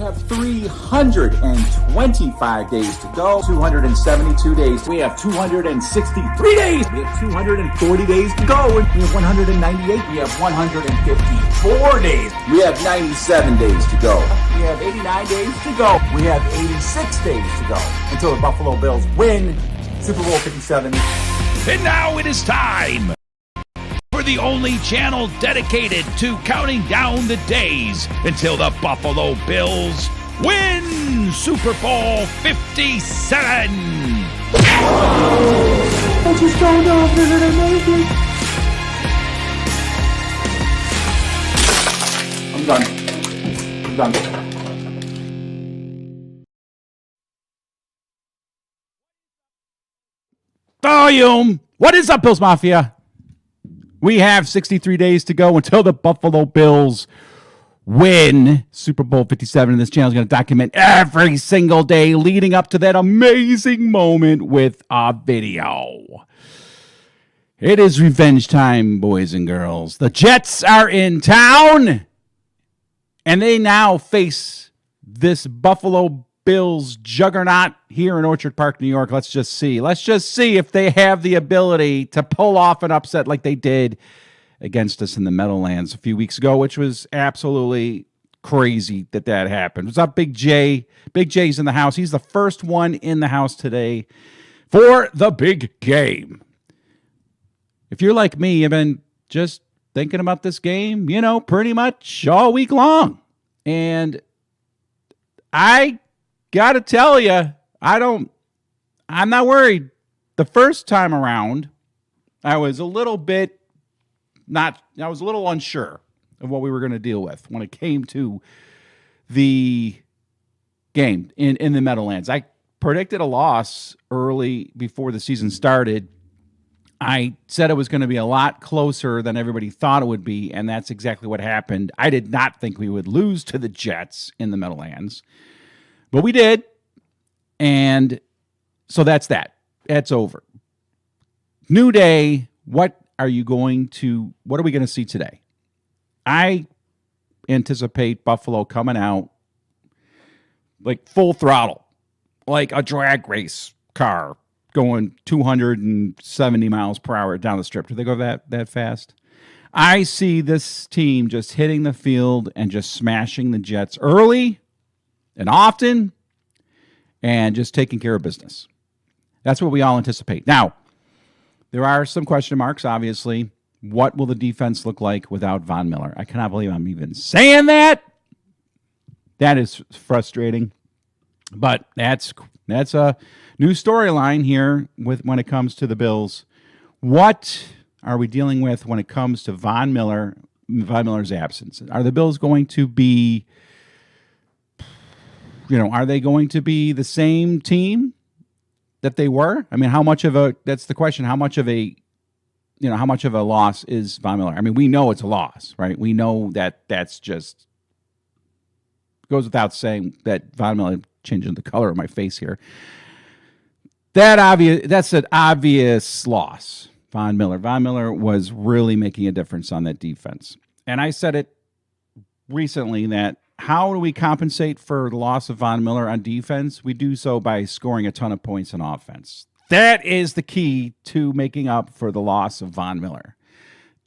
have 325 days to go. 272 days. We have 263 days. We have 240 days to go. We have 198. We have 154 days. We have 97 days to go. We have 89 days to go. We have 86 days to go until the Buffalo Bills win Super Bowl 57. And now it is time for the only channel dedicated to counting down the days until the Buffalo Bills win Super Bowl 57. I just don't know if they're going to make it. I'm done. Volume. What is up, Bills Mafia? We have 63 days to go until the Buffalo Bills win Super Bowl 57. And this channel is going to document every single day leading up to that amazing moment with a video. It is revenge time, boys and girls. The Jets are in town, and they now face this Buffalo Bills juggernaut here in Orchard Park, New York. Let's just see. Let's just see if they have the ability to pull off an upset like they did against us in the Meadowlands a few weeks ago, which was absolutely crazy that happened. What's up, Big J? Big J's in the house. He's the first one in the house today for the big game. If you're like me, you've been just thinking about this game, pretty much all week long. And I got to tell you, I'm not worried. The first time around, I was a little unsure of what we were going to deal with when it came to the game in the Meadowlands. I predicted a loss early before the season started. I said it was going to be a lot closer than everybody thought it would be, and that's exactly what happened. I did not think we would lose to the Jets in the Meadowlands, but we did. And so that's that. That's over. New day. What are we going to see today? I anticipate Buffalo coming out like full throttle, like a drag race car going 270 miles per hour down the strip. Do they go that fast? I see this team just hitting the field and just smashing the Jets early and often, and just taking care of business. That's what we all anticipate. Now, there are some question marks, obviously. What will the defense look like without Von Miller? I cannot believe I'm even saying that. That is frustrating. But that's a new storyline here when it comes to the Bills. What are we dealing with when it comes to Von Miller's absence? Are the Bills going to be... are they going to be the same team that they were? I mean, that's the question. How much of a loss is Von Miller? I mean, we know it's a loss, right? We know that's just goes without saying that Von Miller, changing the color of my face here. That's an obvious loss. Von Miller was really making a difference on that defense. And I said it recently that how do we compensate for the loss of Von Miller on defense? We do so by scoring a ton of points on offense. That is the key to making up for the loss of Von Miller.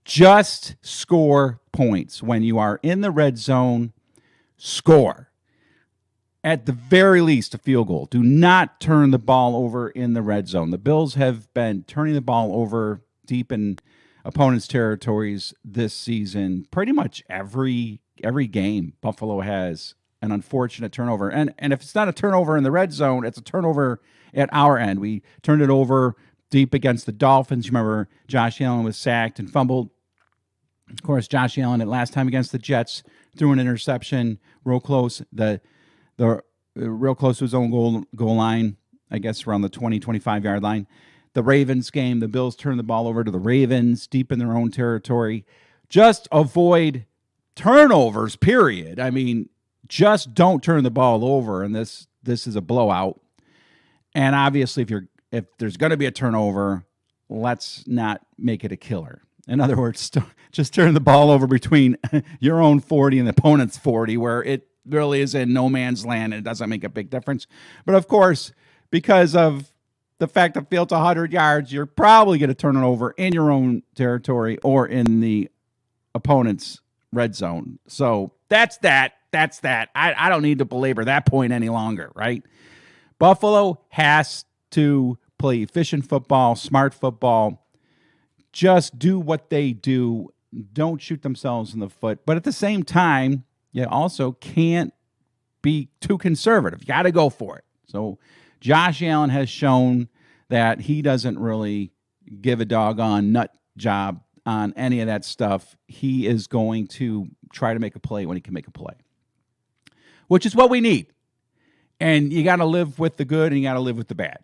Just score points. When you are in the red zone, score. At the very least, a field goal. Do not turn the ball over in the red zone. The Bills have been turning the ball over deep in opponents' territories this season. Pretty much every game, Buffalo has an unfortunate turnover. And if it's not a turnover in the red zone, it's a turnover at our end. We turned it over deep against the Dolphins. You remember Josh Allen was sacked and fumbled. Of course, Josh Allen at last time against the Jets threw an interception real close, real close to his own goal line, I guess around the 20-25 yard line. The Ravens game, the Bills turned the ball over to the Ravens deep in their own territory. Just avoid turnovers, period. I mean, just don't turn the ball over, and this is a blowout. And obviously, if there's going to be a turnover, let's not make it a killer. In other words, just turn the ball over between your own 40 and the opponent's 40, where really is in no man's land and it doesn't make a big difference. But of course, because of the fact the field's 100 yards, you're probably going to turn it over in your own territory or in the opponent's red zone. So that's that. I don't need to belabor that point any longer, right? Buffalo has to play efficient football, smart football, just do what they do. Don't shoot themselves in the foot. But at the same time, you also can't be too conservative. You got to go for it. So Josh Allen has shown that he doesn't really give a doggone nut job on any of that stuff. He is going to try to make a play when he can make a play, which is what we need. And you got to live with the good and you got to live with the bad.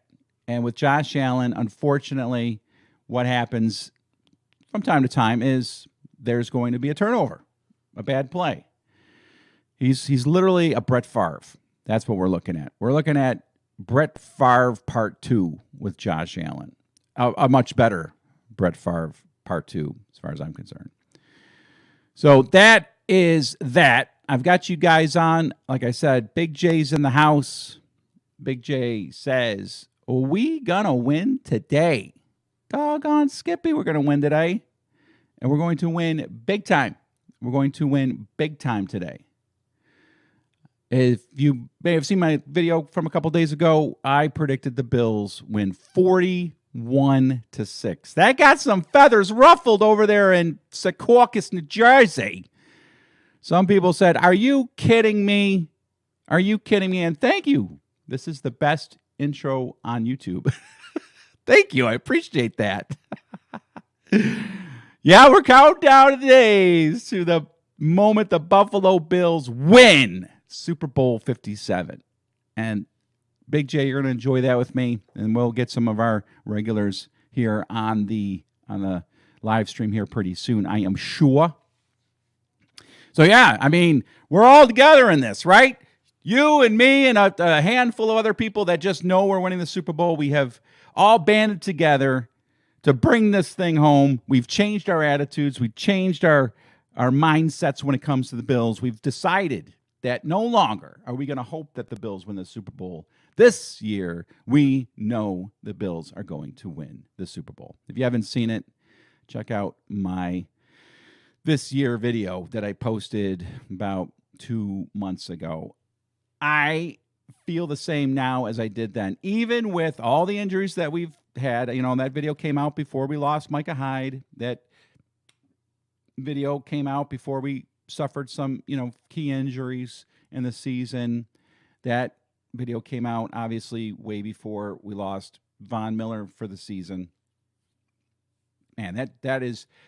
And with Josh Allen, unfortunately, what happens from time to time is there's going to be a turnover, a bad play. He's literally a Brett Favre. That's what we're looking at. We're looking at Brett Favre Part 2 with Josh Allen. A much better Brett Favre Part 2, as far as I'm concerned. So that is that. I've got you guys on. Like I said, Big J's in the house. Big J says, we gonna win today. Doggone Skippy, we're gonna win today. And we're going to win big time. We're going to win big time today. If you may have seen my video from a couple days ago, I predicted the Bills win 41-6. That got some feathers ruffled over there in Secaucus, New Jersey. Some people said, are you kidding me? Are you kidding me? And thank you. This is the best intro on YouTube. Thank you. I appreciate that. Yeah, we're counting down the days to the moment the Buffalo Bills win Super Bowl 57. And Big J, you're going to enjoy that with me, and we'll get some of our regulars here on the live stream here pretty soon, I am sure. So yeah, I mean, we're all together in this, right? You and me and a handful of other people that just know we're winning the Super Bowl. We have all banded together to bring this thing home. We've changed our attitudes. We've changed our mindsets when it comes to the Bills. We've decided that no longer are we going to hope that the Bills win the Super Bowl. This year, we know the Bills are going to win the Super Bowl. If you haven't seen it, check out my this year video that I posted about 2 months ago. I feel the same now as I did then, even with all the injuries that we've had. You know, that video came out before we lost Micah Hyde. That video came out before we suffered some, key injuries in the season. That video came out, obviously, way before we lost Von Miller for the season. Man,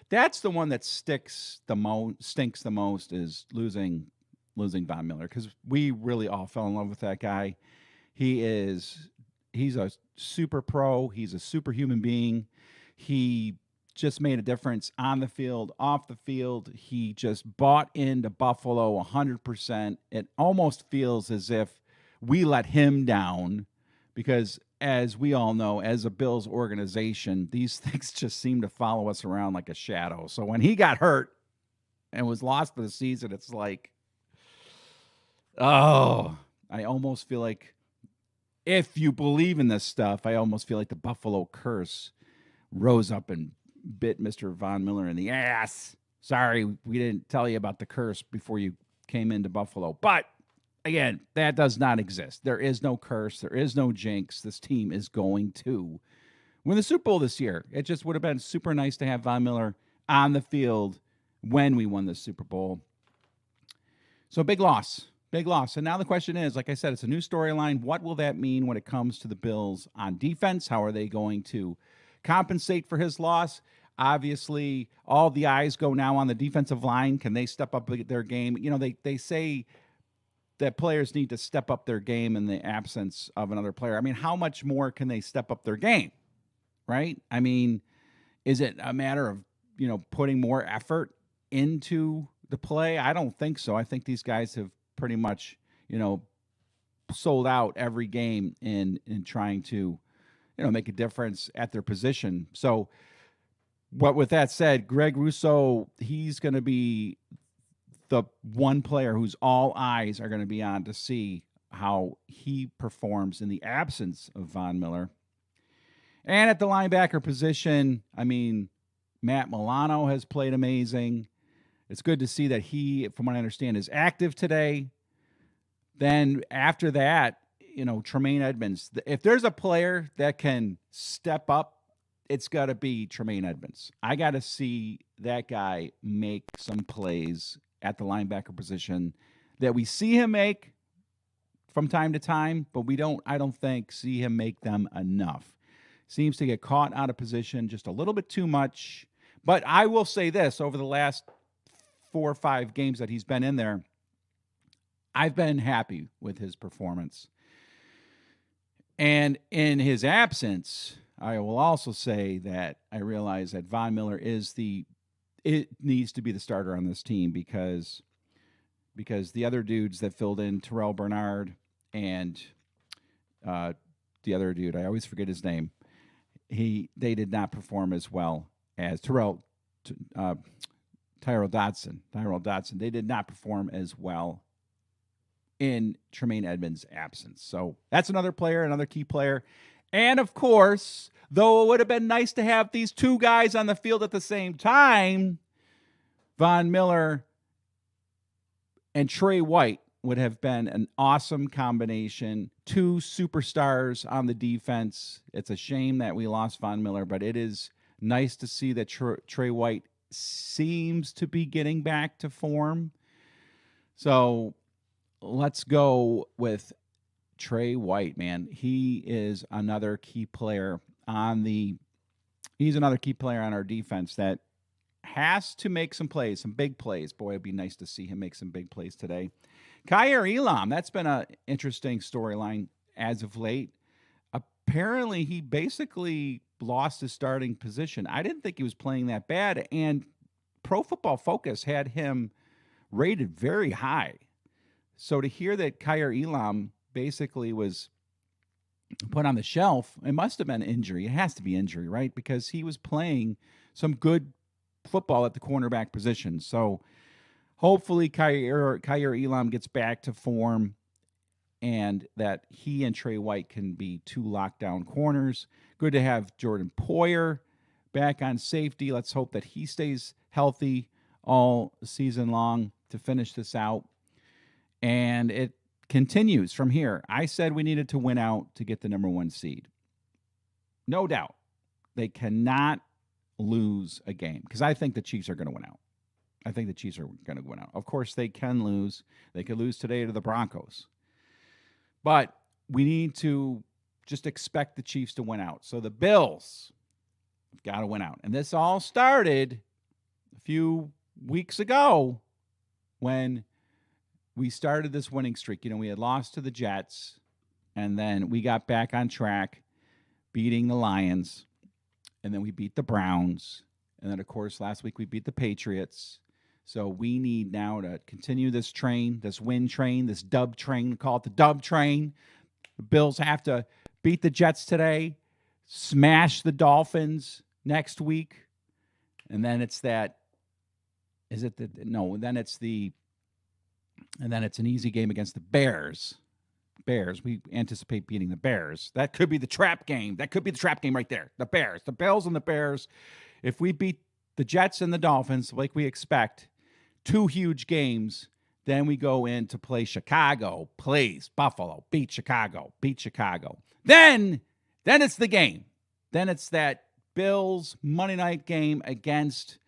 that's the one that stinks the most is losing Von Miller, because we really all fell in love with that guy. He's a super pro. He's a superhuman being. He just made a difference on the field, off the field. He just bought into Buffalo 100%. It almost feels as if we let him down because, as we all know, as a Bills organization, these things just seem to follow us around like a shadow. So when he got hurt and was lost for the season, it's like, oh, I almost feel like, if you believe in this stuff, I almost feel like the Buffalo curse rose up and bit Mr. Von Miller in the ass. Sorry, we didn't tell you about the curse before you came into Buffalo. But again, that does not exist. There is no curse. There is no jinx. This team is going to win the Super Bowl this year. It just would have been super nice to have Von Miller on the field when we won the Super Bowl. So big loss. Big loss. And now the question is, like I said, it's a new storyline. What will that mean when it comes to the Bills on defense? How are they going to compensate for his loss? Obviously, all the eyes go now on the defensive line. Can they step up their game? They say that players need to step up their game in the absence of another player. I mean, how much more can they step up their game, right? I mean, is it a matter of, putting more effort into the play? I don't think so. I think these guys have pretty much, sold out every game in trying to, make a difference at their position. So, with that said, Greg Rousseau, he's going to be the one player whose all eyes are going to be on to see how he performs in the absence of Von Miller. And at the linebacker position, I mean, Matt Milano has played amazing. It's good to see that he, from what I understand, is active today. Then after that, Tremaine Edmonds. If there's a player that can step up, it's got to be Tremaine Edmonds. I got to see that guy make some plays at the linebacker position that we see him make from time to time, but I don't think see him make them enough. Seems to get caught out of position just a little bit too much. But I will say this, over the last 4 or 5 games that he's been in there, I've been happy with his performance. And in his absence, I will also say that I realize that Von Miller needs to be the starter on this team because the other dudes that filled in, Terrell Bernard and the other dude, I always forget his name, they did not perform as well as Tyrell Dodson. They did not perform as well in Tremaine Edmonds' absence. So that's another player, another key player. And of course, though it would have been nice to have these two guys on the field at the same time, Von Miller and Trey White would have been an awesome combination. 2 superstars on the defense. It's a shame that we lost Von Miller, but it is nice to see that Trey White seems to be getting back to form. So let's go with Trey White, man. He is another key player on our defense that has to make some plays, some big plays. Boy, it'd be nice to see him make some big plays today. Kaiir Elam, that's been an interesting storyline as of late. Apparently, he basically lost his starting position. I didn't think he was playing that bad, and Pro Football Focus had him rated very high. So to hear that Kaiir Elam basically was put on the shelf, it must have been injury. It has to be injury, right? Because he was playing some good football at the cornerback position. So hopefully Kaiir Elam gets back to form and that he and Trey White can be 2 lockdown corners. Good to have Jordan Poyer back on safety. Let's hope that he stays healthy all season long to finish this out. And it continues from here. I said we needed to win out to get the number 1 seed. No doubt. They cannot lose a game because I think the Chiefs are going to win out. I think the Chiefs are going to win out. Of course, they can lose. They could lose today to the Broncos. But we need to just expect the Chiefs to win out. So the Bills have got to win out. And this all started a few weeks ago when we started this winning streak. We had lost to the Jets, and then we got back on track, beating the Lions, and then we beat the Browns, and then, of course, last week we beat the Patriots. So we need now to continue this train, this win train, this dub train. We call it the dub train. The Bills have to beat the Jets today, smash the Dolphins next week, and then it's that. And then it's an easy game against the Bears. We anticipate beating the Bears. That could be the trap game. That could be the trap game right there. The Bears. The Bills and the Bears. If we beat the Jets and the Dolphins like we expect, 2 huge games, then we go in to play Chicago, plays Buffalo, beat Chicago. Then it's the game. Then it's that Bills Monday night game against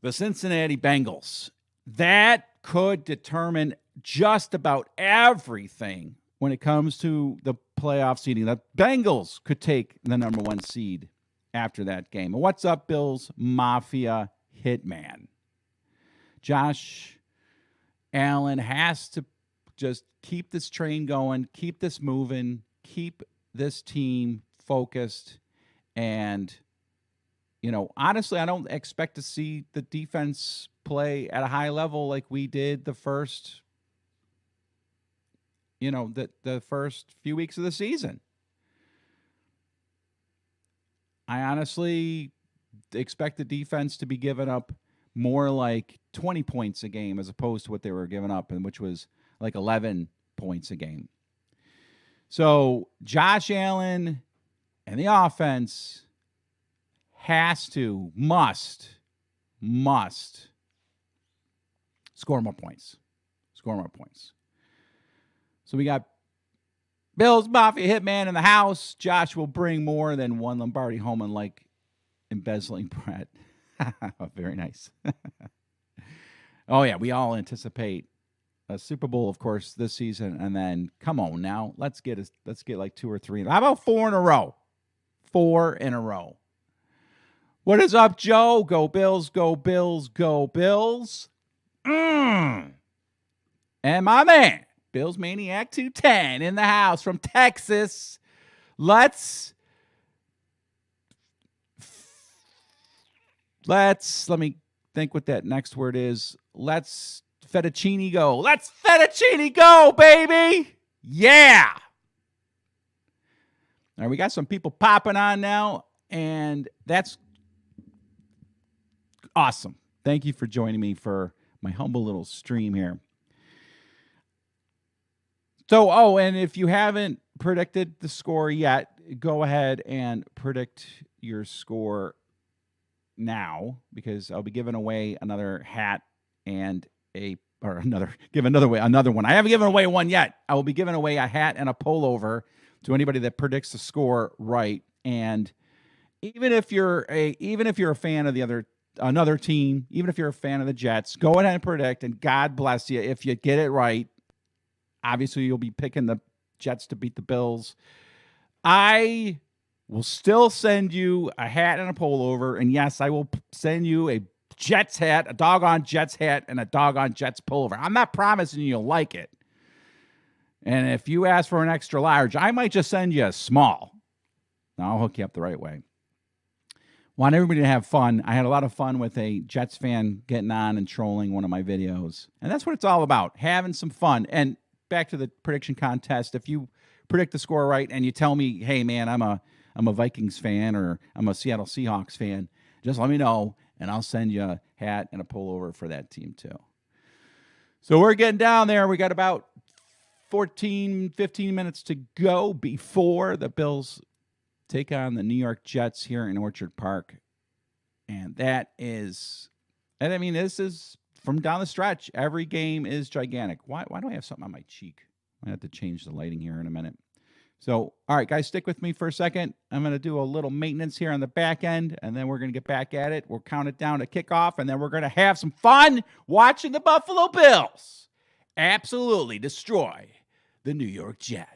the Cincinnati Bengals. That could determine just about everything when it comes to the playoff seeding. The Bengals could take the number 1 seed after that game. What's up, Bills Mafia Hitman? Josh Allen has to just keep this train going, keep this moving, keep this team focused. And, honestly, I don't expect to see the defense play at a high level like we did the first few weeks of the season. I honestly expect the defense to be giving up more like 20 points a game as opposed to what they were giving up, and which was like 11 points a game. So Josh Allen and the offense must score more points. So we got Bills Mafia Hitman in the house. Josh will bring more than one Lombardi home, unlike embezzling Brett. Very nice. Oh yeah, we all anticipate a Super Bowl, of course, this season, and then come on now, let's get like 2 or 3. How about 4 in a row? 4 in a row. What is up, Joe? Go Bills, go Bills, go Bills. And my man, Bills Maniac 210 in the house from Texas. Let me think what that next word is. Let's fettuccine go. Let's fettuccine go, baby. Yeah. All right, we got some people popping on now, and that's awesome. Thank you for joining me for my humble little stream here. So, and if you haven't predicted the score yet, go ahead and predict your score now, because I'll be giving away another hat and another one. I haven't given away one yet. I will be giving away a hat and a pullover to anybody that predicts the score right. And even if you're a fan of another team, even if you're a fan of the Jets, go ahead and predict, and God bless you if you get it right. Obviously, you'll be picking the Jets to beat the Bills. I will still send you a hat and a pullover, and yes, I will send you a Jets hat, a doggone Jets hat, and a doggone Jets pullover. I'm not promising you'll like it. And if you ask for an extra large, I might just send you a small. I'll hook you up the right way. Want everybody to have fun. I had a lot of fun with a Jets fan getting on and trolling one of my videos. And that's what it's all about, having some fun. And back to the prediction contest. If you predict the score right and you tell me, hey, man, I'm a Vikings fan or I'm a Seattle Seahawks fan, just let me know, and I'll send you a hat and a pullover for that team too. So we're getting down there. We got about 15 minutes to go before the Bills take on the New York Jets here in Orchard Park. And this is from down the stretch. Every game is gigantic. Why do I have something on my cheek? I have to change the lighting here in a minute. So, all right, guys, stick with me for a second. I'm going to do a little maintenance here on the back end, and then we're going to get back at it. We'll count it down to kickoff, and then we're going to have some fun watching the Buffalo Bills absolutely destroy the New York Jets.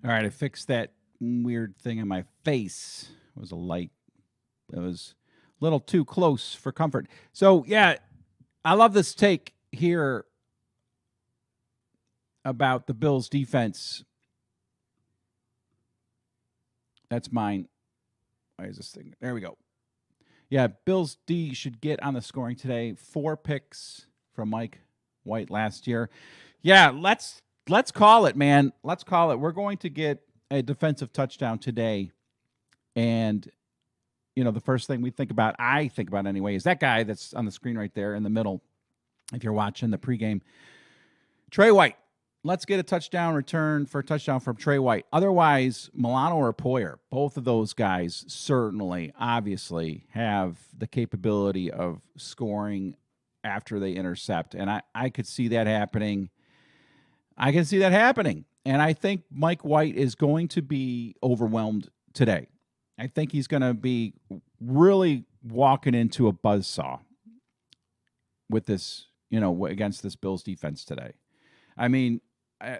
All right, I fixed that weird thing on my face. It was a light. It was a little too close for comfort. So, yeah, I love this take here about the Bills' defense. That's mine. Why is this thing? There we go. Yeah, Bills D should get on the scoring today. 4 picks from Mike White last year. Yeah, let's call it, man. Let's call it. We're going to get a defensive touchdown today. And, you know, the first thing I think about anyway, is that guy that's on the screen right there in the middle, if you're watching the pregame. Trey White. Let's get a touchdown return for a touchdown from Trey White. Otherwise, Milano or Poyer, both of those guys certainly, obviously, have the capability of scoring after they intercept. And I could see that happening. And I think Mike White is going to be overwhelmed today. I think he's going to be really walking into a buzzsaw with this, you know, against this Bills defense today. I mean,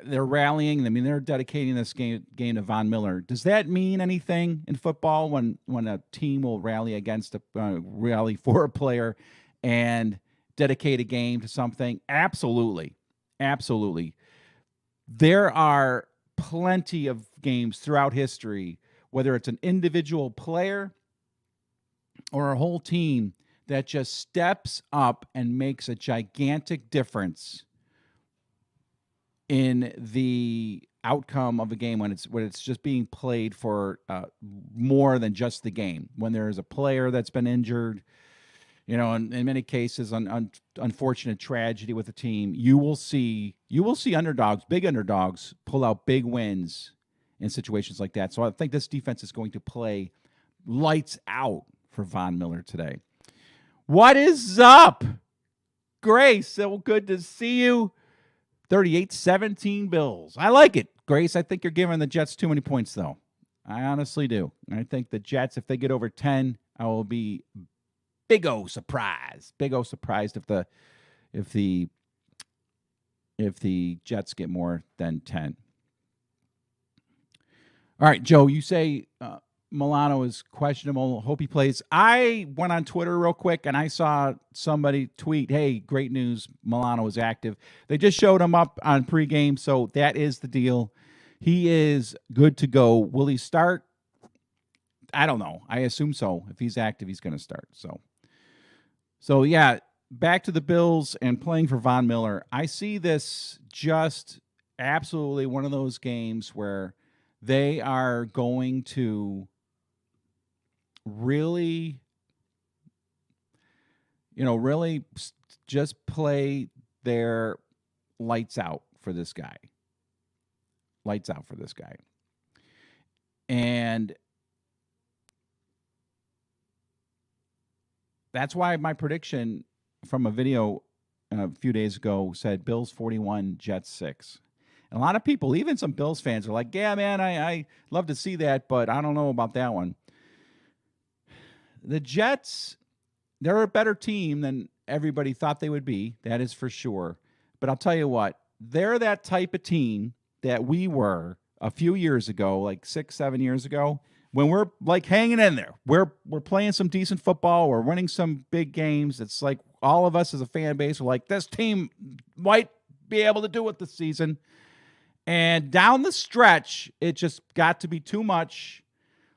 they're rallying. I mean, they're dedicating this game to Von Miller. Does that mean anything in football when a team will rally against rally for a player and dedicate a game to something? Absolutely. Absolutely. There are plenty of games throughout history, whether it's an individual player or a whole team, that just steps up and makes a gigantic difference in the outcome of a game when it's just being played for more than just the game. When there's a player that's been injured, you know, in many cases, unfortunate tragedy with the team, you will see underdogs, big underdogs, pull out big wins in situations like that. So I think this defense is going to play lights out for Von Miller today. What is up, Grace? So good to see you. 38-17 Bills. I like it, Grace. I think you're giving the Jets too many points, though. I honestly do. I think the Jets, if they get over 10, I will be big-o surprised. Big-o surprised if the Jets get more than 10. All right, Joe, you say Milano is questionable. Hope he plays. I went on Twitter real quick, and I saw somebody tweet, hey, great news, Milano is active. They just showed him up on pregame, so that is the deal. He is good to go. Will he start? I don't know. I assume so. If he's active, he's going to start. So, yeah, back to the Bills and playing for Von Miller. I see this just absolutely one of those games where they are going to really just play their lights out for this guy. And that's why my prediction from a video a few days ago said Bills 41, Jets 6. And a lot of people, even some Bills fans, are like, yeah, man, I love to see that, but I don't know about that one. The Jets, they're a better team than everybody thought they would be. That is for sure. But I'll tell you what, they're that type of team that we were a few years ago, like 6-7 years ago, when we're like hanging in there. We're playing some decent football. We're winning some big games. It's like all of us as a fan base are like, this team might be able to do it this season. And down the stretch, it just got to be too much.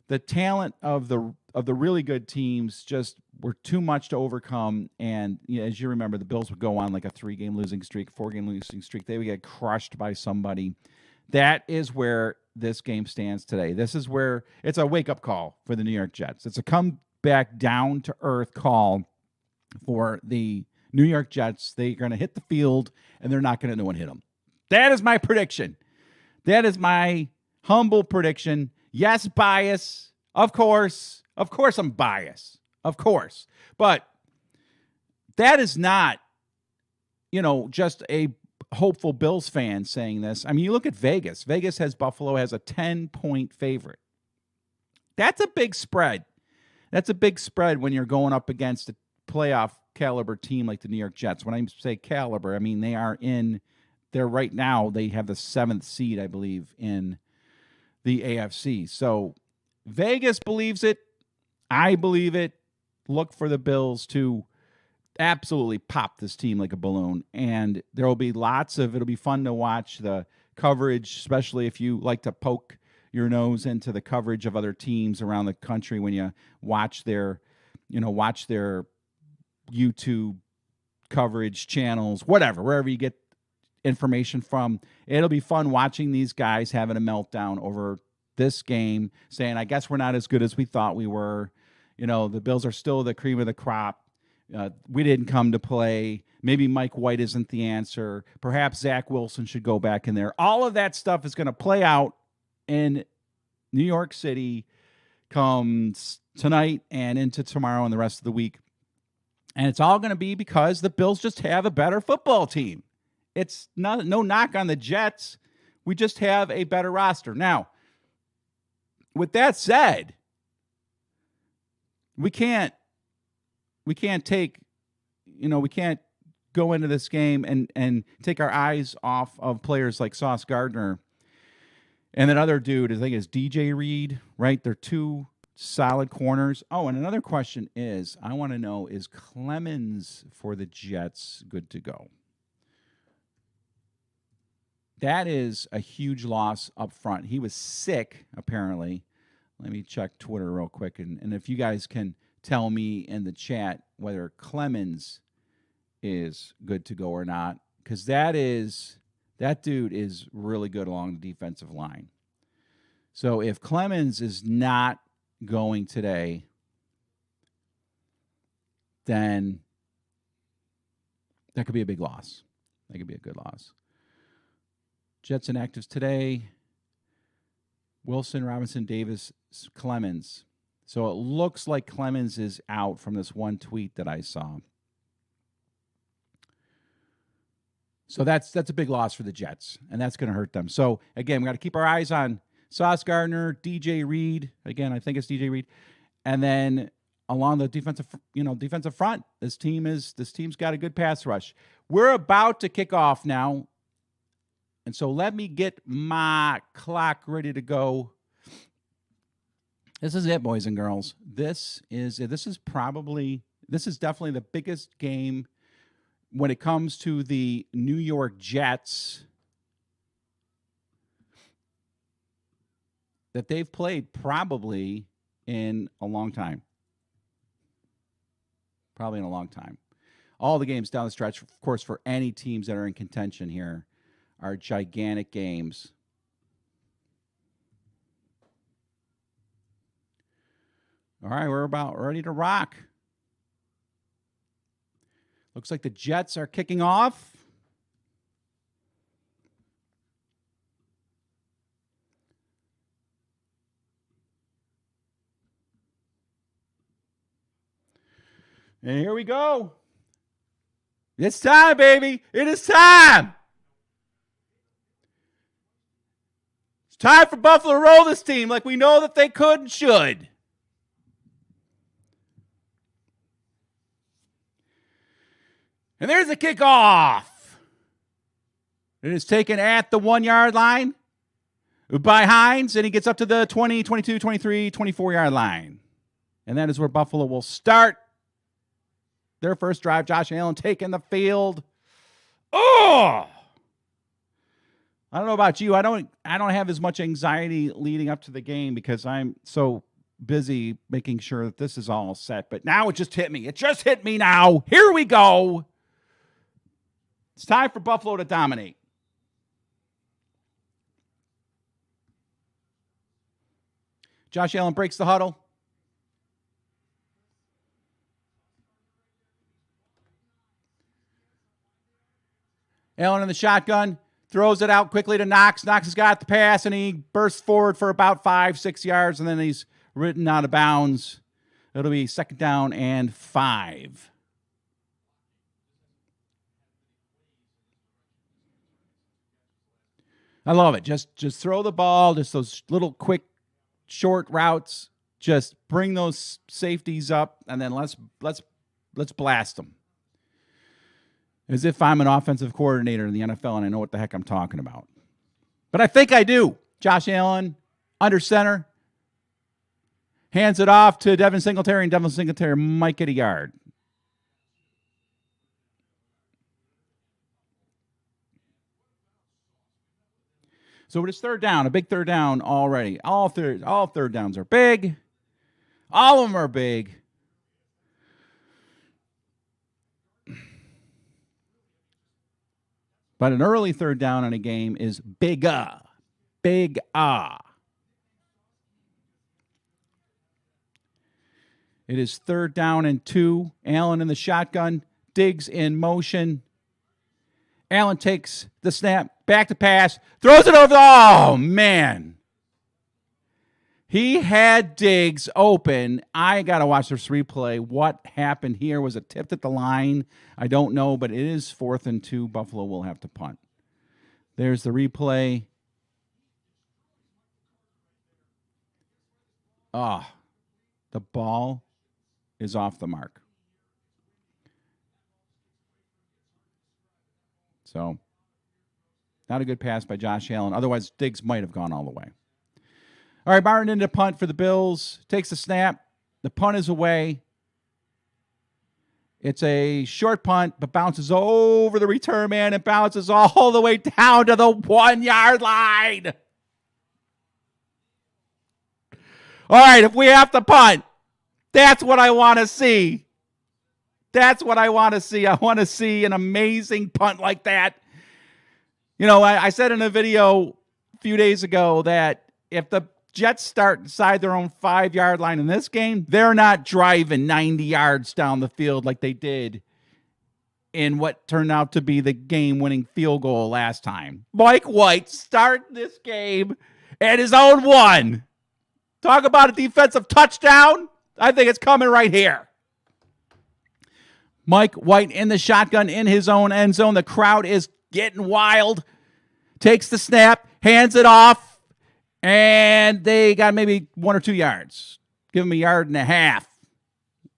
The talent of the really good teams just were too much to overcome. And as you remember, the Bills would go on like a 3-game losing streak, 4-game losing streak. They would get crushed by somebody. That is where this game stands today. This is where it's a wake-up call for the New York Jets. It's a come back down-to-earth call for the New York Jets. They're going to hit the field, and they're not going to know when hit them. That is my prediction. That is my humble prediction. Yes, bias. Of course. Of course I'm biased. Of course. But that is not, just a hopeful Bills fan saying this. I mean, you look at Vegas. Vegas has Buffalo as a 10-point favorite. That's a big spread. That's a big spread when you're going up against a playoff caliber team like the New York Jets. When I say caliber, I mean they are in there right now. They have the 7th seed, I believe, in the AFC. So Vegas believes it. I believe it. Look for the Bills to absolutely pop this team like a balloon. And there will be it'll be fun to watch the coverage, especially if you like to poke your nose into the coverage of other teams around the country when you watch their YouTube coverage channels, whatever, wherever you get information from. It'll be fun watching these guys having a meltdown over this game, saying, I guess we're not as good as we thought we were. The Bills are still the cream of the crop. We didn't come to play. Maybe Mike White isn't the answer. Perhaps Zach Wilson should go back in there. All of that stuff is going to play out in New York City comes tonight and into tomorrow and the rest of the week. And it's all going to be because the Bills just have a better football team. It's no knock on the Jets. We just have a better roster. Now, with that said, we can't go into this game and take our eyes off of players like Sauce Gardner and that other dude. I think is DJ Reed, right? They're two solid corners. Oh, and another question is, I want to know, is Clemens for the Jets good to go? That is a huge loss up front. He was sick, apparently. Let me check Twitter real quick. And if you guys can tell me in the chat whether Clemens is good to go or not, because that dude is really good along the defensive line. So if Clemens is not going today, then that could be a big loss. That could be a good loss. Jets inactives today: Wilson, Robinson, Davis, Clemens. So it looks like Clemens is out from this one tweet that I saw. So that's a big loss for the Jets, and that's going to hurt them. So again, we got to keep our eyes on Sauce Gardner, DJ Reed. Again, I think it's DJ Reed, and then along the defensive front, this team's got a good pass rush. We're about to kick off now, and so let me get my clock ready to go. This is it, boys and girls. This is definitely the biggest game when it comes to the New York Jets that they've played probably in a long time. Probably in a long time. All the games down the stretch, of course, for any teams that are in contention here, are gigantic games. All right, we're about ready to rock. Looks like the Jets are kicking off. And here we go. It's time, baby. It is time. It's time for Buffalo to roll this team like we know that they could and should. And there's the kickoff. It is taken at the 1 yard line by Hines, and he gets up to the 20, 22, 23, 24 yard line. And that is where Buffalo will start their first drive. Josh Allen taking the field. Oh! I don't know about you. I don't have as much anxiety leading up to the game because I'm so busy making sure that this is all set. But now it just hit me. It just hit me now. Here we go. It's time for Buffalo to dominate. Josh Allen breaks the huddle. Allen in the shotgun, throws it out quickly to Knox. Knox has got the pass, and he bursts forward for about 5-6 yards, and then he's ridden out of bounds. It'll be 2nd down and 5. I love it. Just throw the ball, just those little quick, short routes. Just bring those safeties up, and then let's blast them. As if I'm an offensive coordinator in the NFL and I know what the heck I'm talking about. But I think I do. Josh Allen, under center. Hands it off to Devin Singletary, and Devin Singletary might get a yard. So it is third down, a big third down already. All third downs are big. All of them are big. But an early third down in a game is bigger. Big ah. It is third down and 2. Allen in the shotgun. Diggs in motion. Allen takes the snap. Back to pass. Throws it over. Oh, man. He had Diggs open. I got to watch this replay. What happened here? Was it tipped at the line? I don't know, but it is 4th and 2. Buffalo will have to punt. There's the replay. The ball is off the mark. So, not a good pass by Josh Allen. Otherwise, Diggs might have gone all the way. All right, Byron into punt for the Bills. Takes the snap. The punt is away. It's a short punt, but bounces over the return man and bounces all the way down to the 1 yard line. All right, if we have to punt, that's what I want to see. That's what I want to see. I want to see an amazing punt like that. You know, I said in a video a few days ago that if the Jets start inside their own 5 yard line in this game, they're not driving 90 yards down the field like they did in what turned out to be the game-winning field goal last time. Mike White start this game at his own 1. Talk about a defensive touchdown. I think it's coming right here. Mike White in the shotgun in his own end zone. The crowd is getting wild. Takes the snap, hands it off, and they got maybe 1 or 2 yards. Give him a yard and a half.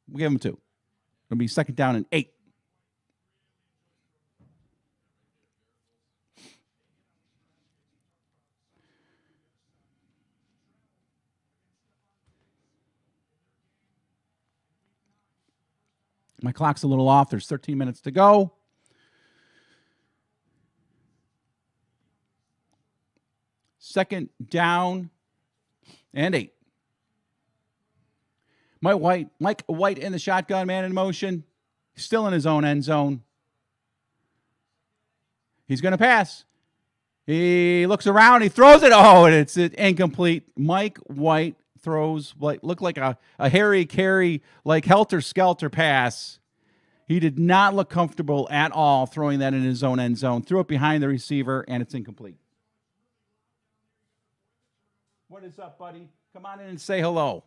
We'll give him 2. It'll be 2nd down and 8. My clock's a little off. There's 13 minutes to go. Second down and 8. Mike White in the shotgun, man in motion. Still in his own end zone. He's going to pass. He looks around. He throws it. Oh, and it's incomplete. Mike White throws what looked like a Harry Carey, like helter-skelter pass. He did not look comfortable at all throwing that in his own end zone. Threw it behind the receiver, and it's incomplete. What is up, buddy? Come on in and say hello.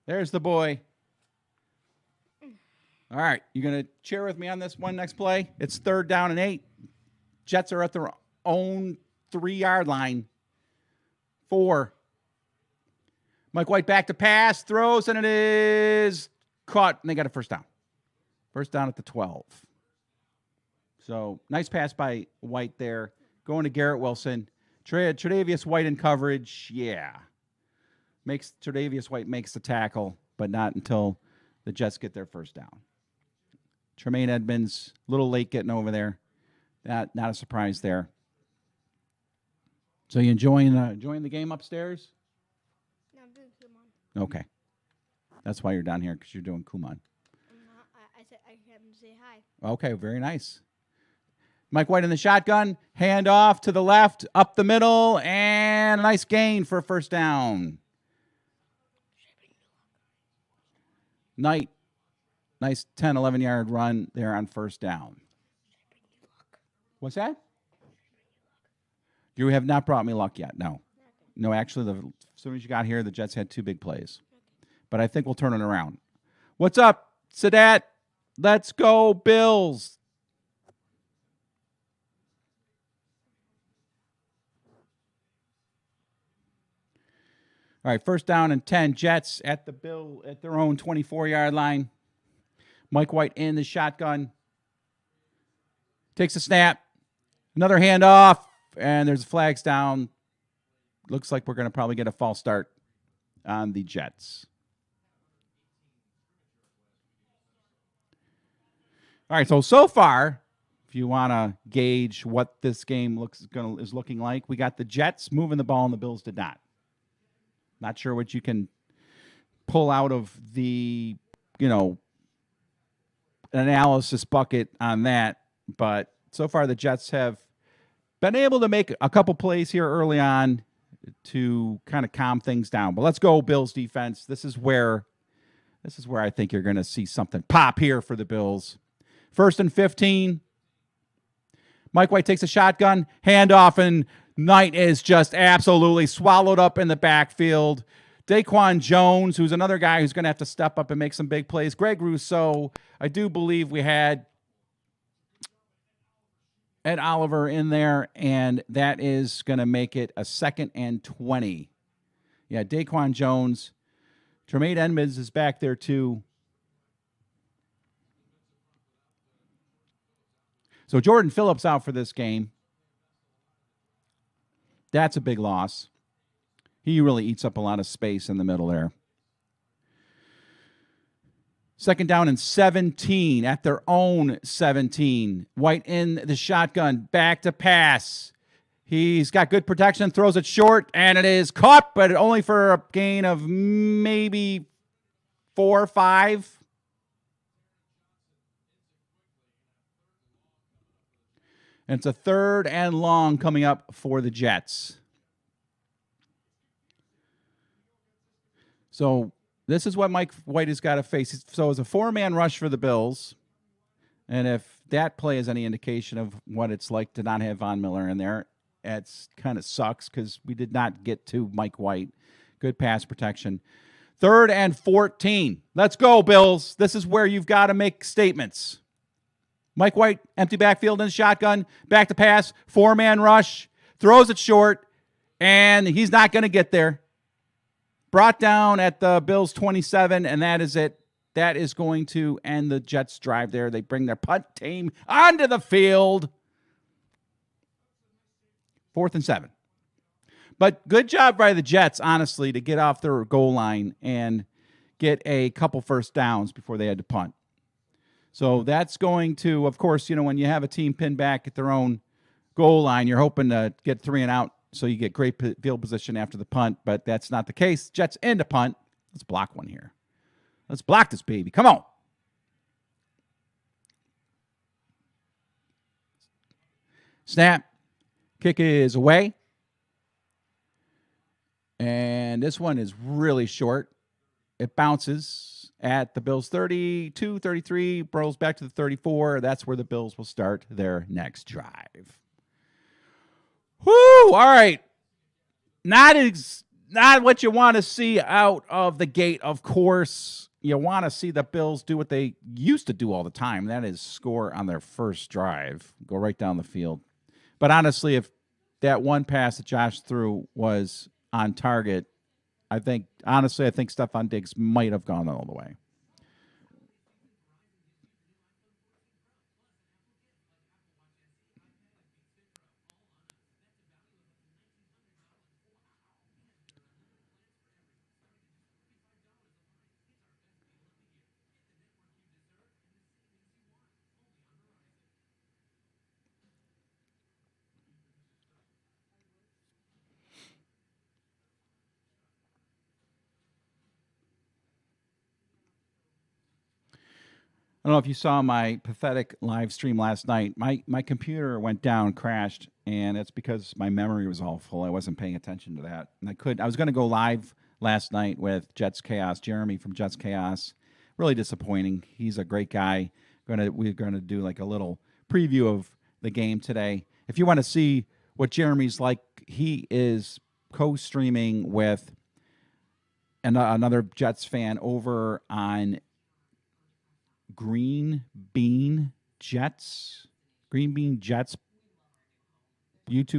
There's the boy. All right, you going to cheer with me on this one next play? It's 3rd down and 8. Jets are at their own 3 yard line. 4. Mike White back to pass, throws, and it is caught, and they got a first down. First down at the 12. So, nice pass by White there. Going to Garrett Wilson. Tre'Davious White in coverage, yeah. Tre'Davious White makes the tackle, but not until the Jets get their first down. Tremaine Edmonds, a little late getting over there. Not a surprise there. So you enjoying the game upstairs? No, I'm doing Kumon. Okay. That's why you're down here, because you're doing Kumon. I said I came to say hi. Okay, very nice. Mike White in the shotgun. Hand off to the left, up the middle, and a nice gain for a first down. Knight. Nice 10, 11-yard run there on first down. What's that? You have not brought me luck yet. No. No, actually, as soon as you got here, the Jets had 2 big plays. But I think we'll turn it around. What's up, Sadat? Let's go, Bills. All right, first down and 10. Jets at their own 24-yard line. Mike White in the shotgun. Takes a snap. Another handoff, and there's flags down. Looks like we're going to probably get a false start on the Jets. All right, so far, if you want to gauge what this game is looking like, we got the Jets moving the ball and the Bills did not. Not sure what you can pull out of the, analysis bucket on that, but so far the Jets have been able to make a couple plays here early on to kind of calm things down. But let's go Bills defense. This is where I think you're going to see something pop here for the Bills. 1st and 15. Mike White takes a shotgun, handoff, and Knight is just absolutely swallowed up in the backfield. Daquan Jones, who's another guy who's going to have to step up and make some big plays. Greg Rousseau, I do believe we had Ed Oliver in there, and that is going to make it a 2nd and 20. Yeah, Daquan Jones. Tremaine Edmonds is back there too. So Jordan Phillips out for this game. That's a big loss. He really eats up a lot of space in the middle there. 2nd down and 17 at their own 17. White in the shotgun, back to pass. He's got good protection, throws it short, and it is caught, but only for a gain of maybe 4 or 5. And it's a 3rd and long coming up for the Jets. So this is what Mike White has got to face. So it's a 4-man rush for the Bills. And if that play is any indication of what it's like to not have Von Miller in there, it kind of sucks because we did not get to Mike White. Good pass protection. 3rd and 14. Let's go, Bills. This is where you've got to make statements. Mike White, empty backfield in the shotgun, back to pass, 4-man rush, throws it short, and he's not going to get there. Brought down at the Bills 27, and that is it. That is going to end the Jets' drive there. They bring their punt team onto the field. 4th and 7. But good job by the Jets, honestly, to get off their goal line and get a couple first downs before they had to punt. So that's going to, of course, when you have a team pinned back at their own goal line, you're hoping to get 3 and out so you get great field position after the punt, but that's not the case. Jets end a punt. Let's block one here. Let's block this baby. Come on. Snap. Kick is away. And this one is really short. It bounces at the Bills 32, 33, rolls back to the 34. That's where the Bills will start their next drive. Whoo! All right. Not what you want to see out of the gate, of course. You want to see the Bills do what they used to do all the time. That is score on their first drive. Go right down the field. But honestly, if that one pass that Josh threw was on target, I think Stefon Diggs might have gone all the way. I don't know if you saw my pathetic live stream last night. My computer went down, crashed, and it's because my memory was all full. I wasn't paying attention to that. And I was going to go live last night with Jets Chaos, Jeremy from Jets Chaos. Really disappointing. He's a great guy. We're going to do like a little preview of the game today. If you want to see what Jeremy's like, he is co-streaming with another Jets fan over on Green Bean Jets YouTube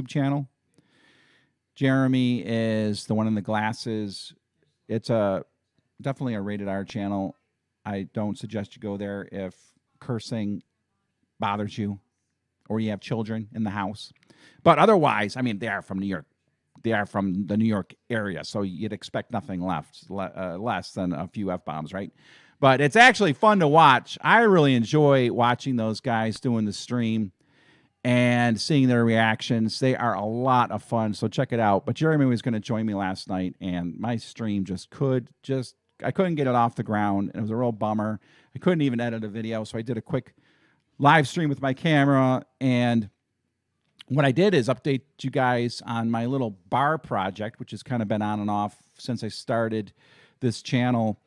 channel. Jeremy is the one in the glasses. It's definitely a rated R channel. I don't suggest you go there if cursing bothers you. or you have children in the house. But otherwise, I mean, they are from New York. They are from the New York area, so you'd expect nothing less than a few F-bombs, right? But it's actually fun to watch. I really enjoy watching those guys doing the stream and seeing their reactions. They are a lot of fun, so check it out. But Jeremy was going to join me last night, and my stream I couldn't get it off the ground. It was a real bummer. I couldn't even edit a video, so I did a quick live stream with my camera, and what I did is update you guys on my little bar project, which has kind of been on and off since I started this channel.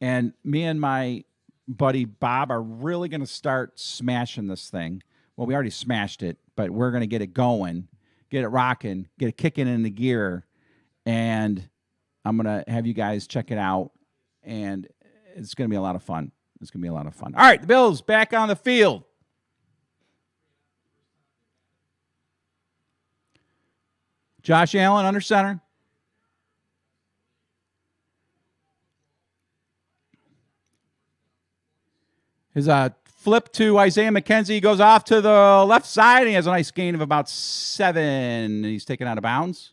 And me and my buddy Bob are really going to start smashing this thing. Well, we already smashed it, but we're going to get it going, get it rocking, get it kicking into gear. And I'm going to have you guys check it out. And it's going to be a lot of fun. It's going to be a lot of fun. All right, the Bills back on the field. Josh Allen under center. His flip to Isaiah McKenzie. He goes off to the left side. He has a nice gain of about 7. He's taken out of bounds.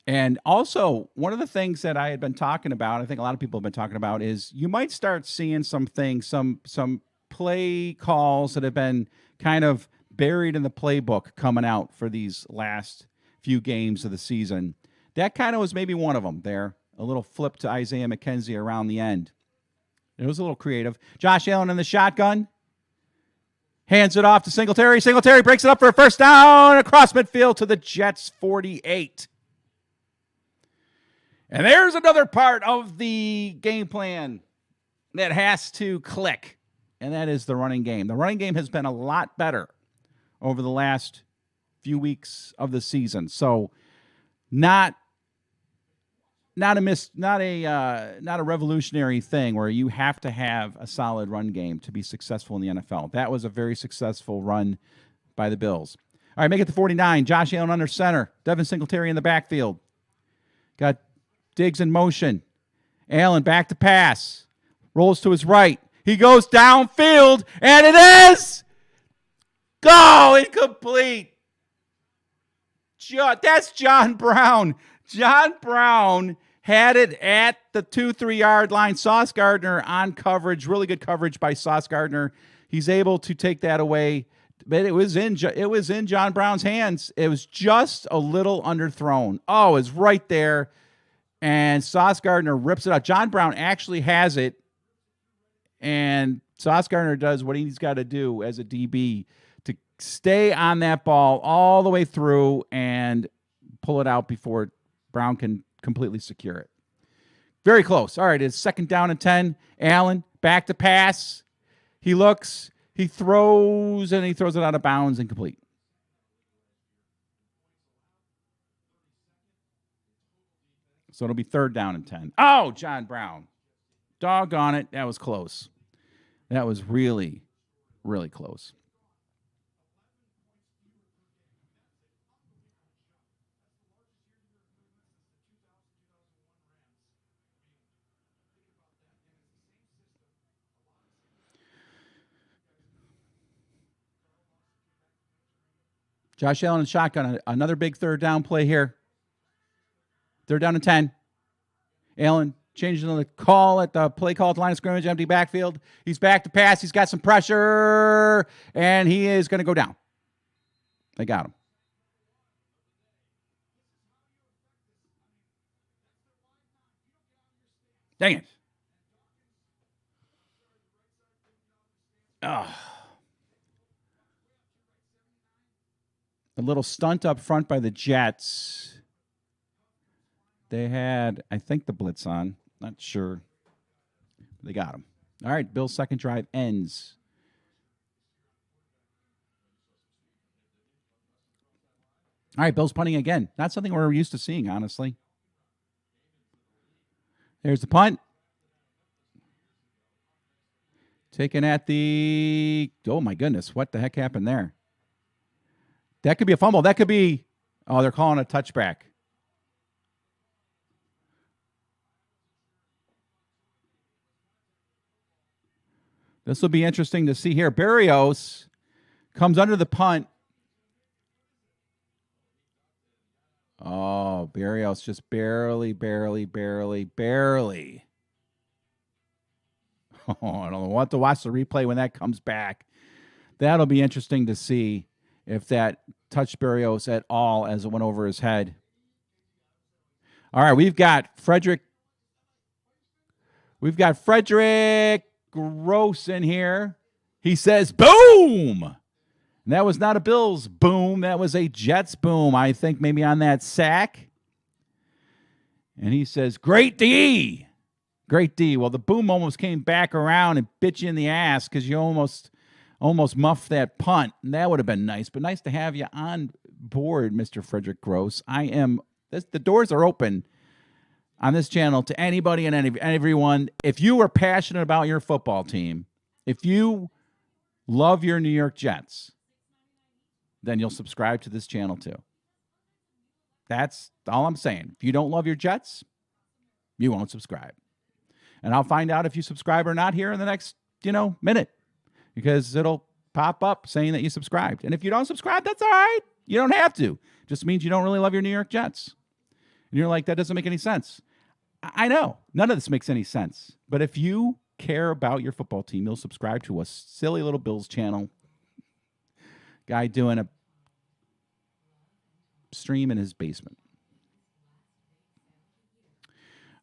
And also, one of the things that I had been talking about, I think a lot of people have been talking about, is you might start seeing some things, some play calls that have been kind of buried in the playbook coming out for these last few games of the season. That kind of was maybe one of them there. A little flip to Isaiah McKenzie around the end. It was a little creative. Josh Allen in the shotgun. Hands it off to Singletary. Singletary breaks it up for a first down across midfield to the Jets 48. And there's another part of the game plan that has to click. And that is the running game. The running game has been a lot better over the last few weeks of the season. So, not a revolutionary thing where you have to have a solid run game to be successful in the NFL. That was a very successful run by the Bills. All right, make it to 49. Josh Allen under center. Devin Singletary in the backfield. Got Diggs in motion. Allen back to pass. Rolls to his right. He goes downfield, and it is incomplete. That's John Brown. John Brown had it at the 2-3 yard line. Sauce Gardner on coverage, really good coverage by Sauce Gardner. He's able to take that away, but it was in John Brown's hands. It was just a little underthrown. Oh, it's right there, and Sauce Gardner rips it out. John Brown actually has it. And Sauce Gardner does what he's got to do as a DB to stay on that ball all the way through and pull it out before Brown can completely secure it. Very close. All right, it's 2nd down and 10. Allen back to pass. He looks, he throws, and he throws it out of bounds, incomplete. So it'll be 3rd down and 10. Oh, John Brown. Doggone it. That was close. That was really, really close. Josh Allen and shotgun. Another big 3rd down play here. 3rd down and 10. Allen changing the call at the play call at the line of scrimmage, empty backfield. He's back to pass. He's got some pressure, and he is going to go down. They got him. Dang it. Oh. A little stunt up front by the Jets. They had, I think, the blitz on. Not sure. They got him. All right, Bill's 2nd drive ends. All right, Bill's punting again. Not something we're used to seeing, honestly. There's the punt. Taken at the... Oh, my goodness. What the heck happened there? That could be a fumble. That could be... Oh, they're calling a touchback. This will be interesting to see here. Berrios comes under the punt. Oh, Berrios just barely. Oh, I don't know what to watch the replay when that comes back. That'll be interesting to see if that touched Berrios at all as it went over his head. All right, we've got Frederick Gross in here. He says, boom! And that was not a Bills boom. That was a Jets boom, I think, maybe on that sack. And he says, great D. Great D. Well, the boom almost came back around and bit you in the ass because you almost muffed that punt. And that would have been nice. But nice to have you on board, Mr. Frederick Gross. The doors are open on this channel to anybody and everyone. If you are passionate about your football team, if you love your New York Jets, then you'll subscribe to this channel too. That's all I'm saying. If you don't love your Jets, you won't subscribe. And I'll find out if you subscribe or not here in the next, minute, because it'll pop up saying that you subscribed. And if you don't subscribe, that's all right. You don't have to. Just means you don't really love your New York Jets. And you're like, that doesn't make any sense. I know. None of this makes any sense. But if you care about your football team, you'll subscribe to a silly little Bills channel. Guy doing a stream in his basement.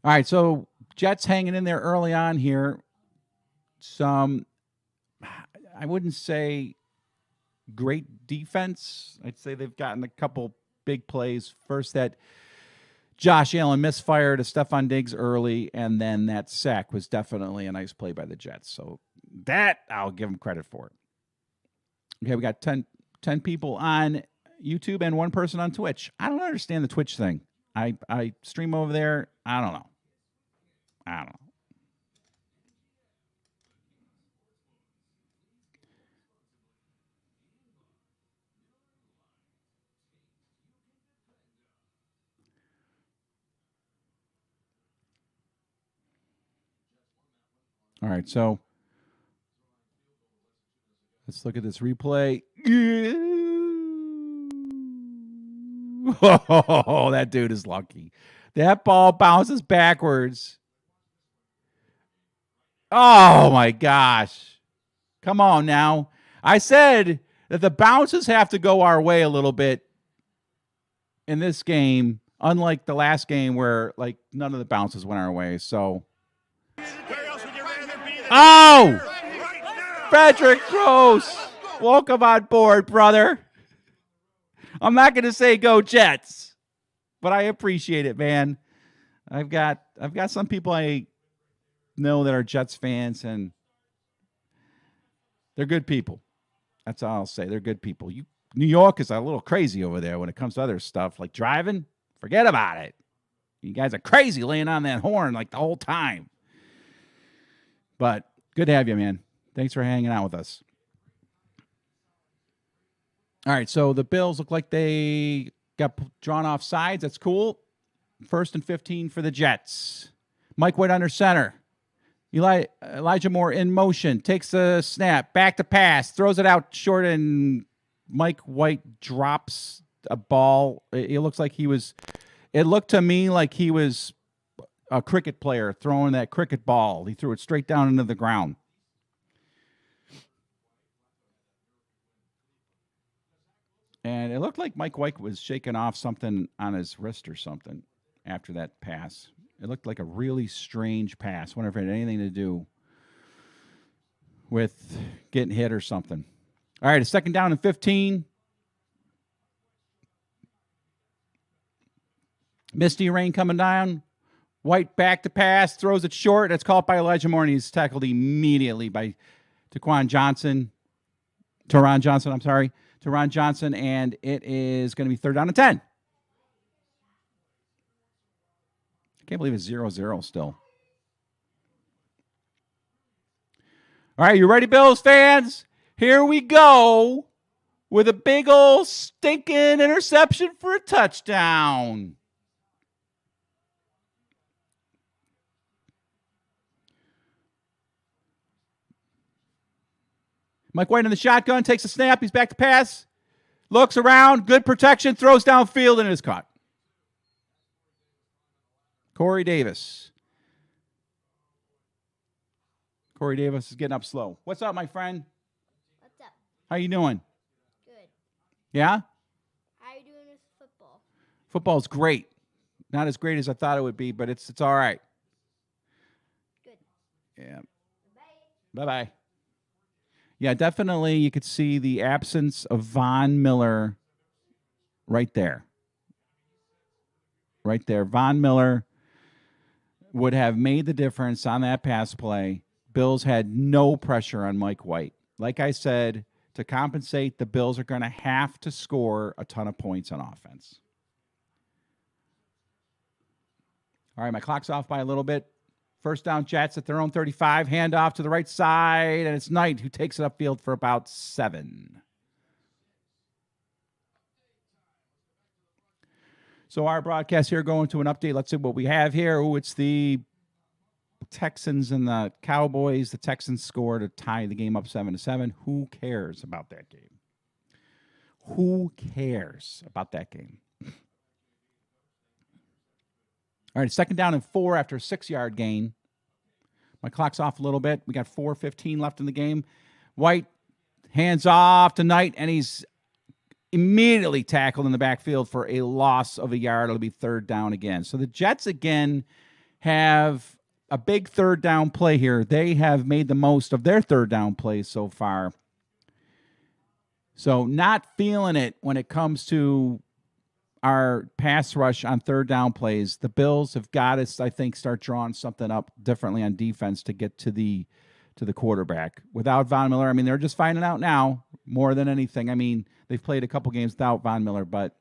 All right, so Jets hanging in there early on here. Some, I wouldn't say great defense. I'd say they've gotten a couple big plays. First, that Josh Allen misfired to Stephon Diggs early, and then that sack was definitely a nice play by the Jets. So that I'll give them credit for. Okay, we got 10 people on YouTube and 1 person on Twitch. I don't understand the Twitch thing. I stream over there. I don't know. All right, so let's look at this replay. Oh, that dude is lucky. That ball bounces backwards. Oh, my gosh. Come on now. I said that the bounces have to go our way a little bit in this game, unlike the last game where, none of the bounces went our way. So, Frederick Gross, welcome on board, brother. I'm not going to say go Jets, but I appreciate it, man. I've got some people I know that are Jets fans, and they're good people. That's all I'll say. They're good people. New York is a little crazy over there when it comes to other stuff like driving. Forget about it. You guys are crazy laying on that horn the whole time. But good to have you, man. Thanks for hanging out with us. All right, so the Bills look like they got drawn off sides. That's cool. 1st and 15 for the Jets. Mike White under center. Elijah Moore in motion. Takes a snap. Back to pass. Throws it out short, and Mike White drops a ball. It looks like it looked to me like he was a cricket player throwing that cricket ball. He threw it straight down into the ground. And it looked like Mike White was shaking off something on his wrist or something after that pass. It looked like a really strange pass. I wonder if it had anything to do with getting hit or something. All right, a 2nd down and 15. Misty rain coming down. White back to pass, throws it short. It's caught by Elijah Moore, and he's tackled immediately by Teron Johnson, and it is going to be 3rd down and 10. I can't believe it's 0-0 still. All right, you ready, Bills fans? Here we go with a big old stinking interception for a touchdown. Mike White in the shotgun, takes a snap. He's back to pass. Looks around. Good protection. Throws downfield, and it is caught. Corey Davis. Corey Davis is getting up slow. What's up, my friend? What's up? How you doing? Good. Yeah? How are you doing with football? Football's great. Not as great as I thought it would be, but it's all right. Good. Yeah. Bye. Bye-bye. Yeah, definitely you could see the absence of Von Miller right there. Right there. Von Miller would have made the difference on that pass play. Bills had no pressure on Mike White. Like I said, to compensate, the Bills are going to have to score a ton of points on offense. All right, my clock's off by a little bit. First down, Jets at their own 35. Handoff to the right side, and it's Knight who takes it upfield for about 7. So our broadcast here going to an update. Let's see what we have here. Oh, it's the Texans and the Cowboys. The Texans score to tie the game up 7-7. Who cares about that game? Who cares about that game? All right, 2nd down and 4 after a 6-yard gain. My clock's off a little bit. We got 4:15 left in the game. White hands off to Knight, and he's immediately tackled in the backfield for a loss of a yard. It'll be 3rd down again. So the Jets, again, have a big 3rd down play here. They have made the most of their 3rd down plays so far. So not feeling it when it comes to our pass rush on 3rd down plays. The Bills have got to, I think, start drawing something up differently on defense to get to the quarterback. Without Von Miller, I mean, they're just finding out now more than anything. I mean, they've played a couple games without Von Miller, but,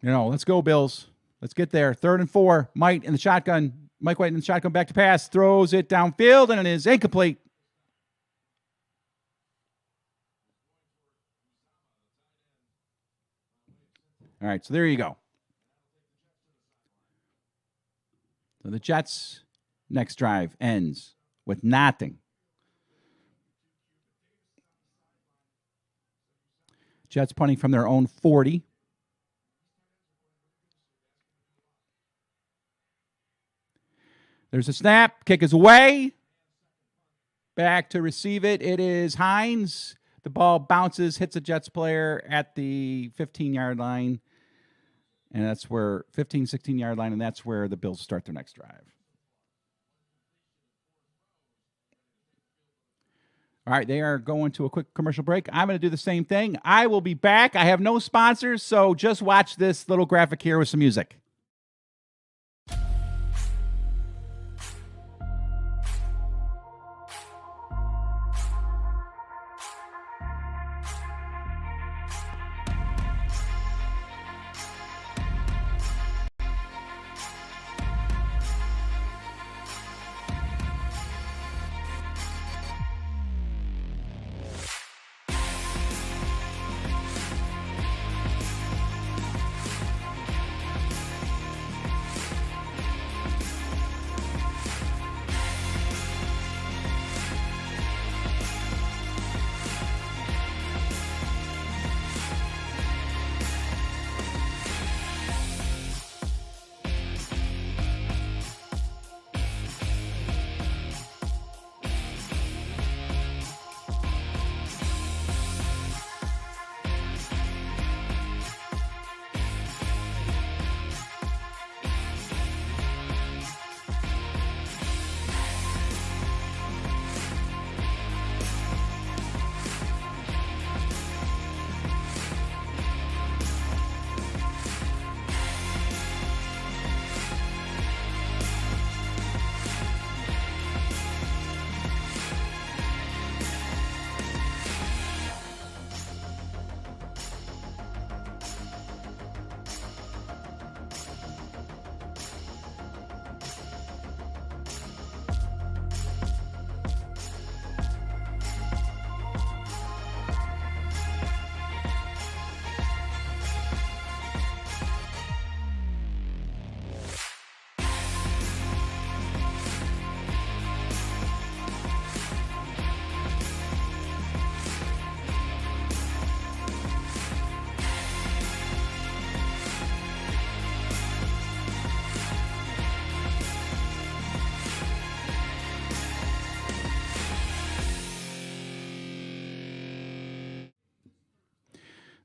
let's go, Bills. Let's get there. 3rd and 4. Mike White in the shotgun, back to pass, throws it downfield, and it is incomplete. All right, so there you go. So the Jets' next drive ends with nothing. Jets punting from their own 40. There's a snap. Kick is away. Back to receive it. It is Hines. The ball bounces, hits a Jets player at the 15-yard line. And that's where 15, 16-yard line, and that's where the Bills start their next drive. All right, they are going to a quick commercial break. I'm going to do the same thing. I will be back. I have no sponsors, so just watch this little graphic here with some music.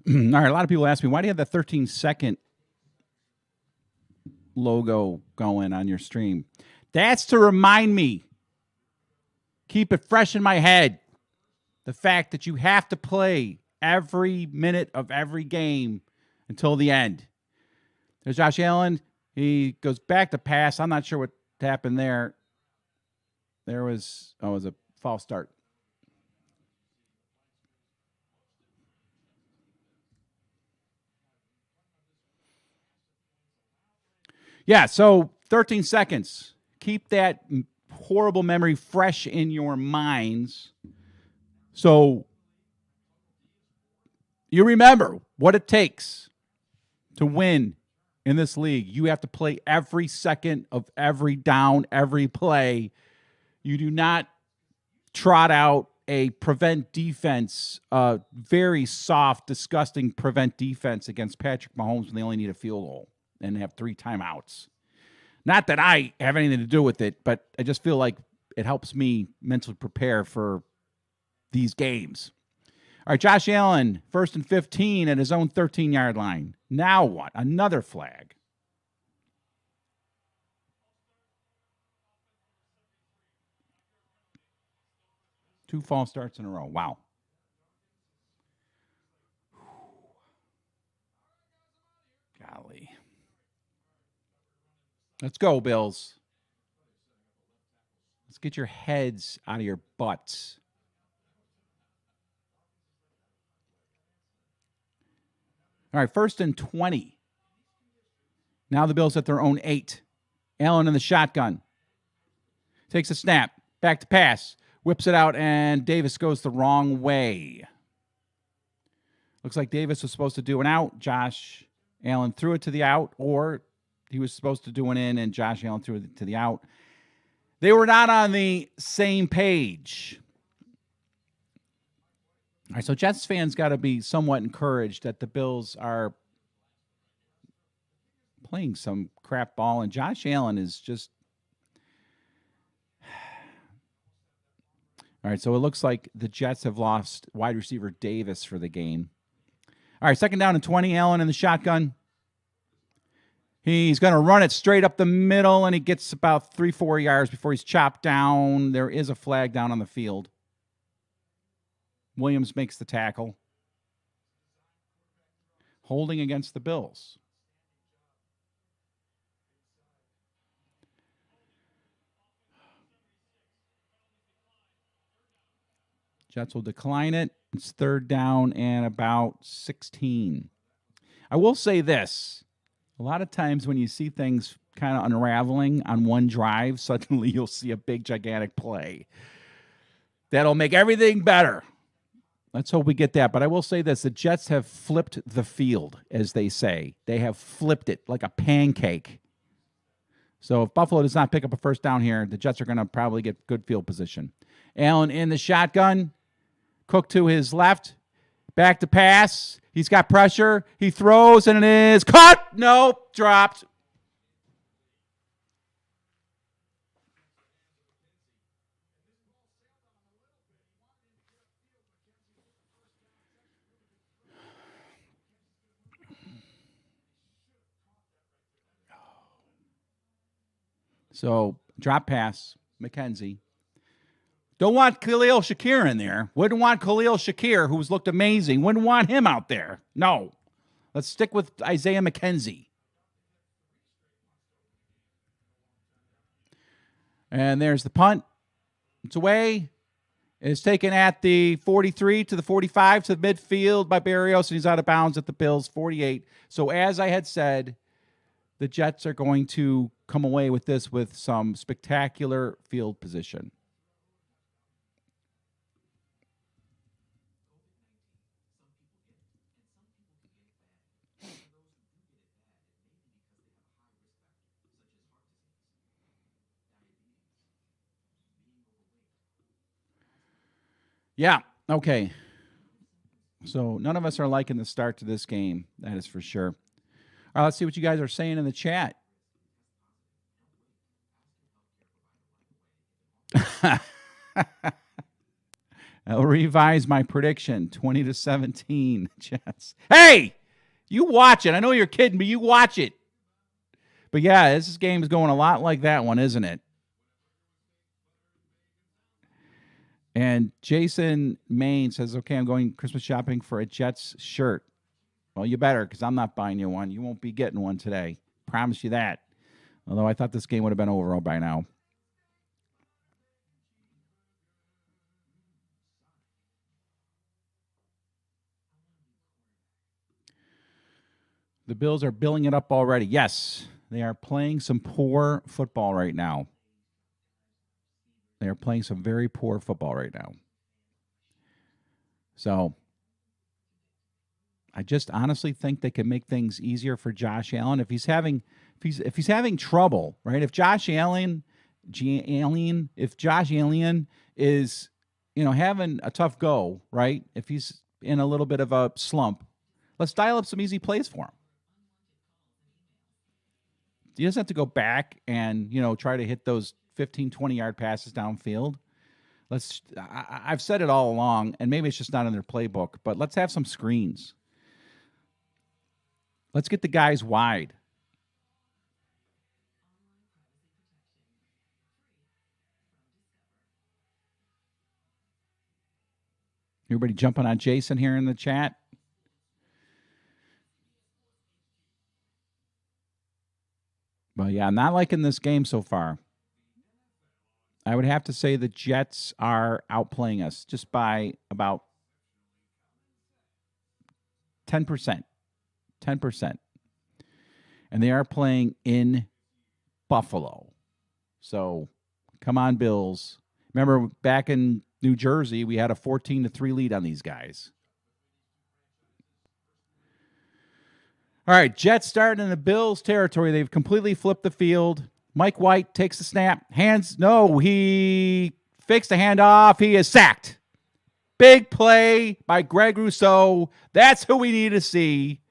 All right, a lot of people ask me, why do you have the 13-second logo going on your stream? That's to remind me, keep it fresh in my head, the fact that you have to play every minute of every game until the end. There's Josh Allen. He goes back to pass. I'm not sure what happened there. It was a false start. Yeah, so 13 seconds. Keep that horrible memory fresh in your minds. So you remember what it takes to win in this league. You have to play every second of every down, every play. You do not trot out a prevent defense, very soft, disgusting prevent defense against Patrick Mahomes when they only need a field goal and have 3 timeouts. Not that I have anything to do with it, but I just feel like it helps me mentally prepare for these games. All right, Josh Allen, 1st and 15 at his own 13-yard line. Now what? Another flag. Two false starts in a row. Wow. Golly. Let's go, Bills. Let's get your heads out of your butts. All right, 1st and 20. Now the Bills at their own 8. Allen in the shotgun. Takes a snap. Back to pass. Whips it out, and Davis goes the wrong way. Looks like Davis was supposed to do an out. Josh Allen threw it to the out, or he was supposed to do an in, and Josh Allen threw it to the out. They were not on the same page. All right, so Jets fans got to be somewhat encouraged that the Bills are playing some crap ball, and Josh Allen is just... All right, so it looks like the Jets have lost wide receiver Davis for the game. All right, 2nd down and 20, Allen in the shotgun. He's going to run it straight up the middle, and he gets about 3-4 yards before he's chopped down. There is a flag down on the field. Williams makes the tackle. Holding against the Bills. Jets will decline it. It's 3rd down and about 16. I will say this. A lot of times when you see things kind of unraveling on one drive, suddenly you'll see a big, gigantic play. That'll make everything better. Let's hope we get that. But I will say this. The Jets have flipped the field, as they say. They have flipped it like a pancake. So if Buffalo does not pick up a 1st down here, the Jets are going to probably get good field position. Allen in the shotgun. Cook to his left. Back to pass. He's got pressure. He throws, and it is caught. Nope, dropped. So, drop pass, McKenzie. Don't want Khalil Shakir in there. Wouldn't want Khalil Shakir, who's looked amazing. Wouldn't want him out there. No. Let's stick with Isaiah McKenzie. And there's the punt. It's away. It's taken at the 43 to the 45 to the midfield by Berrios, and he's out of bounds at the Bills' 48. So as I had said, the Jets are going to come away with this with some spectacular field position. Yeah, okay. So none of us are liking the start to this game. That is for sure. All right, let's see what you guys are saying in the chat. I'll revise my prediction. 20-17 Jets. Hey, you watch it. I know you're kidding, but you watch it. But yeah, this game is going a lot like that one, isn't it? And Jason Main says, okay, I'm going Christmas shopping for a Jets shirt. Well, you better, because I'm not buying you one. You won't be getting one today. Promise you that. Although I thought this game would have been over by now. The Bills are billing it up already. Yes, they are playing some poor football right now. They are playing some very poor football right now. So I just honestly think they can make things easier for Josh Allen if he's having trouble, right? If Josh Allen is, having a tough go, right? If he's in a little bit of a slump, let's dial up some easy plays for him. He doesn't have to go back and, try to hit those 15, 20-yard passes downfield. I've said it all along, and maybe it's just not in their playbook, but let's have some screens. Let's get the guys wide. Everybody jumping on Jason here in the chat. But yeah, I'm not liking this game so far. I would have to say the Jets are outplaying us just by about 10%. 10%. And they are playing in Buffalo. So come on, Bills. Remember back in New Jersey, we had a 14-3 lead on these guys. All right, Jets starting in the Bills territory. They've completely flipped the field. Mike White takes the snap. He fakes the handoff. He is sacked. Big play by Greg Rousseau. That's who we need to see.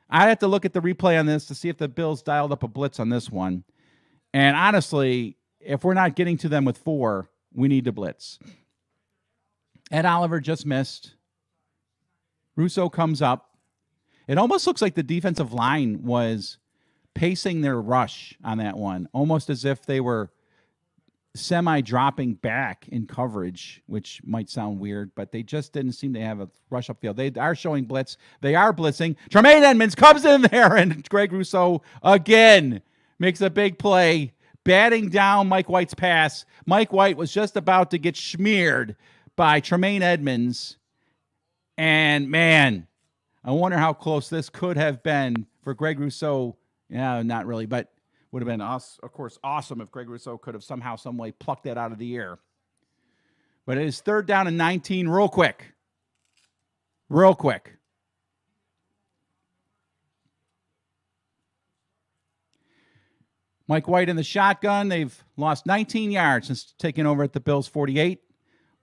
I'd have to look at the replay on this to see if the Bills dialed up a blitz on this one. And honestly, if we're not getting to them with 4, we need to blitz. Ed Oliver just missed. Rousseau comes up. It almost looks like the defensive line was pacing their rush on that one, almost as if they were semi-dropping back in coverage, which might sound weird, but they just didn't seem to have a rush upfield. They are showing blitz. They are blitzing. Tremaine Edmonds comes in there, and Greg Rousseau again makes a big play, batting down Mike White's pass. Mike White was just about to get smeared by Tremaine Edmonds, and man, I wonder how close this could have been for Greg Rousseau. Yeah, not really, but would have been, of course, awesome if Greg Rousseau could have somehow, some way plucked that out of the air. But it is 3rd down and 19 real quick. Real quick. Mike White in the shotgun. They've lost 19 yards since taking over at the Bills' 48.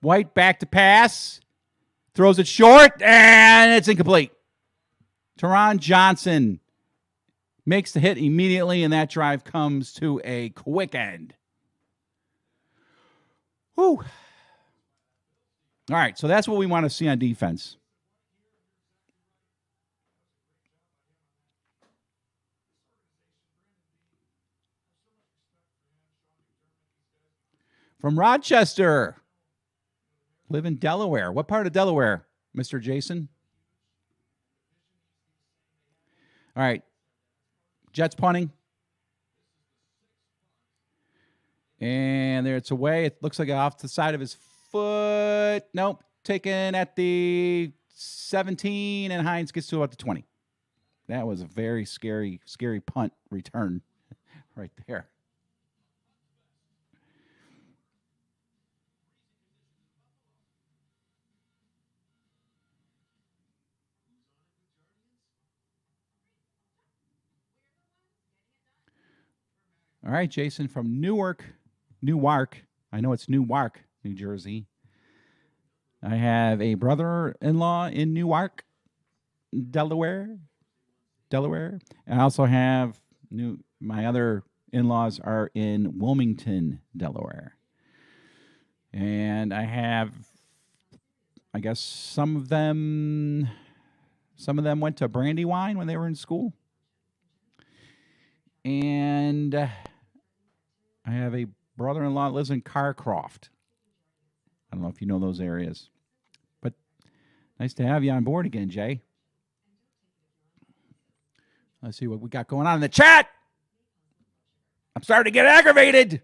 White back to pass. Throws it short, and it's incomplete. Teron Johnson makes the hit immediately, and that drive comes to a quick end. Whew. All right, so that's what we want to see on defense. From Rochester. Live in Delaware. What part of Delaware, Mr. Jason? All right. Jets punting. And there it's away. It looks like off the side of his foot. Nope. Taken at the 17, and Hines gets to about the 20. That was a very scary punt return right there. All right, Jason from Newark. I know it's Newark, New Jersey. I have a brother-in-law in Newark, Delaware. And I also have my other in-laws are in Wilmington, Delaware. And I have I guess some of them went to Brandywine when they were in school. And I have a brother-in-law that lives in Carcroft. I don't know if you know those areas. But nice to have you on board again, Jay. Let's see what we got going on in the chat. I'm starting to get aggravated.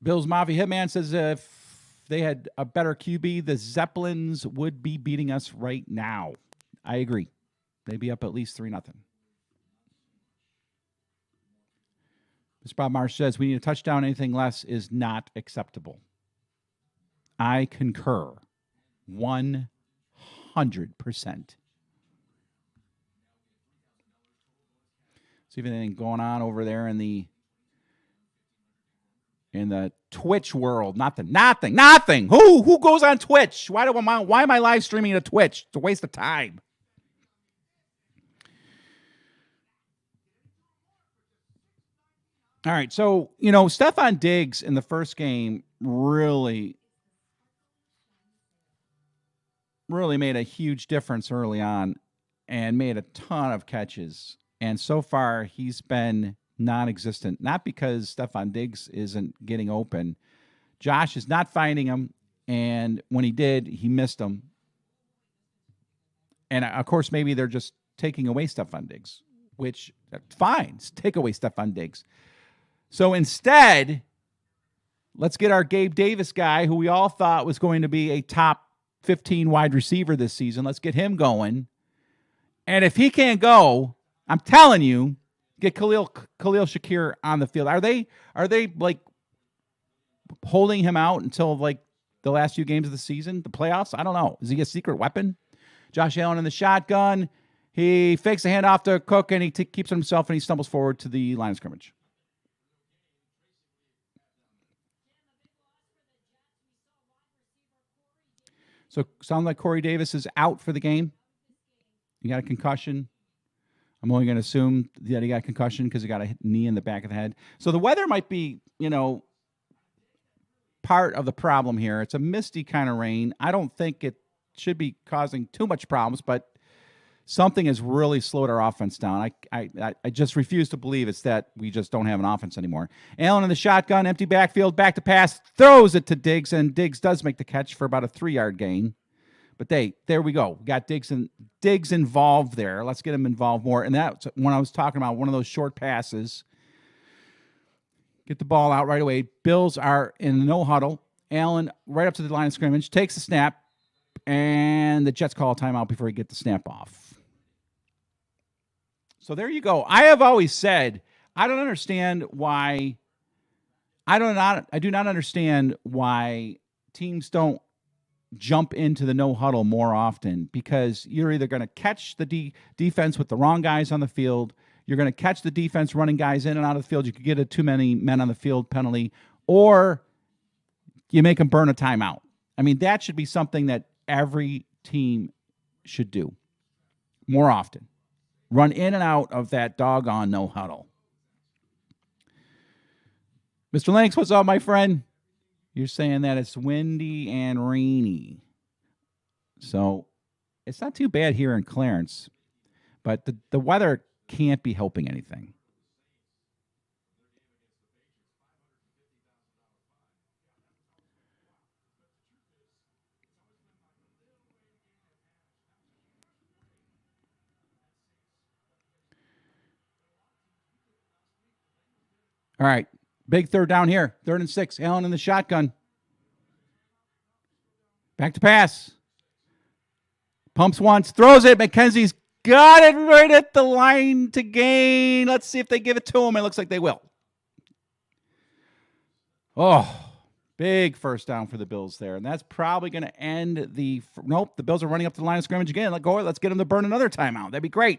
Bills Mafia Hitman says if they had a better QB, the Zeppelins would be beating us right now. I agree. They'd be up at least 3-0. Mr. Bob Marsh says we need a touchdown. Anything less is not acceptable. I concur 100%. See if anything going on over there in the Twitch world. Nothing. Who goes on Twitch? Why am I live streaming to Twitch? It's a waste of time. All right, so, Stephon Diggs in the first game really made a huge difference early on and made a ton of catches. And so far, he's been non-existent. Not because Stephon Diggs isn't getting open. Josh is not finding him, and when he did, he missed him. And, of course, maybe they're just taking away Stephon Diggs, which, fine, take away Stephon Diggs. So instead, let's get our Gabe Davis guy, who we all thought was going to be a top 15 wide receiver this season. Let's get him going. And if he can't go, I'm telling you, get Khalil Shakir on the field. Are they like holding him out until like the last few games of the season, the playoffs? I don't know. Is he a secret weapon? Josh Allen in the shotgun. He fakes a handoff to Cook, and he keeps it himself, and he stumbles forward to the line of scrimmage. So sounds like Corey Davis is out for the game. He got a concussion. I'm only going to assume that he got a concussion because he got a knee in the back of the head. So the weather might be, part of the problem here. It's a misty kind of rain. I don't think it should be causing too much problems, but something has really slowed our offense down. I just refuse to believe it's that we just don't have an offense anymore. Allen in the shotgun, empty backfield, back to pass, throws it to Diggs, and Diggs does make the catch for about a 3-yard gain. But there we go. We got Diggs involved there. Let's get him involved more. And that's when I was talking about one of those short passes. Get the ball out right away. Bills are in no huddle. Allen right up to the line of scrimmage, takes the snap, and the Jets call a timeout before he get the snap off. So there you go. I have always said I do not understand why teams don't jump into the no huddle more often, because you're either going to catch the defense with the wrong guys on the field, you're going to catch the defense running guys in and out of the field, you could get a too many men on the field penalty, or you make them burn a timeout. I mean, that should be something that every team should do more often. Run in and out of that doggone no huddle. Mr. Lanks, what's up, my friend? You're saying that it's windy and rainy. So it's not too bad here in Clarence, but the weather can't be helping anything. All right, big third down here. 3rd and 6. Allen in the shotgun. Back to pass. Pumps once, throws it. McKenzie's got it right at the line to gain. Let's see if they give it to him. It looks like they will. Oh, big first down for the Bills there. And that's probably going to end the... Nope, the Bills are running up to the line of scrimmage again. Let's get them to burn another timeout. That'd be great.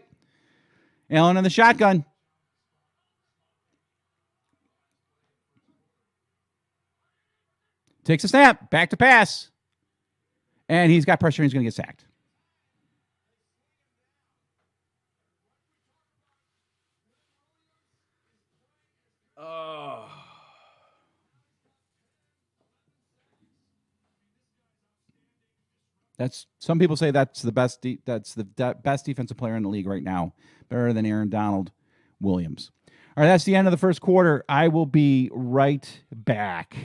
Allen in the shotgun. Takes a snap, back to pass. And he's got pressure, and he's going to get sacked. That's some people say that's the best. That's the best defensive player in the league right now, better than Aaron Donald Williams. All right, that's the end of the first quarter. I will be right back.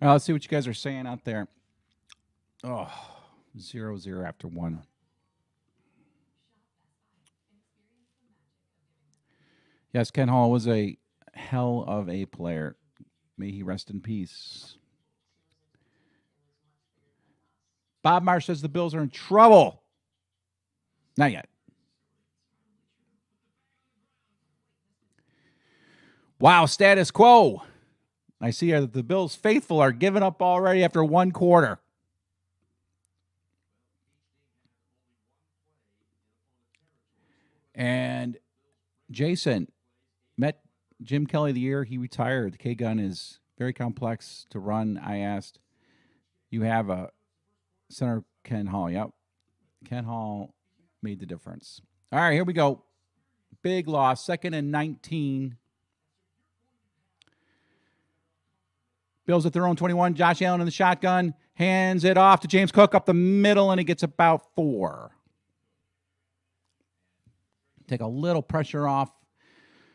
Let's see what you guys are saying out there. Oh, 0-0 after one. Yes, Ken Hall was a hell of a player. May he rest in peace. Bob Marsh says the Bills are in trouble. Not yet. Wow, status quo. I see that the Bills faithful are giving up already after one quarter. And Jason met Jim Kelly the year he retired. The K-gun is very complex to run. I asked, you have a center, Ken Hall. Yep. Ken Hall made the difference. All right, here we go. Big loss, 2nd and 19. Bills at their own 21. Josh Allen in the shotgun. Hands it off to James Cook up the middle, and he gets about 4. Take a little pressure off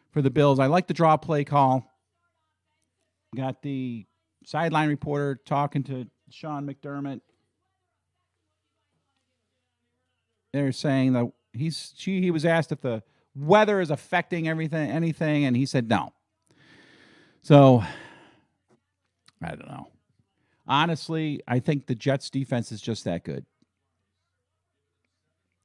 for the Bills. I like the draw play call. Got the sideline reporter talking to Sean McDermott. They're saying that he was asked if the weather is affecting anything, and he said no. So I don't know. Honestly, I think the Jets defense is just that good.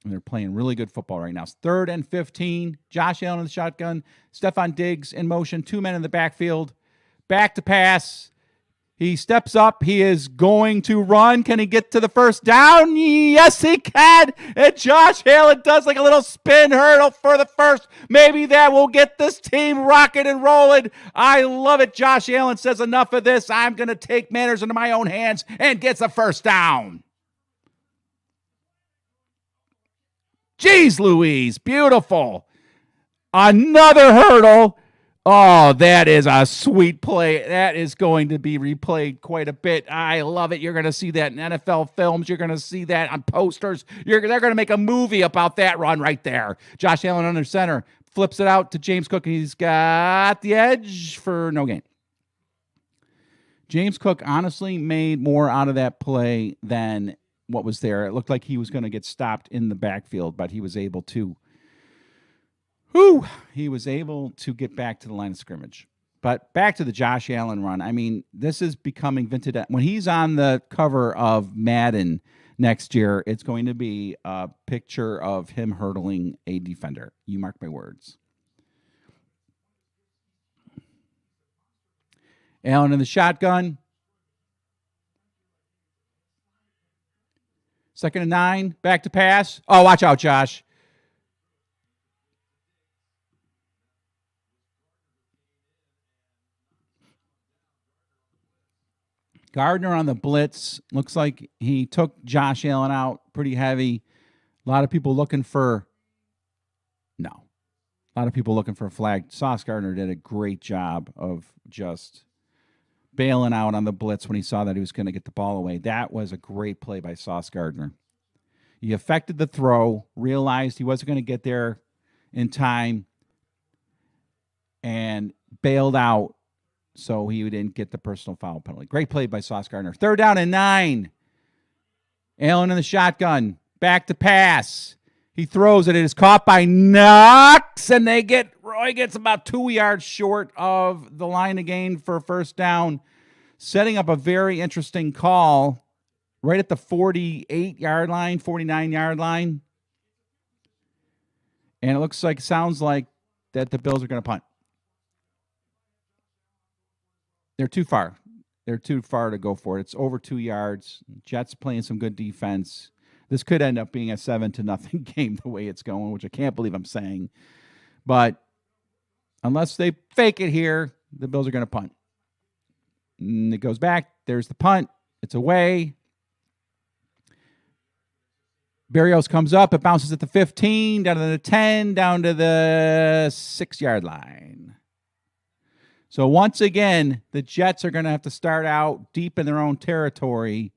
And they're playing really good football right now. It's 3rd and 15. Josh Allen in the shotgun. Stephon Diggs in motion. 2 men in the backfield. Back to pass. He steps up. He is going to run. Can he get to the first down? Yes, he can. And Josh Allen does like a little spin hurdle for the first. Maybe that will get this team rocking and rolling. I love it. Josh Allen says enough of this. I'm going to take matters into my own hands and gets the first down. Jeez Louise. Beautiful. Another hurdle. Oh, that is a sweet play. That is going to be replayed quite a bit. I love it. You're going to see that in NFL films. You're going to see that on posters. They're going to make a movie about that run right there. Josh Allen under center. Flips it out to James Cook, and he's got the edge for no gain. James Cook honestly made more out of that play than what was there. It looked like he was going to get stopped in the backfield, but he was able to get back to the line of scrimmage. But back to the Josh Allen run. I mean, this is becoming vintage. When he's on the cover of Madden next year, it's going to be a picture of him hurdling a defender. You mark my words. Allen in the shotgun. 2nd and 9. Back to pass. Oh, watch out, Josh. Gardner on the blitz. Looks like he took Josh Allen out pretty heavy. A lot of people looking for a flag. Sauce Gardner did a great job of just bailing out on the blitz when he saw that he was going to get the ball away. That was a great play by Sauce Gardner. He affected the throw, realized he wasn't going to get there in time, and bailed out so he didn't get the personal foul penalty. Great play by Sauce Gardner. 3rd down and 9. Allen in the shotgun. Back to pass. He throws it. It is caught by Knox, and Roy gets about 2 yards short of the line again for a first down, setting up a very interesting call right at the 48-yard line, 49-yard line. And it sounds like that the Bills are going to punt. They're too far. They're too far to go for it. It's over 2 yards. Jets playing some good defense. This could end up being a 7-0 game the way it's going, which I can't believe I'm saying. But unless they fake it here, the Bills are going to punt. And it goes back. There's the punt. It's away. Berrios comes up. It bounces at the 15, down to the 10, down to the 6-yard line. So once again, the Jets are going to have to start out deep in their own territory.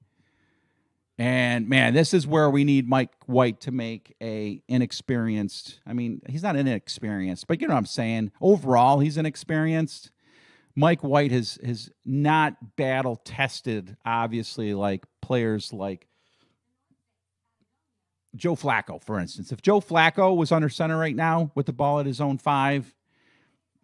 And, man, this is where we need Mike White to make a inexperienced. I mean, he's not inexperienced, but you know what I'm saying. Overall, he's inexperienced. Mike White has not battle-tested, obviously, like players like Joe Flacco, for instance. If Joe Flacco was under center right now with the ball at his own 5,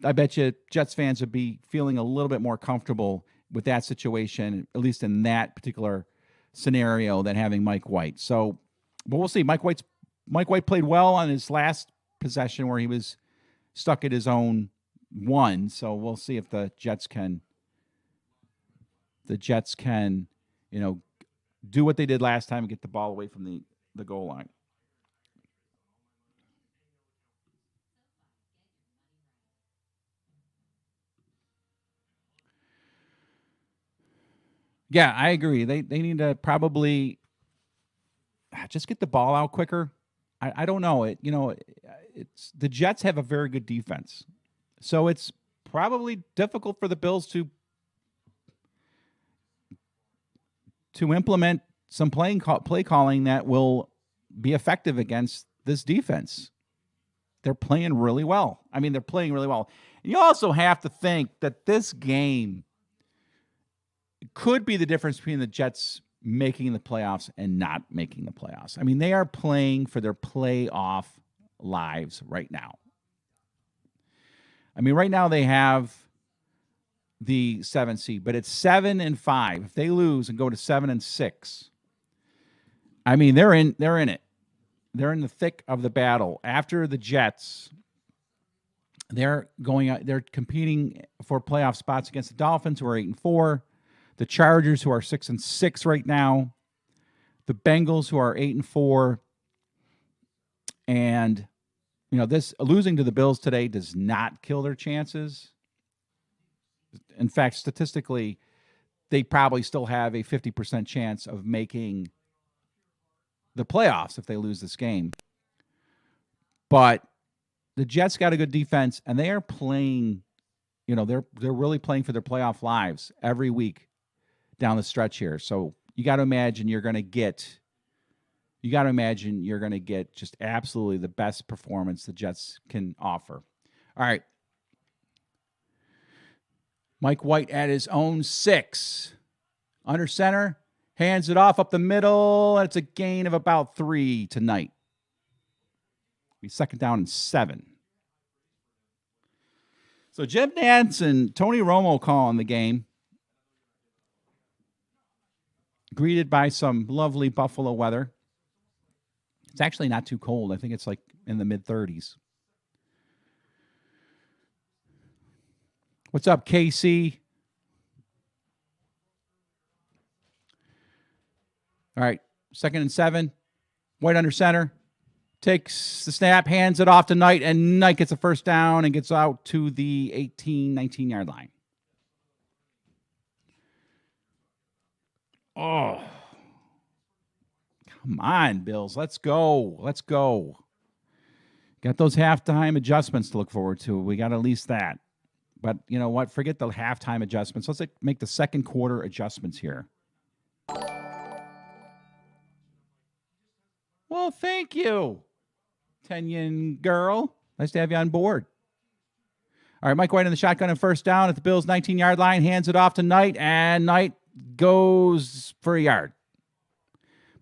I bet you Jets fans would be feeling a little bit more comfortable with that situation, at least in that particular scenario, than having Mike White. So, but we'll see. Mike White played well on his last possession where he was stuck at his own 1. So we'll see if the Jets can, do what they did last time and get the ball away from the goal line. Yeah, I agree. They need to probably just get the ball out quicker. I don't know. It's the Jets have a very good defense. So it's probably difficult for the Bills to implement some play calling that will be effective against this defense. They're playing really well. I mean, they're playing really well. And you also have to think that this game could be the difference between the Jets making the playoffs and not making the playoffs. I mean, they are playing for their playoff lives right now. I mean, right now they have the 7 seed, but it's 7-5. If they lose and go to 7-6, I mean, they're in it. They're in the thick of the battle. After the Jets, they're competing for playoff spots against the Dolphins, who are 8-4. The Chargers, who are 6-6 right now. The Bengals, who are 8-4. And, this losing to the Bills today does not kill their chances. In fact, statistically, they probably still have a 50% chance of making the playoffs if they lose this game. But the Jets got a good defense, and they are playing, they're really playing for their playoff lives every week down the stretch here. So you got to imagine you're going to get just absolutely the best performance the Jets can offer. All right. Mike White at his own 6. Under center, hands it off up the middle, and it's a gain of about 3 tonight. Be 2nd down and 7. So Jim Nantz and Tony Romo calling the game. Greeted by some lovely Buffalo weather. It's actually not too cold. I think it's like in the mid-30s. What's up, KC? All right. 2nd and 7. White under center. Takes the snap, hands it off to Knight, and Knight gets a first down and gets out to the 18, 19-yard line. Oh. Come on, Bills. Let's go. Let's go. Got those halftime adjustments to look forward to. We got at least that. But you know what? Forget the halftime adjustments. Let's make the second quarter adjustments here. Well, thank you, Tenyon girl. Nice to have you on board. All right, Mike White in the shotgun and first down at the Bills' 19-yard line. Hands it off to Knight, and Knight goes for a yard.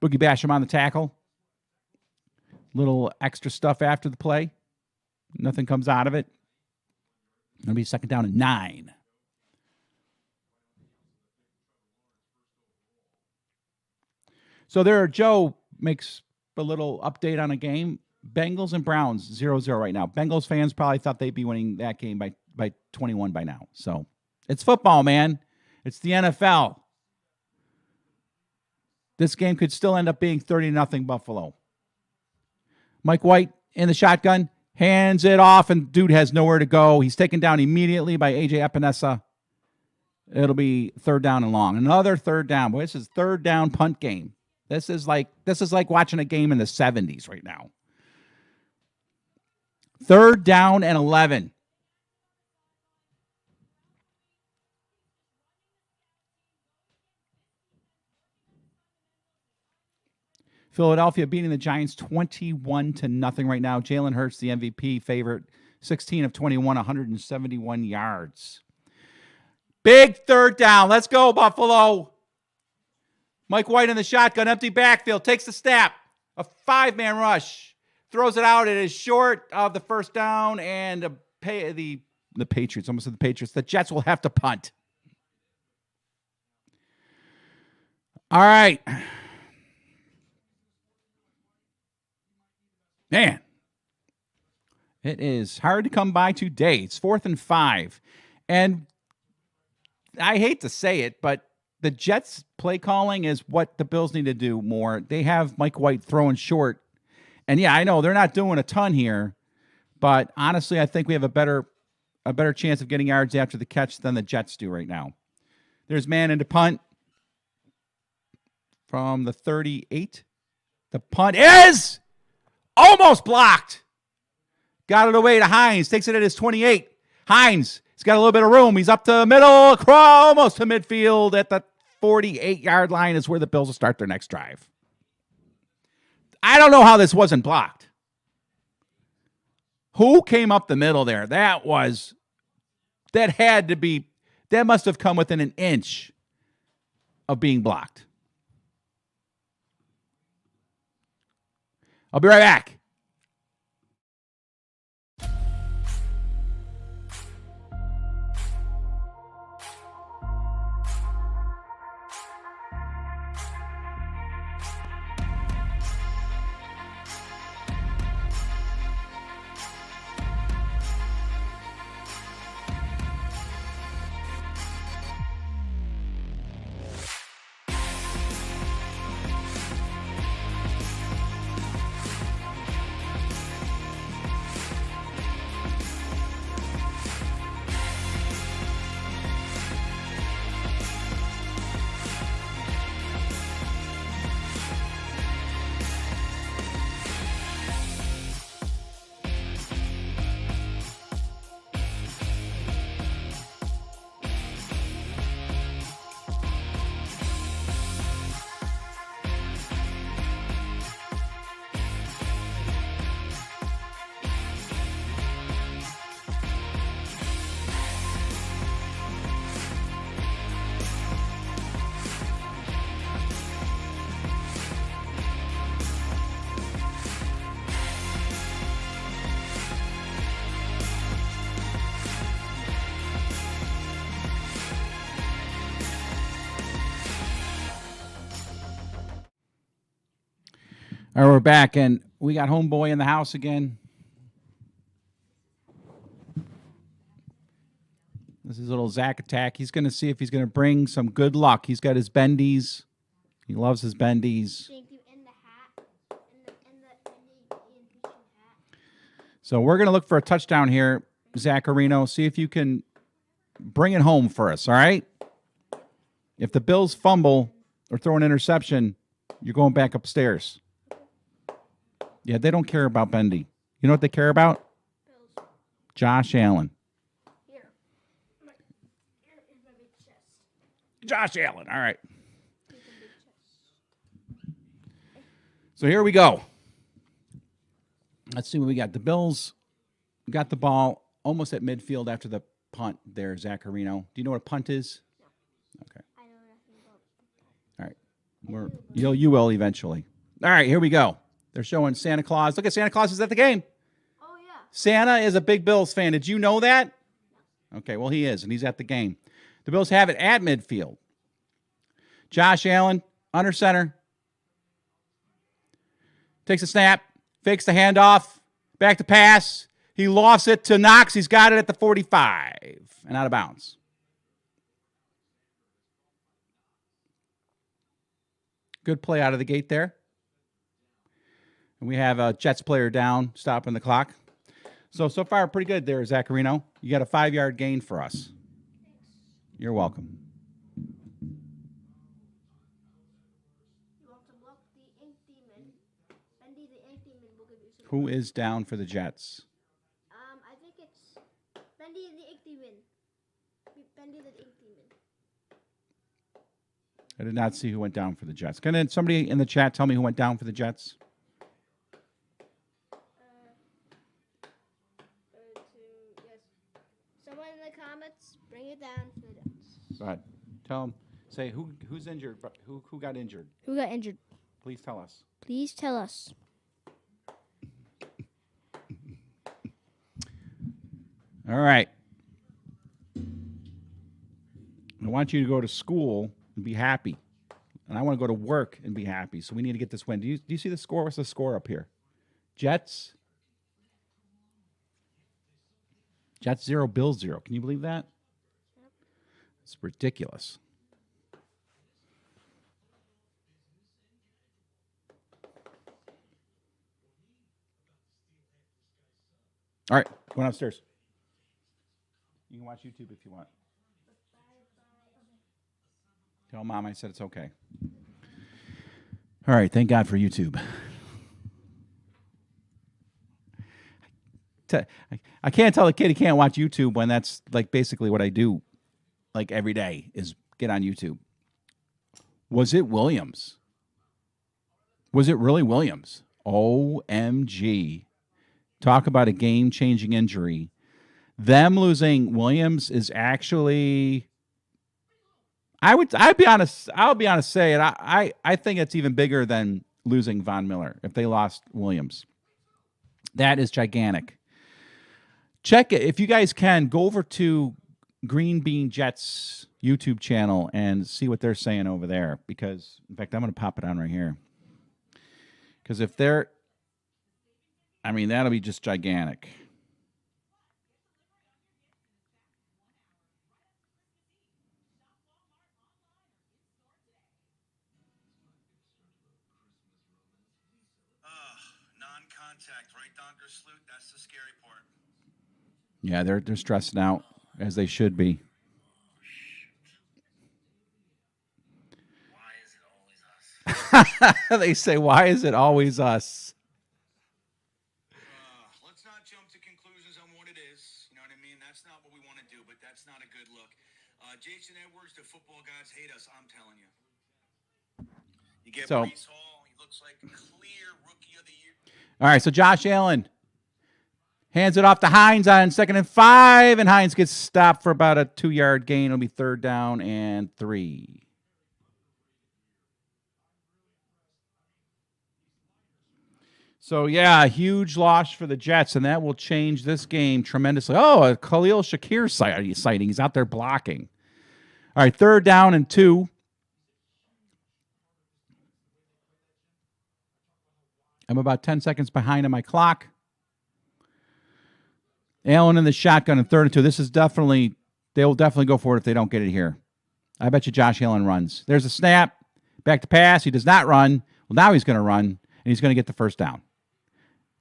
Boogie Basham on the tackle. Little extra stuff after the play. Nothing comes out of it. It'll be 2nd down and 9. So there, Joe makes a little update on a game. Bengals and Browns 0-0 right now. Bengals fans probably thought they'd be winning that game by 21 by now. So it's football, man. It's the NFL. This game could still end up being 30-0 Buffalo. Mike White in the shotgun, hands it off, and dude has nowhere to go. He's taken down immediately by A.J. Epinesa. It'll be 3rd down and long. Another 3rd down. Boy, this is 3rd down punt game. This is like watching a game in the 70s right now. 3rd down and 11. Philadelphia beating the Giants 21-0 right now. Jalen Hurts, the MVP favorite, 16 of 21, 171 yards. Big 3rd down. Let's go, Buffalo. Mike White in the shotgun, empty backfield, takes the snap. A 5-man rush. Throws it out. It is short of the first down, and the Patriots, almost said the Patriots, the Jets will have to punt. All right. Man, it is hard to come by today. It's 4th and 5. And I hate to say it, but the Jets' play calling is what the Bills need to do more. They have Mike White throwing short. And yeah, I know they're not doing a ton here, but honestly, I think we have a better chance of getting yards after the catch than the Jets do right now. There's man into punt from the 38. The punt is almost blocked. Got it away to Hines. Takes it at his 28. Hines, he's got a little bit of room. He's up to the middle, almost to midfield at the 48-yard line is where the Bills will start their next drive. I don't know how this wasn't blocked. Who came up the middle there? That must have come within an inch of being blocked. I'll be right back. All right, we're back, and we got Homeboy in the house again. This is a little Zach attack. He's going to see if he's going to bring some good luck. He's got his bendies. He loves his bendies. Thank you. So we're going to look for a touchdown here, Zacharino. See if you can bring it home for us, all right? If the Bills fumble or throw an interception, you're going back upstairs. Yeah, they don't care about Bendy. You know what they care about? Bills. Josh Allen. Here. Here is my big chest. Josh Allen, all right. So here we go. Let's see what we got. The Bills got the ball almost at midfield after the punt there, Zacharino. Do you know what a punt is? Okay. I know nothing about. All right. You will eventually. All right, here we go. They're showing Santa Claus. Look at Santa Claus is at the game. Oh, yeah. Santa is a big Bills fan. Did you know that? Okay, well, he is, and he's at the game. The Bills have it at midfield. Josh Allen, under center. Takes a snap, fakes the handoff, back to pass. He lofts it to Knox. He's got it at the 45 and out of bounds. Good play out of the gate there. And we have a Jets player down, stopping the clock. So far, pretty good there, Zacharino. You got a 5-yard gain for us. You're welcome. You want to block the ink demon. Bendy the ink demon will give you some. Who is down for the Jets? I think it's Bendy the ink demon. Bendy the ink demon. I did not see who went down for the Jets. Can somebody in the chat tell me who went down for the Jets? Yes. Someone in the comments, bring it down for the Jets. Go ahead. Tell them. Say who's injured. Who got injured? Who got injured? Please tell us. Please tell us. All right. I want you to go to school and be happy. And I want to go to work and be happy. So we need to get this win. Do you see the score? What's the score up here? Jets 0, Bills 0. Can you believe that? It's ridiculous. All right, going upstairs. You can watch YouTube if you want. Tell Mom I said it's okay. All right, thank God for YouTube. I can't tell the kid he can't watch YouTube when that's like basically what I do like every day is get on YouTube. Was it Williams? Was it really Williams? OMG. Talk about a game-changing injury. Them losing Williams is actually, I'll be honest say it. I think it's even bigger than losing Von Miller if they lost Williams. That is gigantic. Check it. If you guys can, go over to Green Bean Jets YouTube channel and see what they're saying over there. Because, in fact, I'm going to pop it on right here. Because if they're, I mean, that'll be just gigantic. Non-contact, right, Dr. Sloot? That's the scary part. Yeah, they're stressing out, as they should be. Why is it always us? They say, why is it always us? Let's not jump to conclusions on what it is. You know what I mean? That's not what we want to do, but that's not a good look. Jason Edwards, the football gods hate us, I'm telling you. You get Breece Hall, he looks like a clear rookie of the year. All right, so Josh Allen hands it off to Hines on 2nd and 5, and Hines gets stopped for about a 2-yard gain. It'll be 3rd down and 3. So, yeah, a huge loss for the Jets, and that will change this game tremendously. Oh, a Khalil Shakir sighting. He's out there blocking. All right, 3rd down and 2. I'm about 10 seconds behind on my clock. Allen in the shotgun in 3rd and 2. This is definitely, they will definitely go for it if they don't get it here. I bet you Josh Allen runs. There's a snap. Back to pass. He does not run. Well, now he's going to run, and he's going to get the 1st down.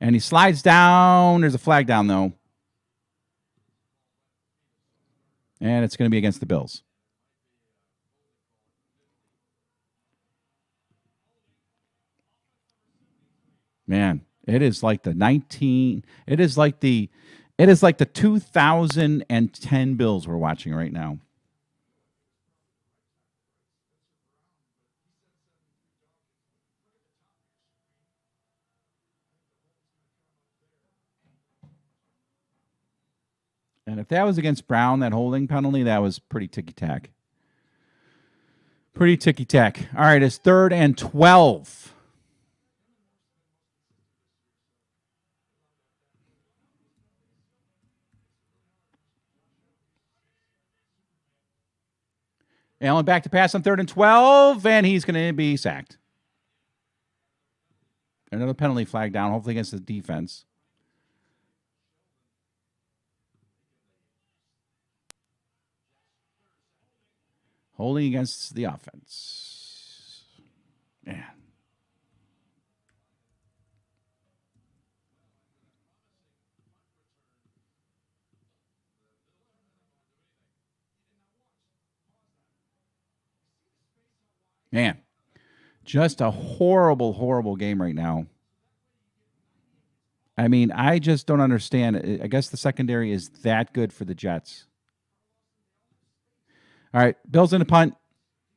And he slides down. There's a flag down, though. And it's going to be against the Bills. Man, it is like the 2010 Bills we're watching right now. And if that was against Brown, that holding penalty, that was pretty ticky-tack. Pretty ticky-tack. All right, it's 3rd and 12. Allen back to pass on 3rd and 12, and he's going to be sacked. Another penalty flag down, hopefully against the defense. Holding against the offense. Man. Man. Just a horrible, horrible game right now. I mean, I just don't understand. I guess the secondary is that good for the Jets. All right, Bills in the punt.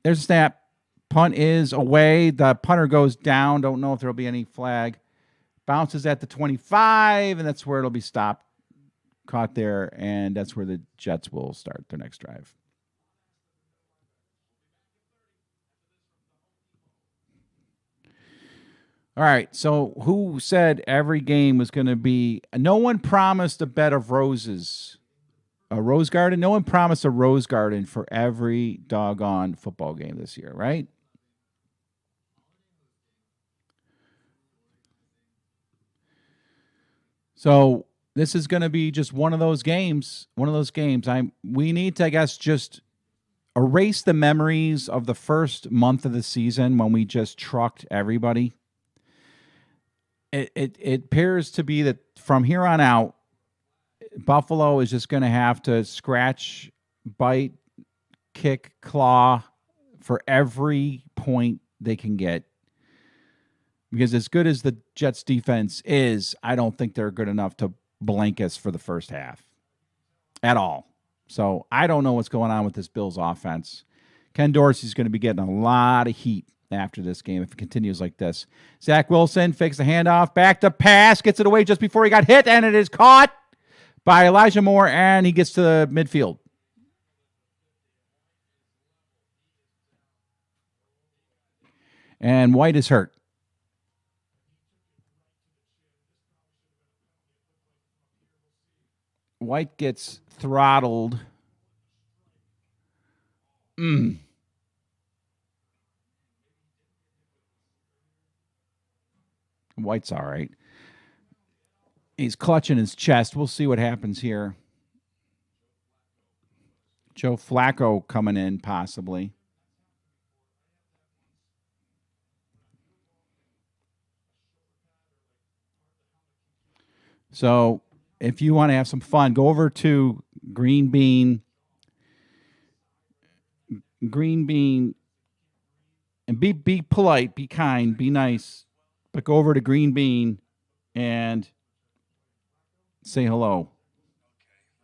There's a snap. Punt is away. The punter goes down. Don't know if there will be any flag. Bounces at the 25, and that's where it'll be stopped. Caught there, and that's where the Jets will start their next drive. All right, so who said every game was going to be... No one promised a bed of roses. A rose garden? No one promised a rose garden for every doggone football game this year, right? So this is going to be just one of those games. We need to, I guess, just erase the memories of the first month of the season when we just trucked everybody. It appears to be that from here on out, Buffalo is just going to have to scratch, bite, kick, claw for every point they can get. Because as good as the Jets defense is, I don't think they're good enough to blank us for the first half at all. So I don't know what's going on with this Bills offense. Ken Dorsey's going to be getting a lot of heat after this game if it continues like this. Zach Wilson fakes the handoff, back to pass, gets it away just before he got hit, and it is caught by Elijah Moore, and he gets to the midfield. And White is hurt. White gets throttled. White's all right. He's clutching his chest. We'll see what happens here. Joe Flacco coming in, possibly. So, if you want to have some fun, go over to Green Bean, and be polite, be kind, be nice, but go over to Green Bean and say hello. Okay,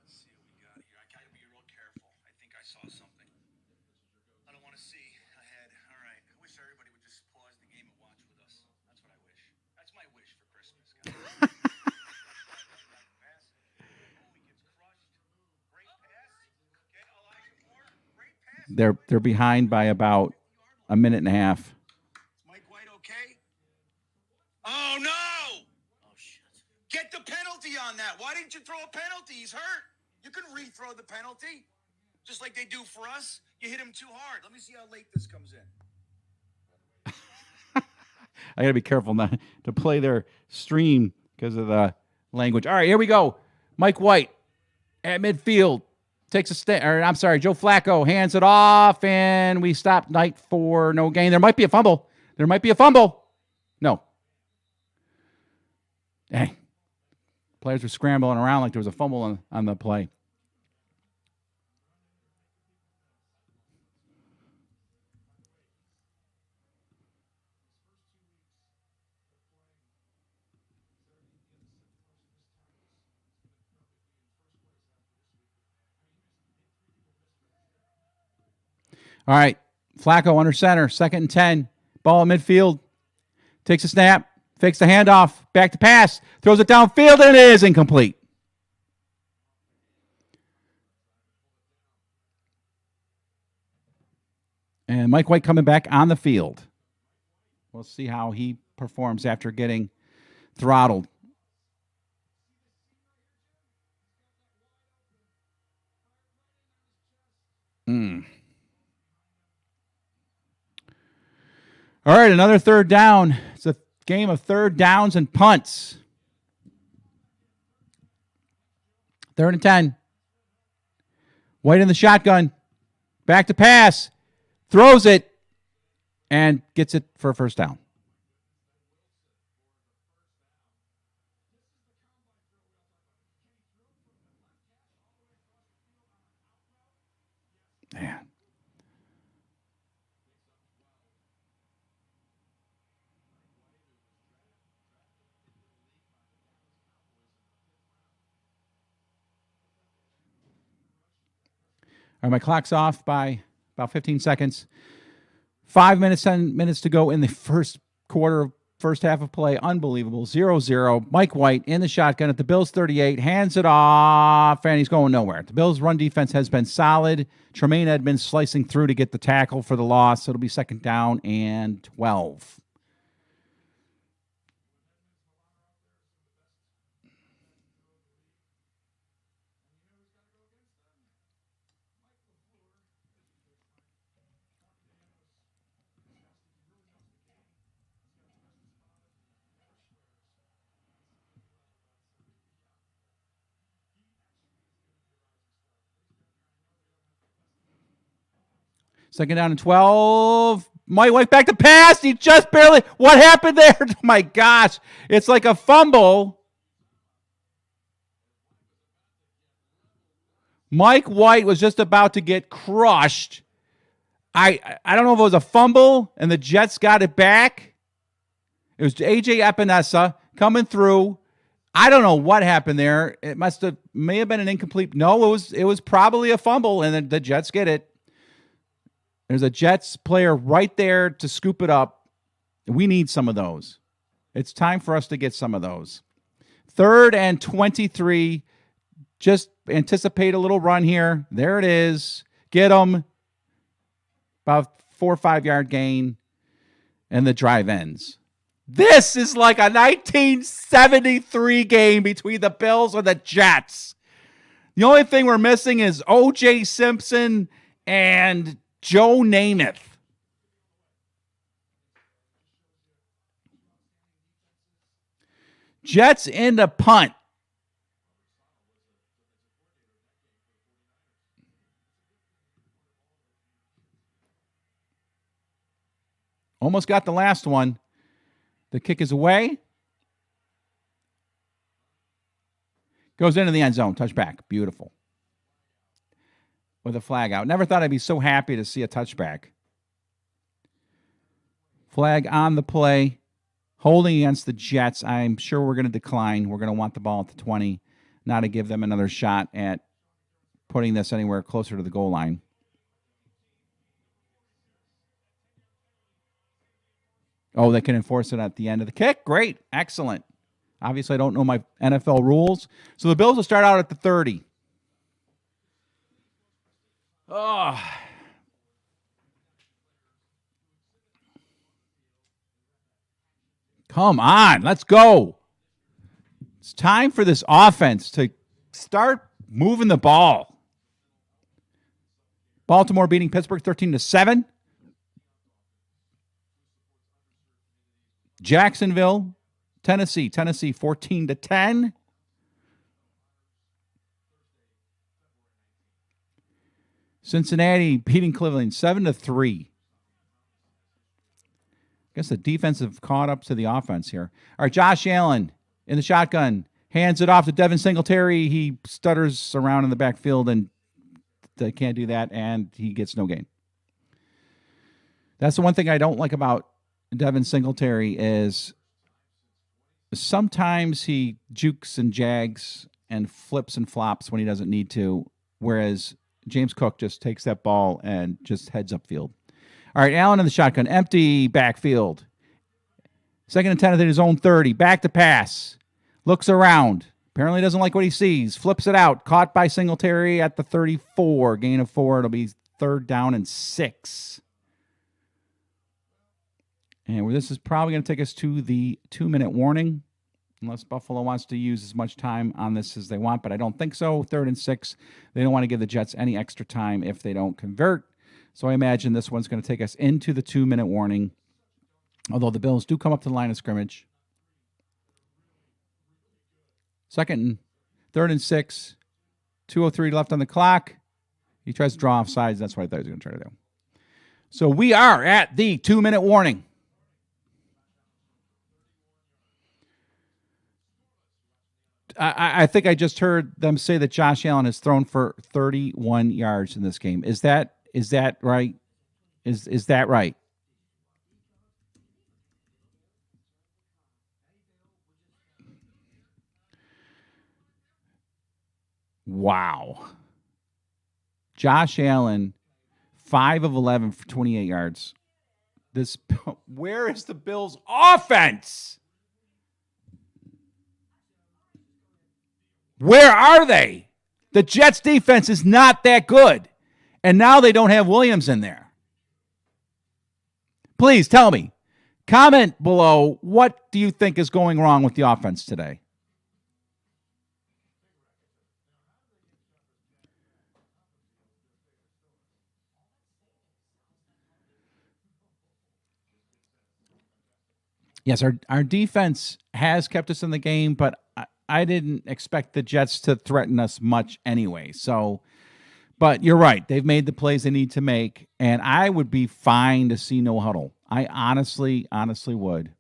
let's see what we got here. I gotta be real careful. I think I saw something. I don't want to see ahead. All right. I wish everybody would just pause the game and watch with us. That's what I wish. That's my wish for Christmas, guys. Oh, he gets crushed. Great pass. Get Elijah Moore. Great pass. They're behind by about a minute and a half. Is Mike White okay? Oh, no! Get the penalty on that. Why didn't you throw a penalty? He's hurt. You can rethrow the penalty, just like they do for us. You hit him too hard. Let me see how late this comes in. I got to be careful not to play their stream because of the language. All right, here we go. Mike White at midfield takes a Joe Flacco hands it off, and we stop Knight for no gain. There might be a fumble. No. Dang. Players were scrambling around like there was a fumble on the play. All right. Flacco under center, 2nd and 10. Ball in midfield. Takes a snap. Fakes the handoff. Back to pass. Throws it downfield, and it is incomplete. And Mike White coming back on the field. We'll see how he performs after getting throttled. All right, another 3rd down. It's a game of 3rd downs and punts. 3rd and 10. White in the shotgun. Back to pass. Throws it and gets it for a 1st down. Man. All right, my clock's off by about 15 seconds. 5 minutes, 10 minutes to go in the first quarter, first half of play. Unbelievable. 0-0. Mike White in the shotgun at the Bills 38. Hands it off, and he's going nowhere. The Bills' run defense has been solid. Tremaine Edmonds slicing through to get the tackle for the loss. It'll be 2nd down and 12. Second down and 12. Mike White back to pass. He just barely. What happened there? Oh my gosh. It's like a fumble. Mike White was just about to get crushed. I don't know if it was a fumble and the Jets got it back. It was A.J. Epinesa coming through. I don't know what happened there. It may have been an incomplete. No, it was probably a fumble, and then the Jets get it. There's a Jets player right there to scoop it up. We need some of those. It's time for us to get some of those. 3rd and 23. Just anticipate a little run here. There it is. Get them. About 4 or 5 yard gain. And the drive ends. This is like a 1973 game between the Bills and the Jets. The only thing we're missing is O.J. Simpson and Joe Namath. Jets in the punt. Almost got the last one. The kick is away. Goes into the end zone. Touchback. Beautiful. With a flag out. Never thought I'd be so happy to see a touchback. Flag on the play. Holding against the Jets. I'm sure we're going to decline. We're going to want the ball at the 20. Not to give them another shot at putting this anywhere closer to the goal line. Oh, they can enforce it at the end of the kick. Great. Excellent. Obviously, I don't know my NFL rules. So the Bills will start out at the 30. Oh. Come on, let's go. It's time for this offense to start moving the ball. Baltimore beating Pittsburgh 13-7. Jacksonville, Tennessee 14-10. Cincinnati beating Cleveland 7-3. I guess the defense have caught up to the offense here. All right, Josh Allen in the shotgun. Hands it off to Devin Singletary. He stutters around in the backfield and they can't do that, and he gets no gain. That's the one thing I don't like about Devin Singletary is sometimes he jukes and jags and flips and flops when he doesn't need to, whereas James Cook just takes that ball and just heads upfield. All right, Allen in the shotgun. Empty backfield. 2nd and 10 at his own 30. Back to pass. Looks around. Apparently doesn't like what he sees. Flips it out. Caught by Singletary at the 34. Gain of 4. It'll be 3rd down and 6. And this is probably going to take us to the 2-minute warning, unless Buffalo wants to use as much time on this as they want, but I don't think so. 3rd and 6. They don't want to give the Jets any extra time if they don't convert. So I imagine this one's going to take us into the 2-minute warning, although the Bills do come up to the line of scrimmage. 3rd and 6. 2:03 left on the clock. He tries to draw off sides. That's what I thought he was going to try to do. So we are at the 2-minute warning. I think I just heard them say that Josh Allen has thrown for 31 yards in this game. Is that right? Is that right? Wow. Josh Allen, 5 of 11 for 28 yards. Where is the Bills' offense? Where are they? The Jets' defense is not that good. And now they don't have Williams in there. Please tell me. Comment below, what do you think is going wrong with the offense today? Yes, our defense has kept us in the game, but I didn't expect the Jets to threaten us much anyway. So, but you're right. They've made the plays they need to make, and I would be fine to see no huddle. I honestly would.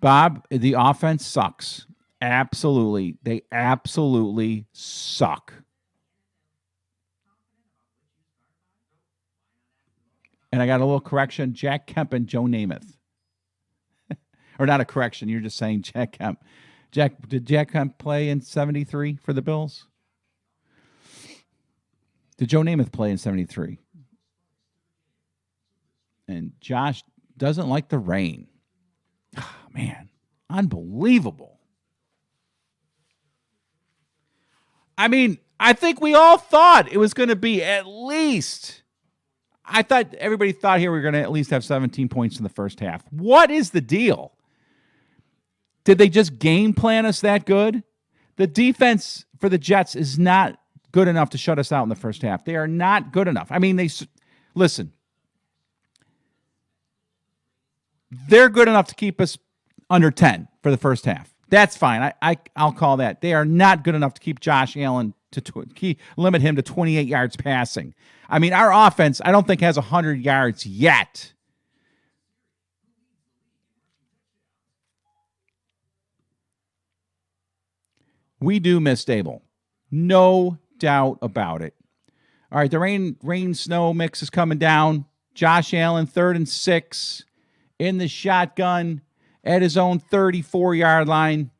Bob, the offense sucks. Absolutely. They absolutely suck. And I got a little correction. Jack Kemp and Joe Namath. Or not a correction. You're just saying Jack Kemp. Did Jack Kemp play in 73 for the Bills? Did Joe Namath play in 73? And Josh doesn't like the rain. Oh, man, unbelievable. I mean, I think we all thought it was going to be at least. I thought everybody thought here we were going to at least have 17 points in the first half. What is the deal? Did they just game plan us that good? The defense for the Jets is not good enough to shut us out in the first half. They are not good enough. I mean, listen. They're good enough to keep us under 10 for the first half. That's fine. I'll call that. They are not good enough to keep Josh Allen limit him to 28 yards passing. I mean, our offense, I don't think has 100 yards yet. We do miss Dable. No doubt about it. All right, the rain-snow mix is coming down. Josh Allen, 3rd and 6, in the shotgun at his own 34-yard line.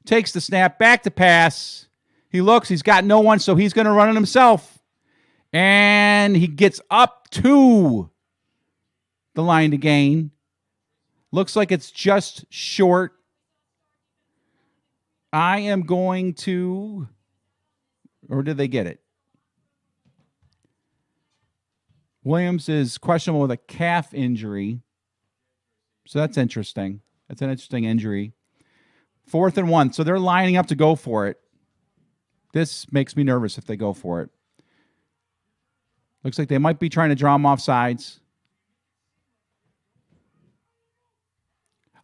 Takes the snap, back to pass. He looks, he's got no one, so he's going to run it himself. And he gets up to the line to gain. Looks like it's just short. I am going to, or did they get it? Williams is questionable with a calf injury. So that's interesting. That's an interesting injury. 4th and 1. So they're lining up to go for it. This makes me nervous if they go for it. Looks like they might be trying to draw him off sides.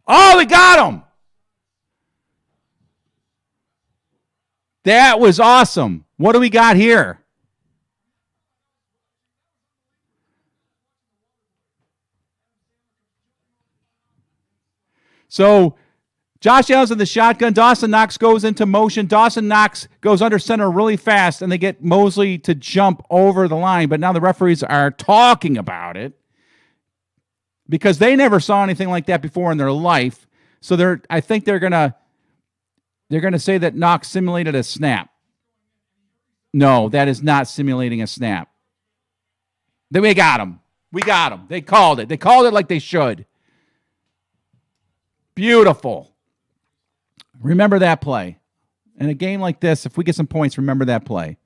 Oh, we got him! That was awesome. What do we got here? So Josh Allen's in the shotgun. Dawson Knox goes into motion. Dawson Knox goes under center really fast, and they get Mosley to jump over the line. But now the referees are talking about it because they never saw anything like that before in their life. So I think they're gonna say that Knox simulated a snap. No, that is not simulating a snap. We got him. They called it. They called it like they should. Beautiful. Remember that play. In a game like this, if we get some points, remember that play.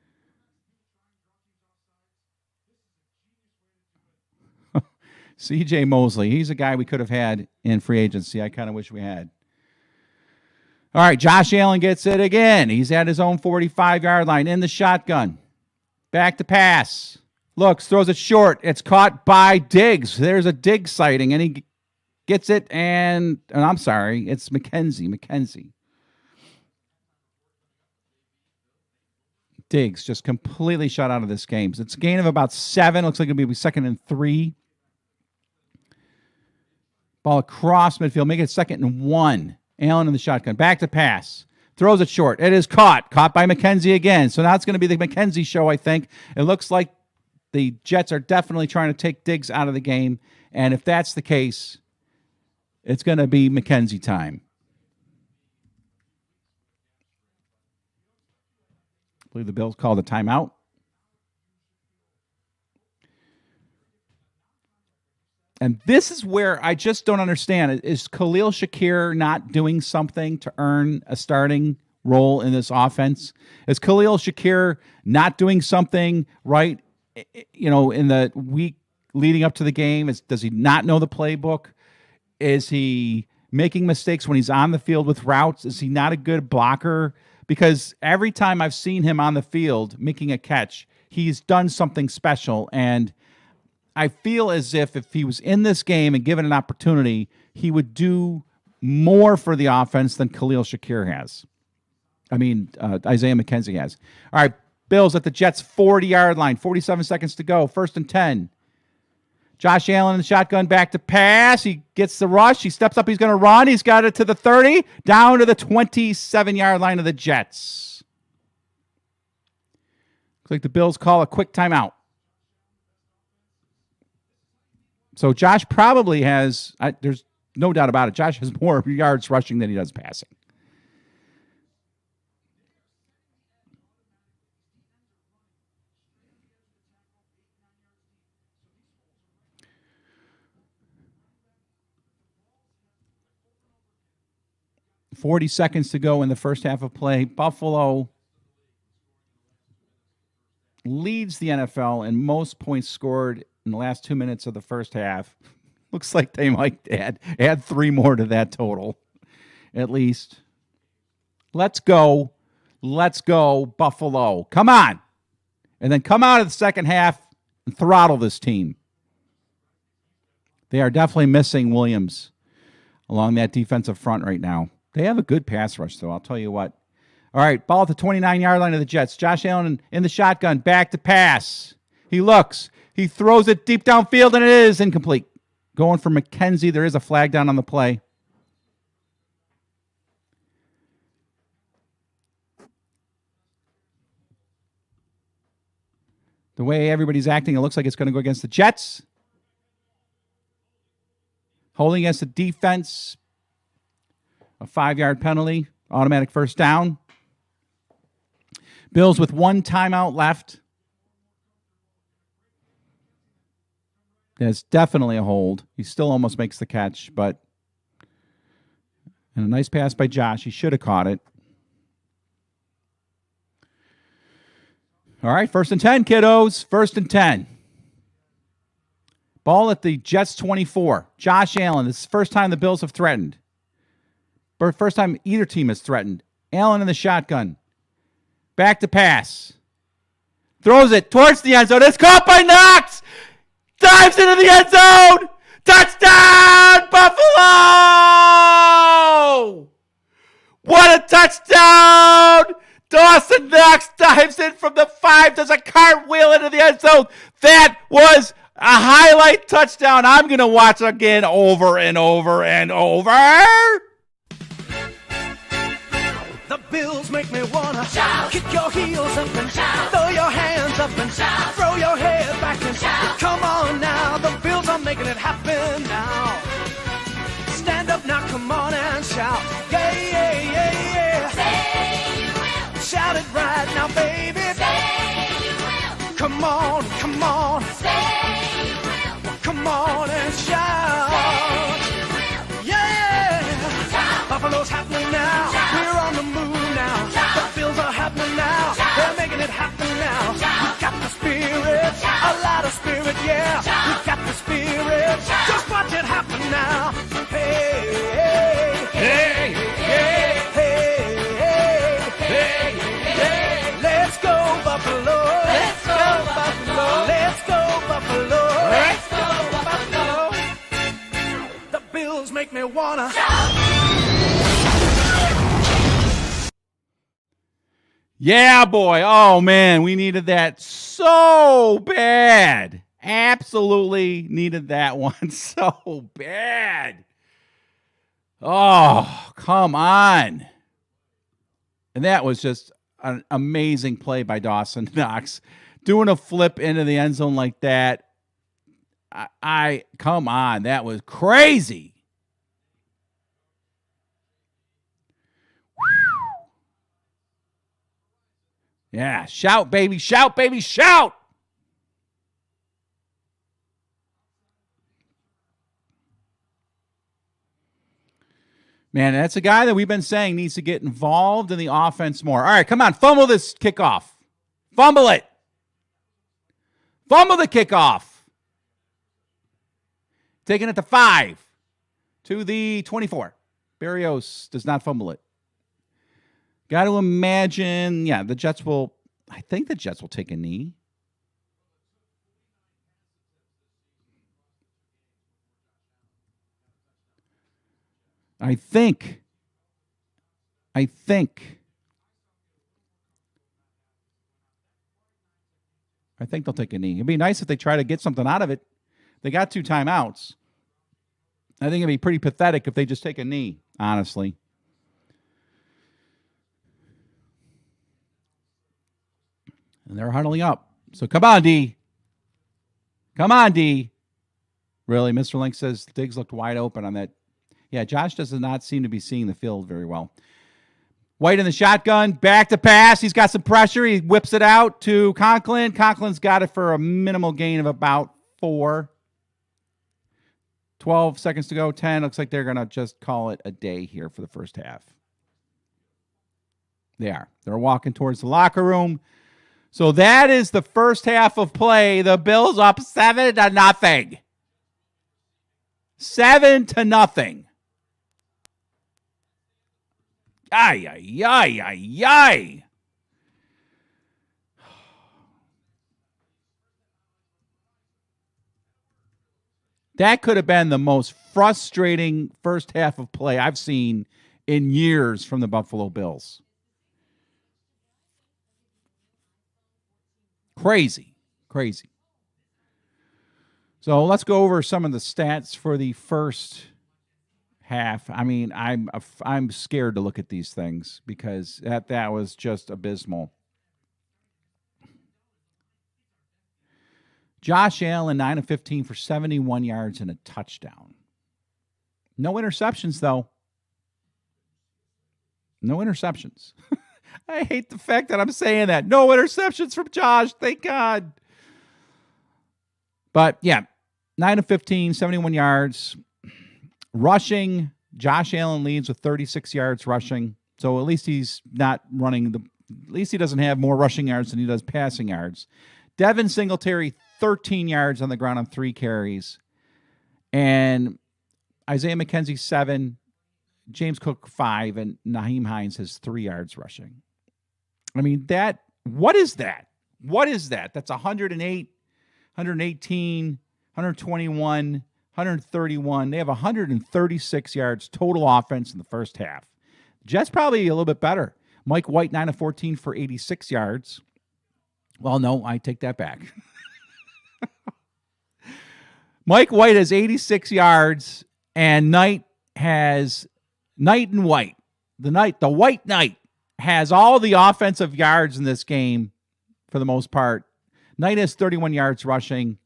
C.J. Mosley, he's a guy we could have had in free agency. I kind of wish we had. All right, Josh Allen gets it again. He's at his own 45-yard line in the shotgun. Back to pass. Looks, throws it short. It's caught by Diggs. There's a Diggs sighting, and he gets it, and I'm sorry, it's McKenzie. Diggs just completely shut out of this game. So it's a gain of about 7. Looks like it'll be 2nd and 3. Ball across midfield. Make it 2nd and 1. Allen in the shotgun. Back to pass. Throws it short. It is caught. Caught by McKenzie again. So now it's going to be the McKenzie show, I think. It looks like the Jets are definitely trying to take Diggs out of the game. And if that's the case, it's going to be McKenzie time. I believe the Bills called a timeout. And this is where I just don't understand. Is Khalil Shakir not doing something to earn a starting role in this offense? Is Khalil Shakir not doing something right, in the week leading up to the game? Does he not know the playbook? Is he making mistakes when he's on the field with routes? Is he not a good blocker? Because every time I've seen him on the field making a catch, he's done something special. And I feel as if he was in this game and given an opportunity, he would do more for the offense than Khalil Shakir has. Isaiah McKenzie has. All right, Bills at the Jets' 40-yard line. 47 seconds to go. 1st and 10. Josh Allen in the shotgun, back to pass. He gets the rush. He steps up. He's going to run. He's got it to the 30, down to the 27-yard line of the Jets. Looks like the Bills call a quick timeout. So Josh probably has, there's no doubt about it, Josh has more yards rushing than he does passing. $40 seconds to go in the first half of play. Buffalo leads the NFL in most points scored in the last 2 minutes of the first half. Looks like they might add 3 more to that total, at least. Let's go, Buffalo. Come on. And then come out of the second half and throttle this team. They are definitely missing Williams along that defensive front right now. They have a good pass rush, though, I'll tell you what. All right, ball at the 29-yard line of the Jets. Josh Allen in the shotgun, back to pass. He looks. He throws it deep downfield, and it is incomplete. Going for McKenzie. There is a flag down on the play. The way everybody's acting, it looks like it's going to go against the Jets. Holding against the defense. A 5-yard penalty. Automatic first down. Bills with 1 timeout left. There's definitely a hold. He still almost makes the catch, but and a nice pass by Josh. He should have caught it. All right, 1st and 10, kiddos. 1st and 10. Ball at the Jets 24. Josh Allen. This is the first time the Bills have threatened. First time either team has threatened. Allen in the shotgun. Back to pass. Throws it towards the end zone. It's caught by Knox. Dives into the end zone. Touchdown, Buffalo! What a touchdown! Dawson Knox dives in from the 5, does a cartwheel into the end zone. That was a highlight touchdown. I'm going to watch again over and over and over. Bills make me wanna shout. Kick your heels up and shout. Throw your hands up and shout. Throw your head back and shout. Come on now, the Bills are making it happen now. Stand up now, come on and shout. Yeah, yeah, yeah, yeah. Say you will. Shout it right now, baby. Say you will. Come on, come on. Say you will. Come on and shout. Say you will. Yeah. Shout. Buffalo's happening now. Shout. We're on the move now. Shout. The Bills are happening now. Shout. They're making it happen now. Shout. We got the spirit. Shout. A lot of spirit, yeah. Shout. We got the spirit. Shout. Just watch it happen now. Hey, hey, Hey, hey, hey, hey, hey. Let's go Buffalo. Let's go, Buffalo. Let's go Buffalo. Let's go, Buffalo. The Bills make me wanna. Yeah, boy. Oh, man. We needed that so bad. Absolutely needed that one so bad. Oh, come on. And that was just an amazing play by Dawson Knox. Doing a flip into the end zone like that. I come on. That was crazy. Yeah, shout, baby, shout, baby, shout. Man, that's a guy that we've been saying needs to get involved in the offense more. All right, come on, fumble this kickoff. Fumble it. Fumble the kickoff. Taking it to 5 to the 24. Berrios does not fumble it. Got to imagine, yeah, I think the Jets will take a knee. I think they'll take a knee. It'd be nice if they try to get something out of it. They got 2 timeouts. I think it'd be pretty pathetic if they just take a knee, honestly. And they're huddling up. So come on, D. Come on, D. Really, Mr. Link says Diggs looked wide open on that. Yeah, Josh does not seem to be seeing the field very well. White in the shotgun, back to pass. He's got some pressure. He whips it out to Conklin. Conklin's got it for a minimal gain of about 4. 12 seconds to go, 10. Looks like they're going to just call it a day here for the first half. They are. They're walking towards the locker room. So that is the first half of play. The Bills up 7-0. 7-0. Ay, ay, ay, ay, ay. That could have been the most frustrating first half of play I've seen in years from the Buffalo Bills. Crazy. So let's go over some of the stats for the first half. I mean, I'm scared to look at these things because that was just abysmal. Josh Allen, 9 of 15 for 71 yards and a touchdown. No interceptions, though. No interceptions. I hate the fact that I'm saying that. No interceptions from Josh. Thank God. But, yeah, 9 of 15, 71 yards. Rushing, Josh Allen leads with 36 yards rushing. So at least he's not running at least he doesn't have more rushing yards than he does passing yards. Devin Singletary, 13 yards on the ground on 3 carries. And Isaiah McKenzie, 7. James Cook, 5. And Nyheim Hines has 3 yards rushing. I mean, what is that? What is that? That's 108, 118, 121, 131. They have 136 yards total offense in the first half. Jets probably a little bit better. Mike White, 9 of 14 for 86 yards. Well, no, I take that back. Mike White has 86 yards, and Knight and White. The White Knight has all the offensive yards in this game for the most part. Knight has 31 yards rushing.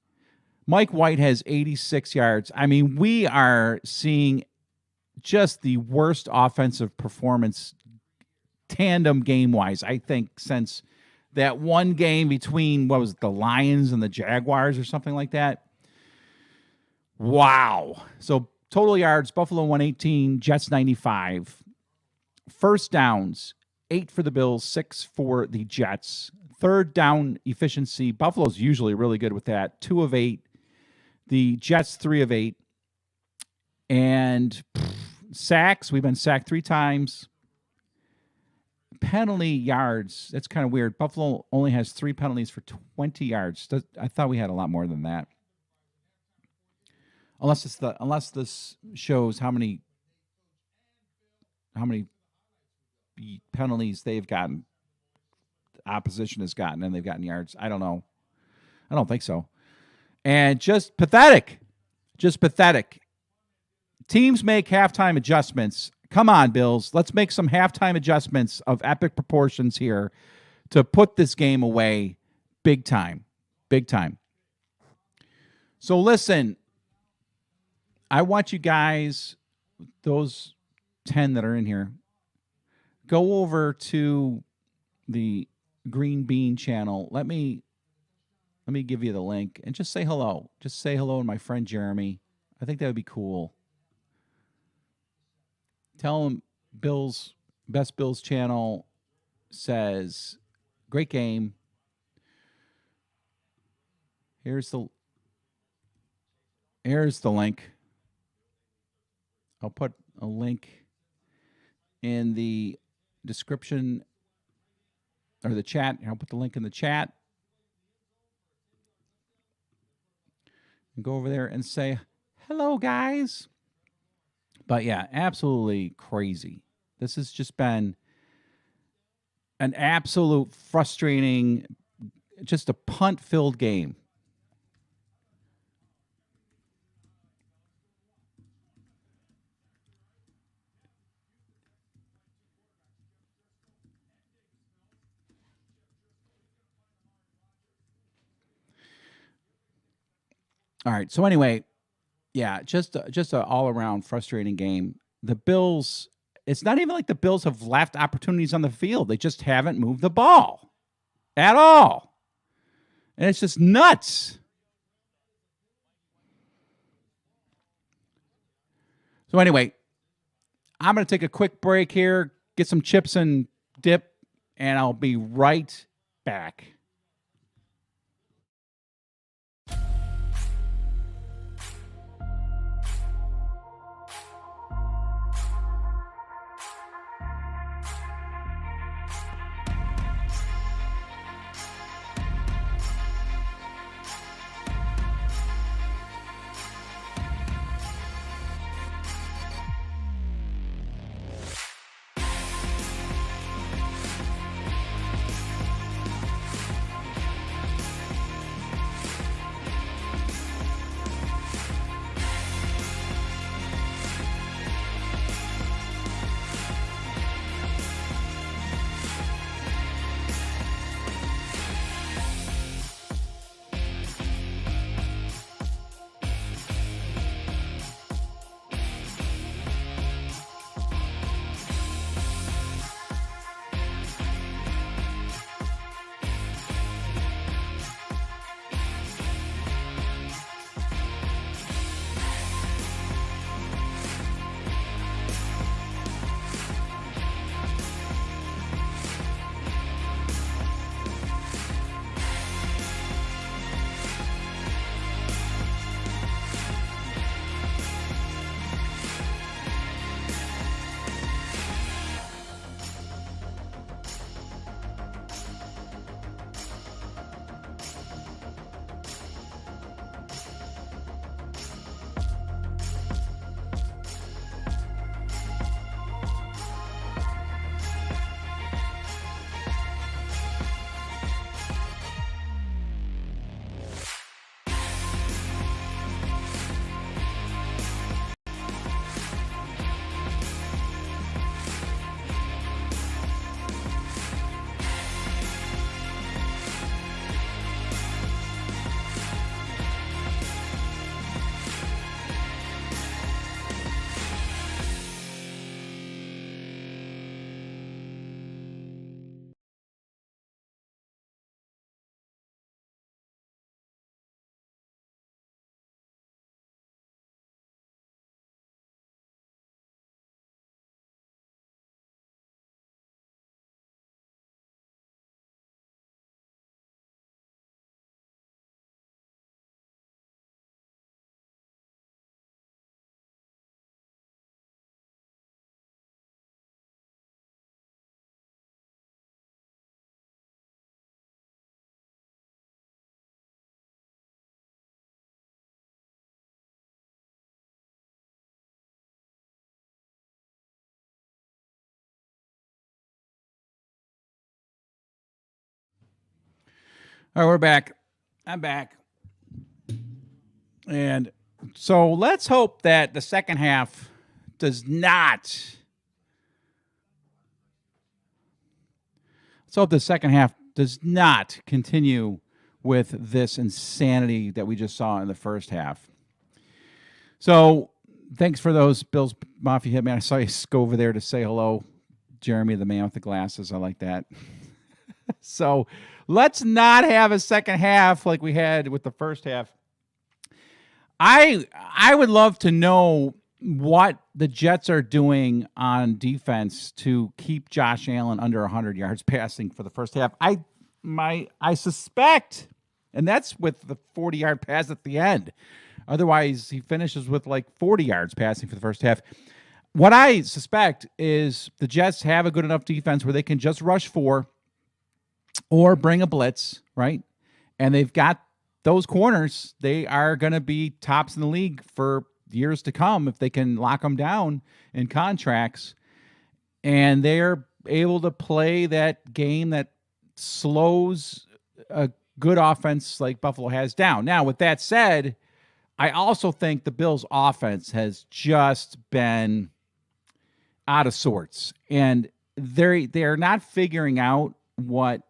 Mike White has 86 yards. I mean, we are seeing just the worst offensive performance tandem game-wise, I think, since that one game between, what was it, the Lions and the Jaguars or something like that. Wow. So total yards, Buffalo 118, Jets 95. First downs, 8 for the Bills, 6 for the Jets. Third down efficiency, Buffalo's usually really good with that, 2 of 8. The Jets, 3 of 8. And sacks, we've been sacked 3 times. Penalty yards, that's kind of weird. Buffalo only has 3 penalties for 20 yards. I thought we had a lot more than that. Unless this shows how many penalties they've gotten, the opposition has gotten, and they've gotten yards. I don't know. I don't think so. And just pathetic. Just pathetic. Teams make halftime adjustments. Come on, Bills. Let's make some halftime adjustments of epic proportions here to put this game away big time. Big time. So listen, I want you guys, those 10 that are in here, go over to the Green Bean channel. Let me give you the link and just say hello. Just say hello to my friend Jeremy. I think that would be cool. Tell him Best Bills channel says, great game. Here's the link. I'll put a link in the description or the chat. I'll put the link in the chat. And go over there and say, hello, guys. But yeah, absolutely crazy. This has just been an absolute frustrating, just a punt-filled game. All right. So anyway, yeah, just a all-around frustrating game. The Bills, it's not even like the Bills have left opportunities on the field. They just haven't moved the ball at all. And it's just nuts. So anyway, I'm going to take a quick break here, get some chips and dip, and I'll be right back. All right, we're back. I'm back. And so let's hope that the second half does not. Let's hope the second half does not continue with this insanity that we just saw in the first half. So thanks for those Bills Mafia Hitman. I saw you go over there to say hello. Jeremy, the man with the glasses. I like that. So let's not have a second half like we had with the first half. I would love to know what the Jets are doing on defense to keep Josh Allen under 100 yards passing for the first half. I suspect, and that's with the 40-yard pass at the end. Otherwise, he finishes with like 40 yards passing for the first half. What I suspect is the Jets have a good enough defense where they can just rush 4 or bring a blitz, right? And they've got those corners. They are going to be tops in the league for years to come if they can lock them down in contracts. And they're able to play that game that slows a good offense like Buffalo has down. Now, with that said, I also think the Bills' offense has just been out of sorts. And they're not figuring out what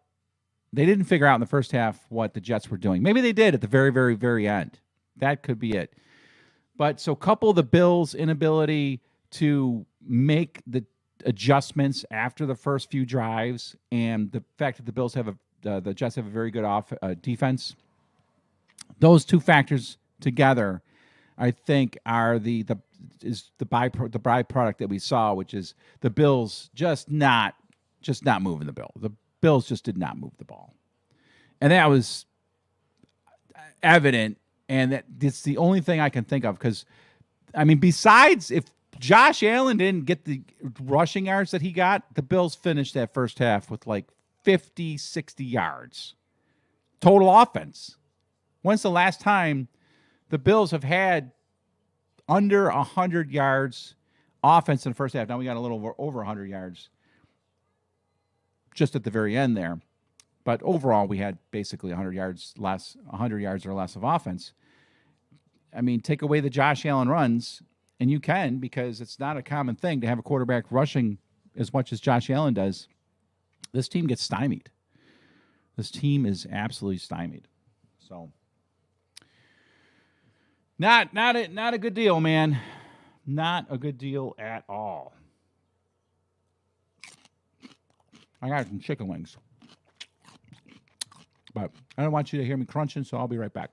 they didn't figure out in the first half what the Jets were doing. Maybe they did at the very, very, very end. That could be it. But so couple the Bills' inability to make the adjustments after the first few drives and the fact that the Bills have the Jets have a very good defense. Those two factors together, I think, are the byproduct that we saw, which is the Bills just not moving the ball. The Bills just did not move the ball. And that was evident, and it's the only thing I can think of because, I mean, besides if Josh Allen didn't get the rushing yards that he got, the Bills finished that first half with like 50, 60 yards. Total offense. When's the last time the Bills have had under 100 yards offense in the first half? Now we got a little over 100 yards just at the very end there. But overall, we had basically 100 yards or less of offense. I mean, take away the Josh Allen runs, and you can, because it's not a common thing to have a quarterback rushing as much as Josh Allen does. This team gets stymied. This team is absolutely stymied. So, not a good deal, man. Not a good deal at all. I got some chicken wings. But I don't want you to hear me crunching, so I'll be right back.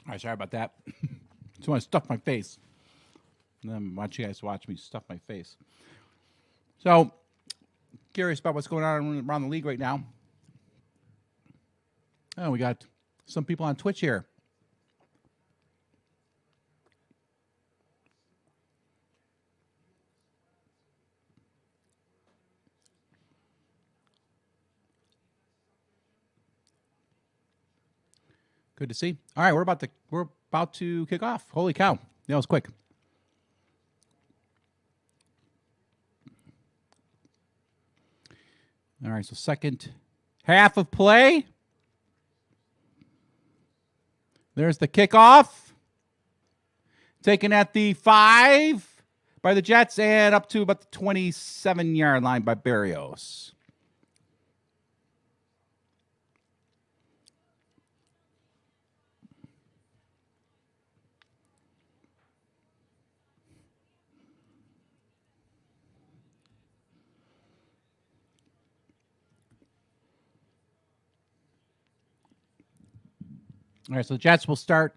All right, sorry about that. Just want to stuff my face. And then watch you guys watch me stuff my face. So, curious about what's going on around the league right now. Oh, we got some people on Twitch here. Good to see. All right, we're about to kick off. Holy cow. That was quick. All right, so second half of play. There's the kickoff. Taken at the 5 by the Jets and up to about the 27-yard line by Berrios. All right, so the Jets will start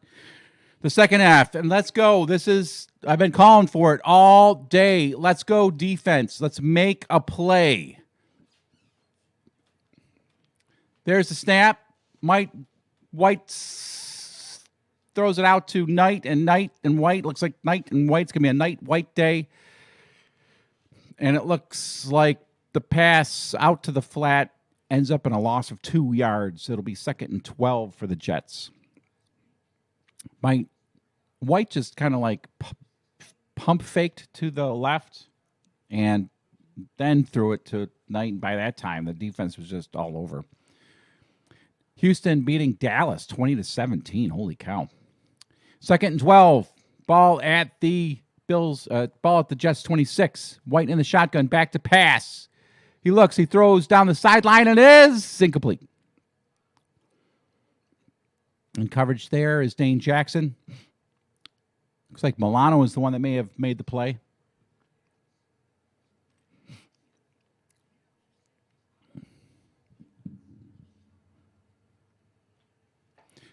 the second half. And let's go. I've been calling for it all day. Let's go defense. Let's make a play. There's the snap. White throws it out to Knight and White. Looks like Knight and White's going to be a Knight-White day. And it looks like the pass out to the flat ends up in a loss of 2 yards. It'll be 2nd and 12 for the Jets. White just kind of like pump faked to the left and then threw it to Knight. And by that time, the defense was just all over. Houston beating Dallas 20-17. Holy cow. 2nd and 12. Ball at the Bills. Ball at the Jets 26. White in the shotgun. Back to pass. He looks. He throws down the sideline and is incomplete. And coverage there is Dane Jackson. Looks like Milano is the one that may have made the play.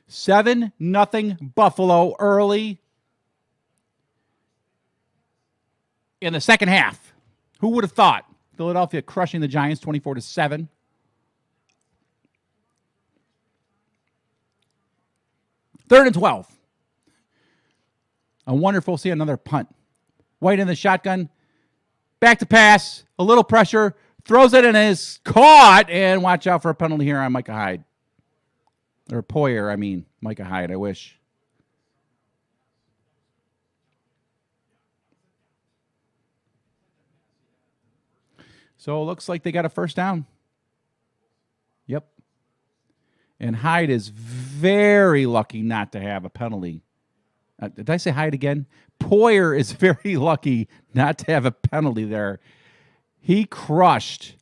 $7-0 Buffalo early in the second half. Who would have thought? Philadelphia crushing the Giants 24-7. Third and 12. A wonderful see another punt. White in the shotgun. Back to pass. A little pressure. Throws it and is caught. And watch out for a penalty here on Micah Hyde. Or Poyer, I mean. Micah Hyde, I wish. So it looks like they got a first down. Yep. And Hyde is very lucky not to have a penalty. Did I say Hyde again? Poyer is very lucky not to have a penalty there. He crushed,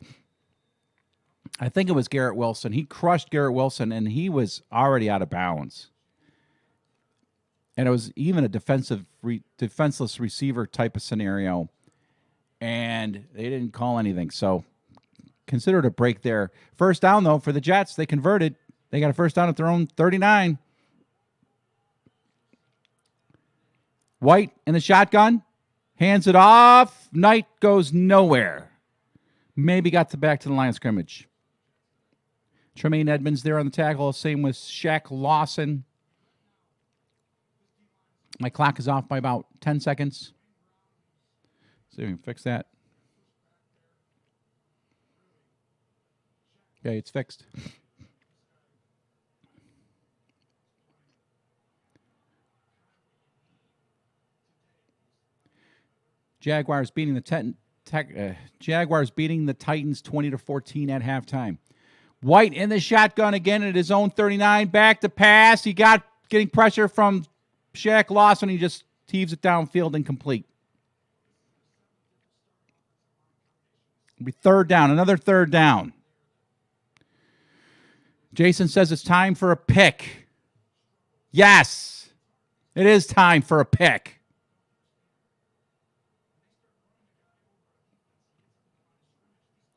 I think it was Garrett Wilson. He crushed Garrett Wilson, and he was already out of bounds. And it was even a defenseless receiver type of scenario. And they didn't call anything. So consider it a break there. First down, though, for the Jets. They converted. They got a first down at their own 39. White in the shotgun. Hands it off. Knight goes nowhere. Maybe got back to the line of scrimmage. Tremaine Edmonds there on the tackle. Same with Shaq Lawson. My clock is off by about 10 seconds. See if we can fix that. Okay, it's fixed. Jaguars beating the Titans 20-14 at halftime. White in the shotgun again at his own 39. Back to pass. He getting pressure from Shaq Lawson. He just heaves it downfield incomplete. It'll be third down. Another third down. Jason says it's time for a pick. Yes, it is time for a pick.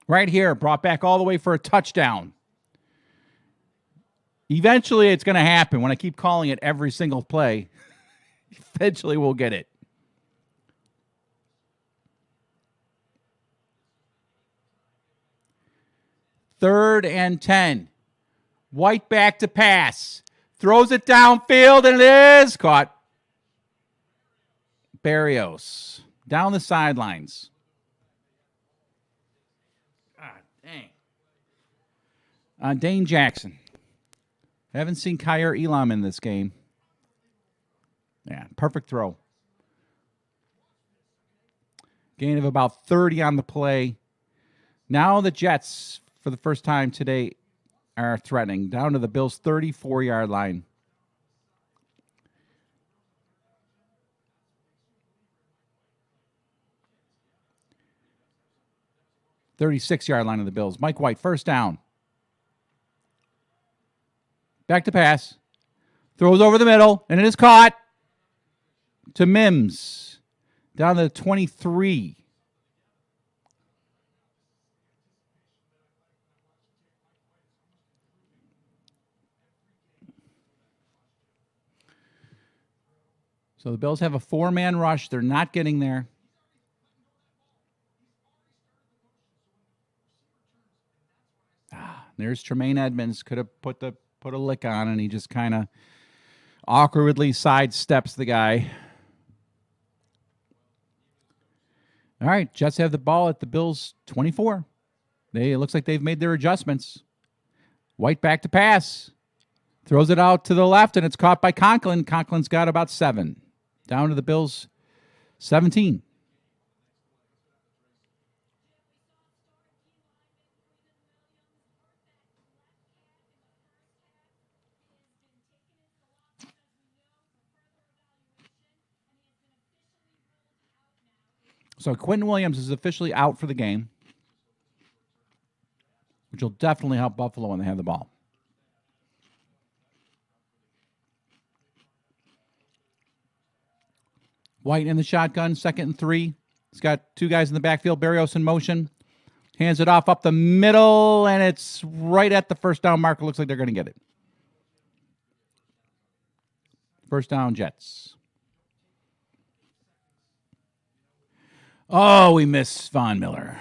Right here, brought back all the way for a touchdown. Eventually, it's going to happen. When I keep calling it every single play, eventually we'll get it. Third and 10. White back to pass. Throws it downfield, and it is caught. Berrios down the sidelines. God dang. Dane Jackson. Haven't seen Kyer Elam in this game. Yeah, perfect throw. Gain of about 30 on the play. Now the Jets, for the first time today, are threatening. Down to the Bills' 34-yard line. "36-yard line of the Bills." Mike White, first down. Back to pass. Throws over the middle, and it is caught to Mims. Down to the 23. So the Bills have a 4-man rush. They're not getting there. There's Tremaine Edmonds. Could have put a lick on, and he just kind of awkwardly sidesteps the guy. All right, Jets have the ball at the Bills' 24. It looks like they've made their adjustments. White back to pass. Throws it out to the left, and it's caught by Conklin. Conklin's got about 7. Down to the Bills' 17. So Quentin Williams is officially out for the game, which will definitely help Buffalo when they have the ball. White in the shotgun, 2nd and 3. He's got 2 guys in the backfield. Berrios in motion. Hands it off up the middle, and it's right at the first down marker. Looks like they're going to get it. First down, Jets. Oh, we miss Von Miller.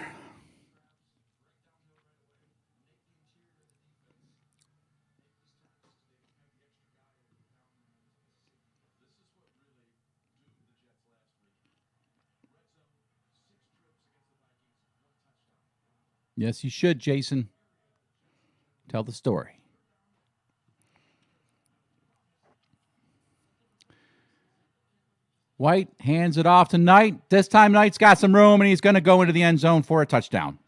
Yes, you should, Jason. Tell the story. White hands it off to Knight. This time Knight's got some room, and he's going to go into the end zone for a touchdown.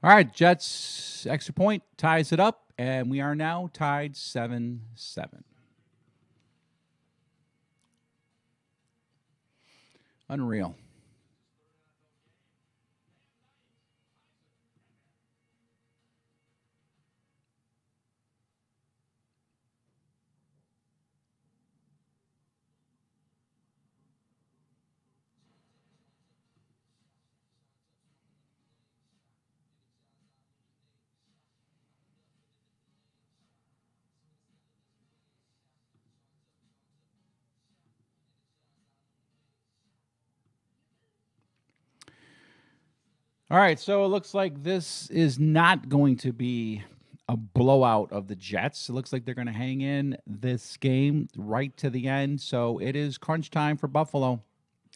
All right, Jets extra point ties it up, and we are now tied 7-7. Unreal. All right, so it looks like this is not going to be a blowout of the Jets. It looks like they're going to hang in this game right to the end. So it is crunch time for Buffalo.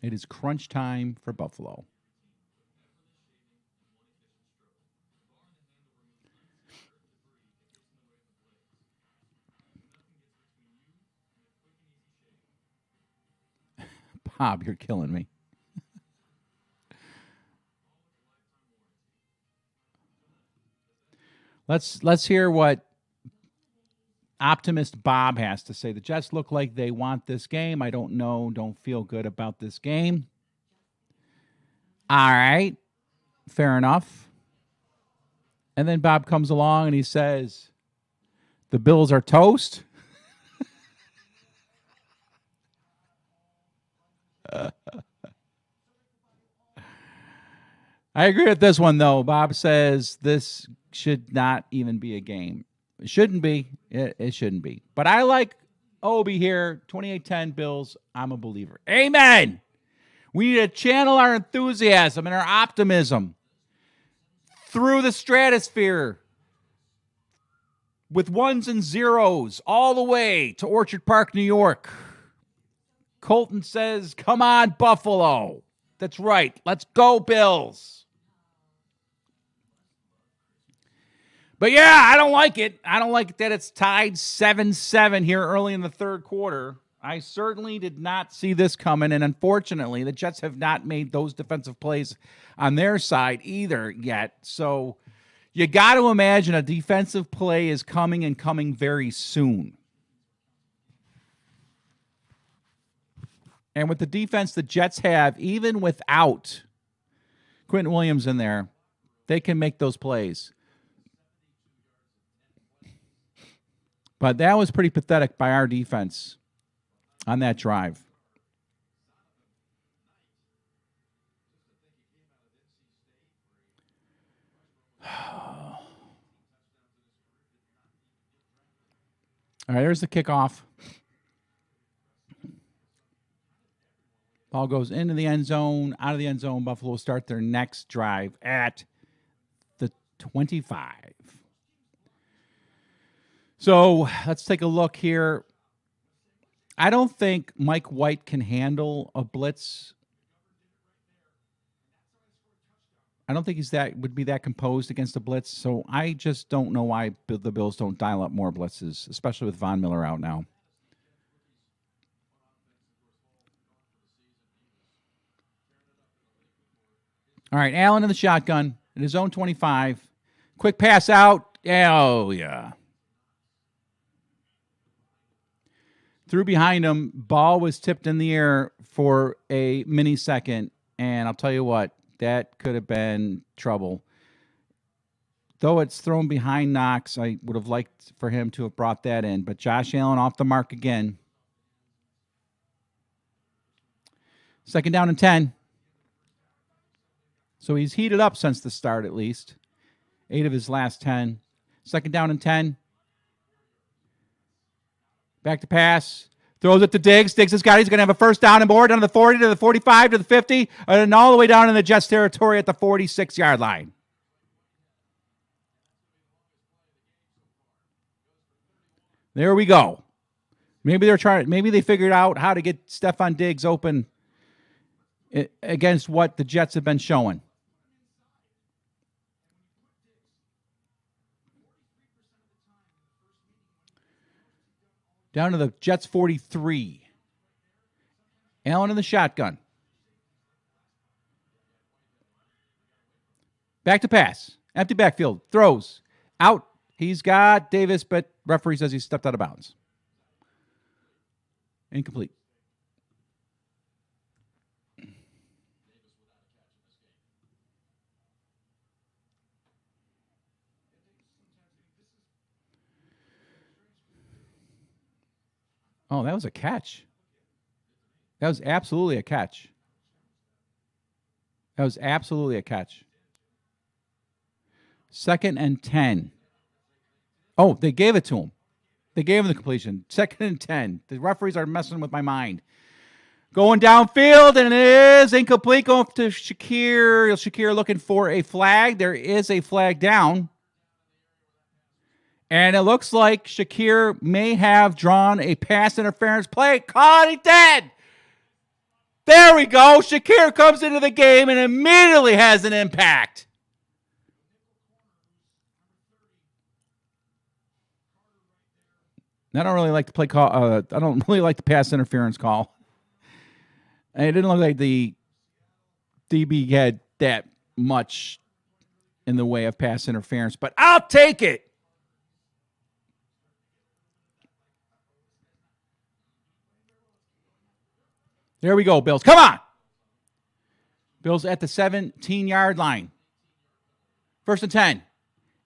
It is crunch time for Buffalo. Bob, you're killing me. Let's hear what optimist Bob has to say. The Jets look like they want this game. I don't know. Don't feel good about this game. All right. Fair enough. And then Bob comes along and he says, the Bills are toast. I agree with this one, though. Bob says this should not even be a game. It shouldn't be. It shouldn't be. But I like Obi here. 28-10 Bills. I'm a believer. Amen. We need to channel our enthusiasm and our optimism through the stratosphere with ones and zeros all the way to Orchard Park, New York. Colton says, come on, Buffalo. That's right. Let's go, Bills. But yeah, I don't like it. I don't like that it's tied 7-7 here early in the third quarter. I certainly did not see this coming, and unfortunately, the Jets have not made those defensive plays on their side either yet. So you got to imagine a defensive play is coming and coming very soon. And with the defense the Jets have, even without Quentin Williams in there, they can make those plays. But that was pretty pathetic by our defense on that drive. All right, there's the kickoff. Ball goes into the end zone, out of the end zone. Buffalo will start their next drive at the 25. So let's take a look here. I don't think Mike White can handle a blitz. I don't think would be that composed against a blitz. So I just don't know why the Bills don't dial up more blitzes, especially with Von Miller out now. All right, Allen in the shotgun in his own 25. Quick pass out. Oh, yeah. Threw behind him. Ball was tipped in the air for a mini second. And I'll tell you what, that could have been trouble. Though it's thrown behind Knox, I would have liked for him to have brought that in. But Josh Allen off the mark again. 2nd down and 10. So he's heated up since the start at least. 8 of his last 10. 2nd down and 10. Back to pass. Throws it to Diggs. Diggs has got it. He's going to have a first down and more down to the 40, to the 45, to the 50, and all the way down in the Jets territory at the 46-yard line. There we go. Maybe they figured out how to get Stefon Diggs open against what the Jets have been showing. Down to the Jets 43. Allen in the shotgun. Back to pass. Empty backfield. Throws. Out. He's got Davis, but referee says he stepped out of bounds. Incomplete. Oh, that was a catch. That was absolutely a catch. That was absolutely a catch. 2nd and 10. Oh, they gave it to him. They gave him the completion. 2nd and 10. The referees are messing with my mind. Going downfield, and it is incomplete. Going to Shakir. Shakir looking for a flag. There is a flag down. And it looks like Shakir may have drawn a pass interference play. Caught, he did. There we go. Shakir comes into the game and immediately has an impact. I don't really like the play call. I don't really like the pass interference call. And it didn't look like the DB had that much in the way of pass interference, but I'll take it. There we go, Bills. Come on. Bills at the 17-yard line. 1st and 10.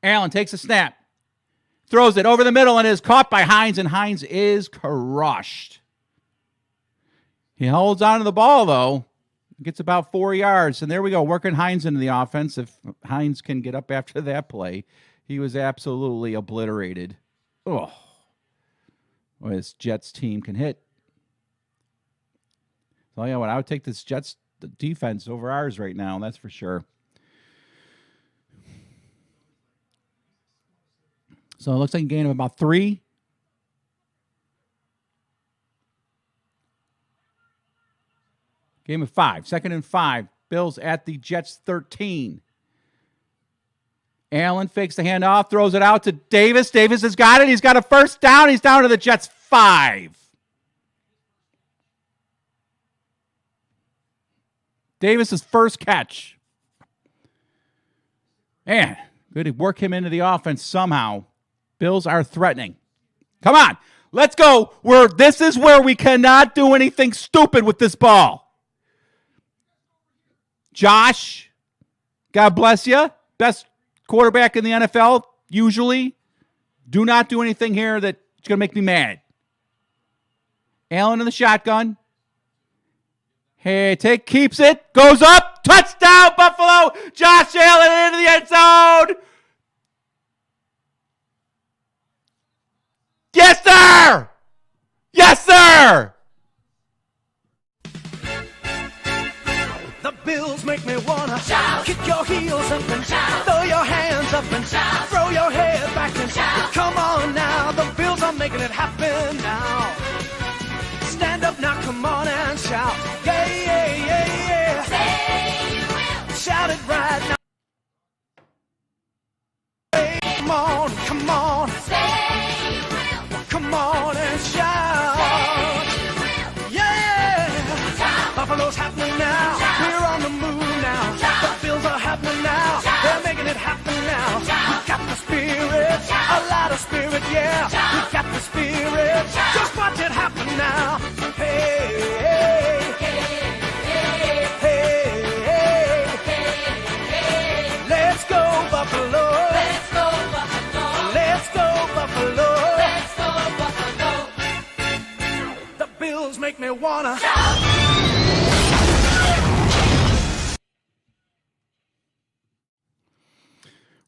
Allen takes a snap. Throws it over the middle and is caught by Hines, and Hines is crushed. He holds on to the ball, though. Gets about 4 yards, and there we go, working Hines into the offense. If Hines can get up after that play, he was absolutely obliterated. Oh, well, this Jets team can hit. So, yeah, what I would take this Jets defense over ours right now, that's for sure. So it looks like a gain of about 3. Game of 5. 2nd and 5. Bills at the Jets 13. Allen fakes the handoff, throws it out to Davis. Davis has got it. He's got a first down. He's down to the Jets 5. Davis's first catch. Man, good to work him into the offense somehow. Bills are threatening. Come on, let's go. This is where we cannot do anything stupid with this ball. Josh, God bless you. Best quarterback in the NFL, usually. Do not do anything here that's going to make me mad. Allen in the shotgun. Hey, keeps it, goes up, touchdown, Buffalo. Josh Allen into the end zone. Yes, sir! Yes, sir! The Bills make me wanna shout, kick your heels up and shout, throw your hands up and shout, throw your head back and shout. Come on now, the Bills are making it happen now. Stand up now, come on and shout. Yeah, yeah, yeah, yeah. Say you will. Shout it right now. Hey, come on, come on. Say you will. Come on and shout. Say you will. Yeah. Shout. Buffalo's happening now. Shout. We're on the move now. Shout. The Bills are happening now. Shout. They're making it happen now. Shout. We got the spirit. Shout. A lot of spirit, yeah. Shout. We got the spirit. Shout. Just watch it happen now. Hey, hey, hey, hey, hey. Let's go, Buffalo. Let's go, Buffalo. Let's go, Buffalo. Let's go, Buffalo. The Bills make me wanna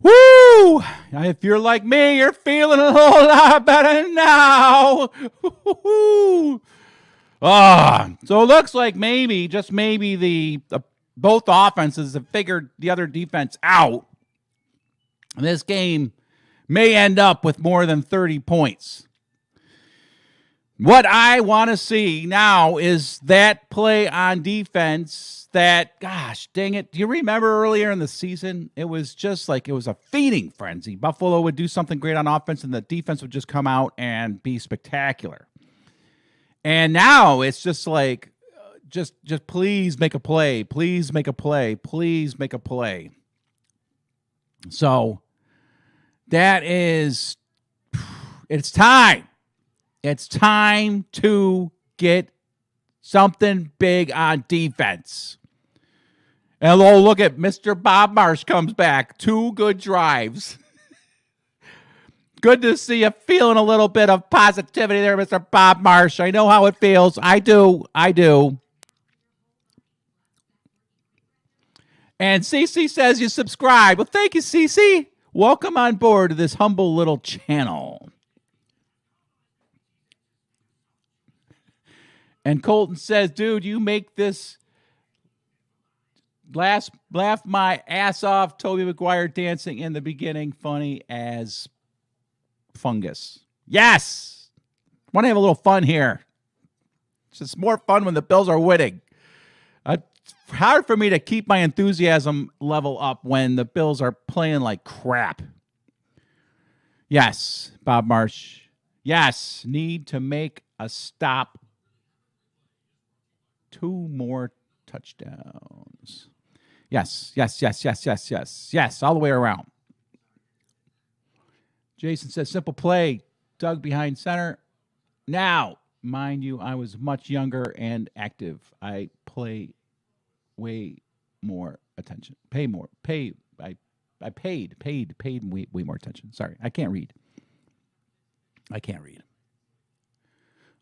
Woo! If you're like me, you're feeling a whole lot better now. So it looks like maybe, just maybe, the both offenses have figured the other defense out. And this game may end up with more than 30 points. What I want to see now is that play on defense that, gosh, dang it. Do you remember earlier in the season? It was just like, it was a feeding frenzy. Buffalo would do something great on offense and the defense would just come out and be spectacular. And now it's just like, just please make a play. Please make a play. Please make a play. So that is, it's time. It's time to get something big on defense. And look at Mr. Bob Marsh comes back. 2 good drives. Good to see you feeling a little bit of positivity there, Mr. Bob Marsh. I know how it feels. I do. And CC says you subscribe. Well, thank you, CC. Welcome on board to this humble little channel. And Colton says, dude, you make this laugh my ass off, Tobey Maguire dancing in the beginning funny as fungus. Yes! Want to have a little fun here. It's just more fun when the Bills are winning. It's hard for me to keep my enthusiasm level up when the Bills are playing like crap. Yes, Bob Marsh. Yes, need to make a stop 2 more touchdowns. Yes, all the way around. Jason says, simple play. Doug behind center. Now, mind you, I was much younger and active. I play way more attention. I paid way more attention. Sorry, I can't read.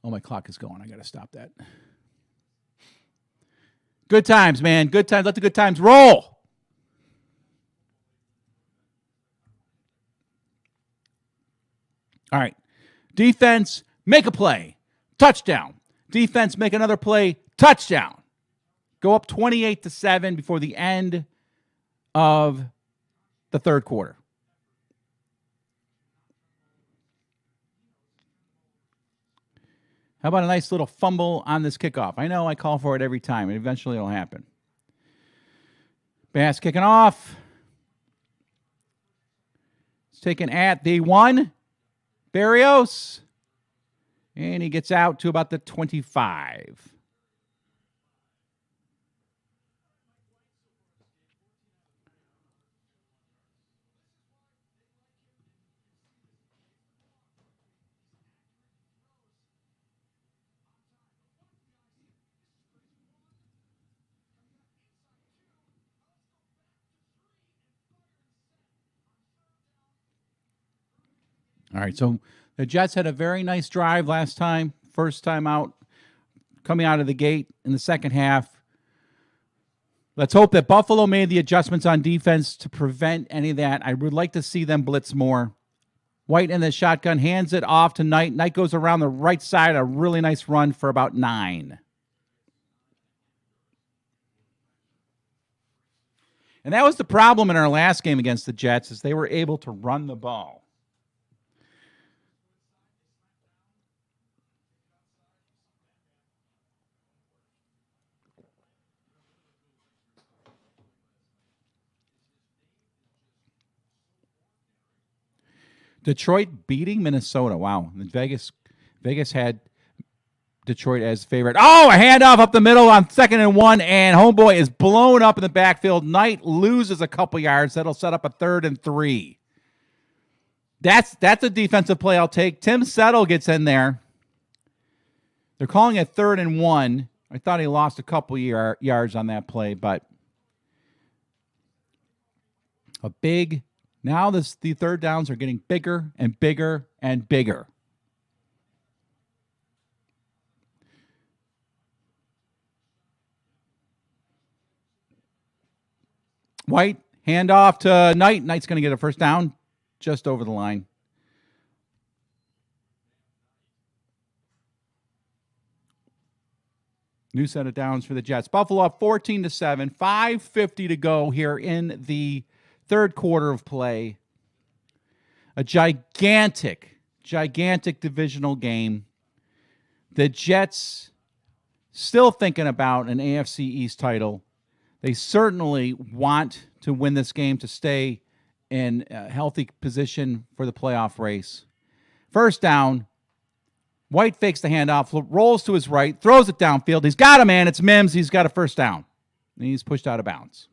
Oh, my clock is going. I got to stop that. Good times, man. Good times. Let the good times roll. All right. Defense, make a play. Touchdown. Defense, make another play. Touchdown. Go up 28-7 before the end of the third quarter. How about a nice little fumble on this kickoff? I know I call for it every time, and eventually it'll happen. Bass kicking off. It's taken at the 1. Barrios. And he gets out to about the 25. All right, so the Jets had a very nice drive last time. First time out, coming out of the gate in the second half. Let's hope that Buffalo made the adjustments on defense to prevent any of that. I would like to see them blitz more. White in the shotgun, hands it off to Knight. Knight goes around the right side, a really nice run for about 9. And that was the problem in our last game against the Jets, is they were able to run the ball. Detroit beating Minnesota. Wow. Vegas had Detroit as favorite. Oh, a handoff up the middle on 2nd and 1, and homeboy is blown up in the backfield. Knight loses a couple yards. That'll set up a 3rd and 3. That's a defensive play I'll take. Tim Settle gets in there. They're calling it 3rd and 1. I thought he lost a couple yards on that play, but a big... Now the third downs are getting bigger and bigger and bigger. White, handoff to Knight. Knight's going to get a first down just over the line. New set of downs for the Jets. Buffalo up 14-7. 5:50 to go here in the third quarter of play. A gigantic divisional game. The Jets still thinking about an AFC East title. They certainly want to win this game to stay in a healthy position for the playoff race. First down. White fakes the handoff, rolls to his right, throws it downfield. He's got a man. It's Mims. He's got a first down. And he's pushed out of bounds.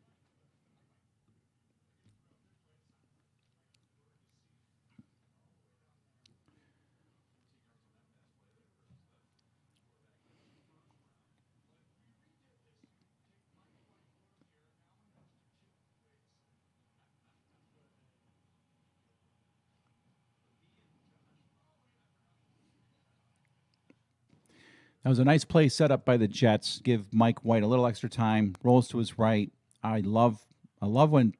That was a nice play set up by the Jets. Give Mike White a little extra time. Rolls to his right. I love when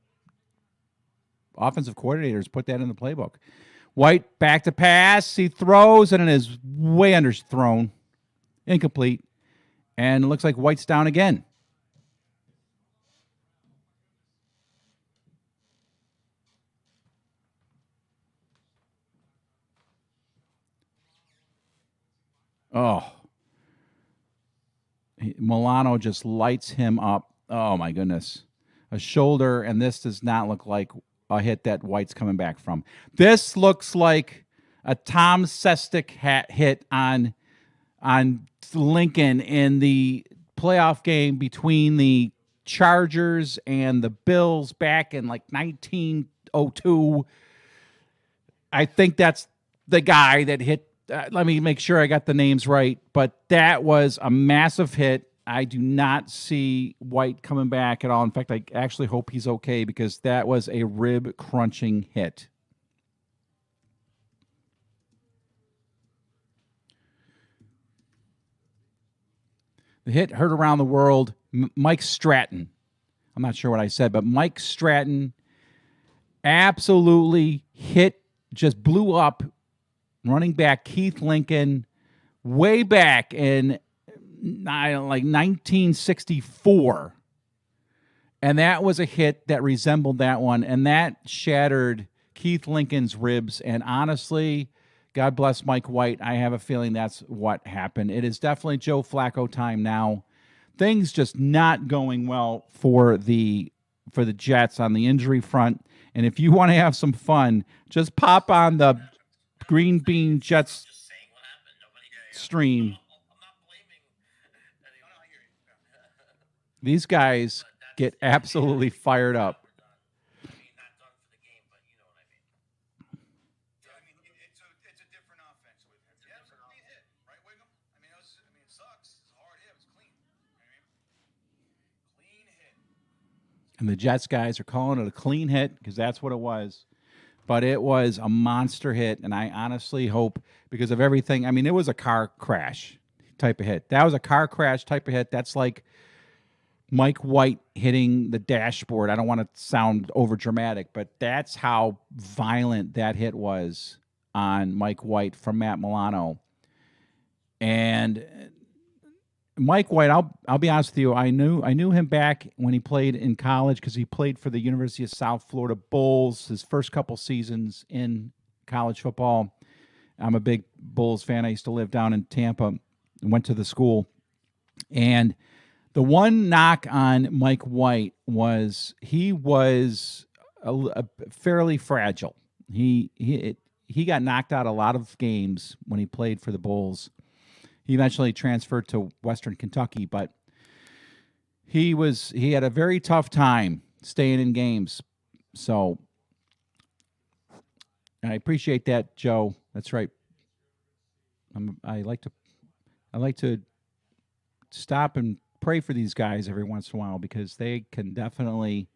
offensive coordinators put that in the playbook. White back to pass. He throws, and it is way underthrown. Incomplete. And it looks like White's down again. Oh. Milano just lights him up. Oh, my goodness. A shoulder, and this does not look like a hit that White's coming back from. This looks like a Tom Sestic hit on Lincoln in the playoff game between the Chargers and the Bills back in like 1902. I think that's the guy that hit. Let me make sure I got the names right. But that was a massive hit. I do not see White coming back at all. In fact, I actually hope he's okay because that was a rib-crunching hit. The hit heard around the world. Mike Stratton. I'm not sure what I said, but Mike Stratton absolutely hit, just blew up running back Keith Lincoln way back in like 1964. And that was a hit that resembled that one, and that shattered Keith Lincoln's ribs. And honestly, God bless Mike White. I have a feeling that's what happened. It is definitely Joe Flacco time now. Things just not going well for the Jets on the injury front. And if you want to have some fun, just pop on the Green Bean Jets stream. These guys get absolutely fired up. It's a different offense with him. Yeah, it's a clean hit, right, Wiggum? I mean, it sucks. It's a hard hit. It's clean. You know what I mean? Clean hit. And the Jets guys are calling it a clean hit because that's what it was. But it was a monster hit, and I honestly hope, because of everything, I mean, it was a car crash type of hit. That was a car crash type of hit. That's like Mike White hitting the dashboard. I don't want to sound over dramatic, but that's how violent that hit was on Mike White from Matt Milano. And Mike White, I'll be honest with you, I knew him back when he played in college because he played for the University of South Florida Bulls his first couple seasons in college football. I'm a big Bulls fan. I used to live down in Tampa and went to the school. And the one knock on Mike White was he was a fairly fragile. He got knocked out a lot of games when he played for the Bulls. He eventually transferred to Western Kentucky, but he had a very tough time staying in games. So I appreciate that, Joe. That's right. I like to stop and pray for these guys every once in a while because they can definitely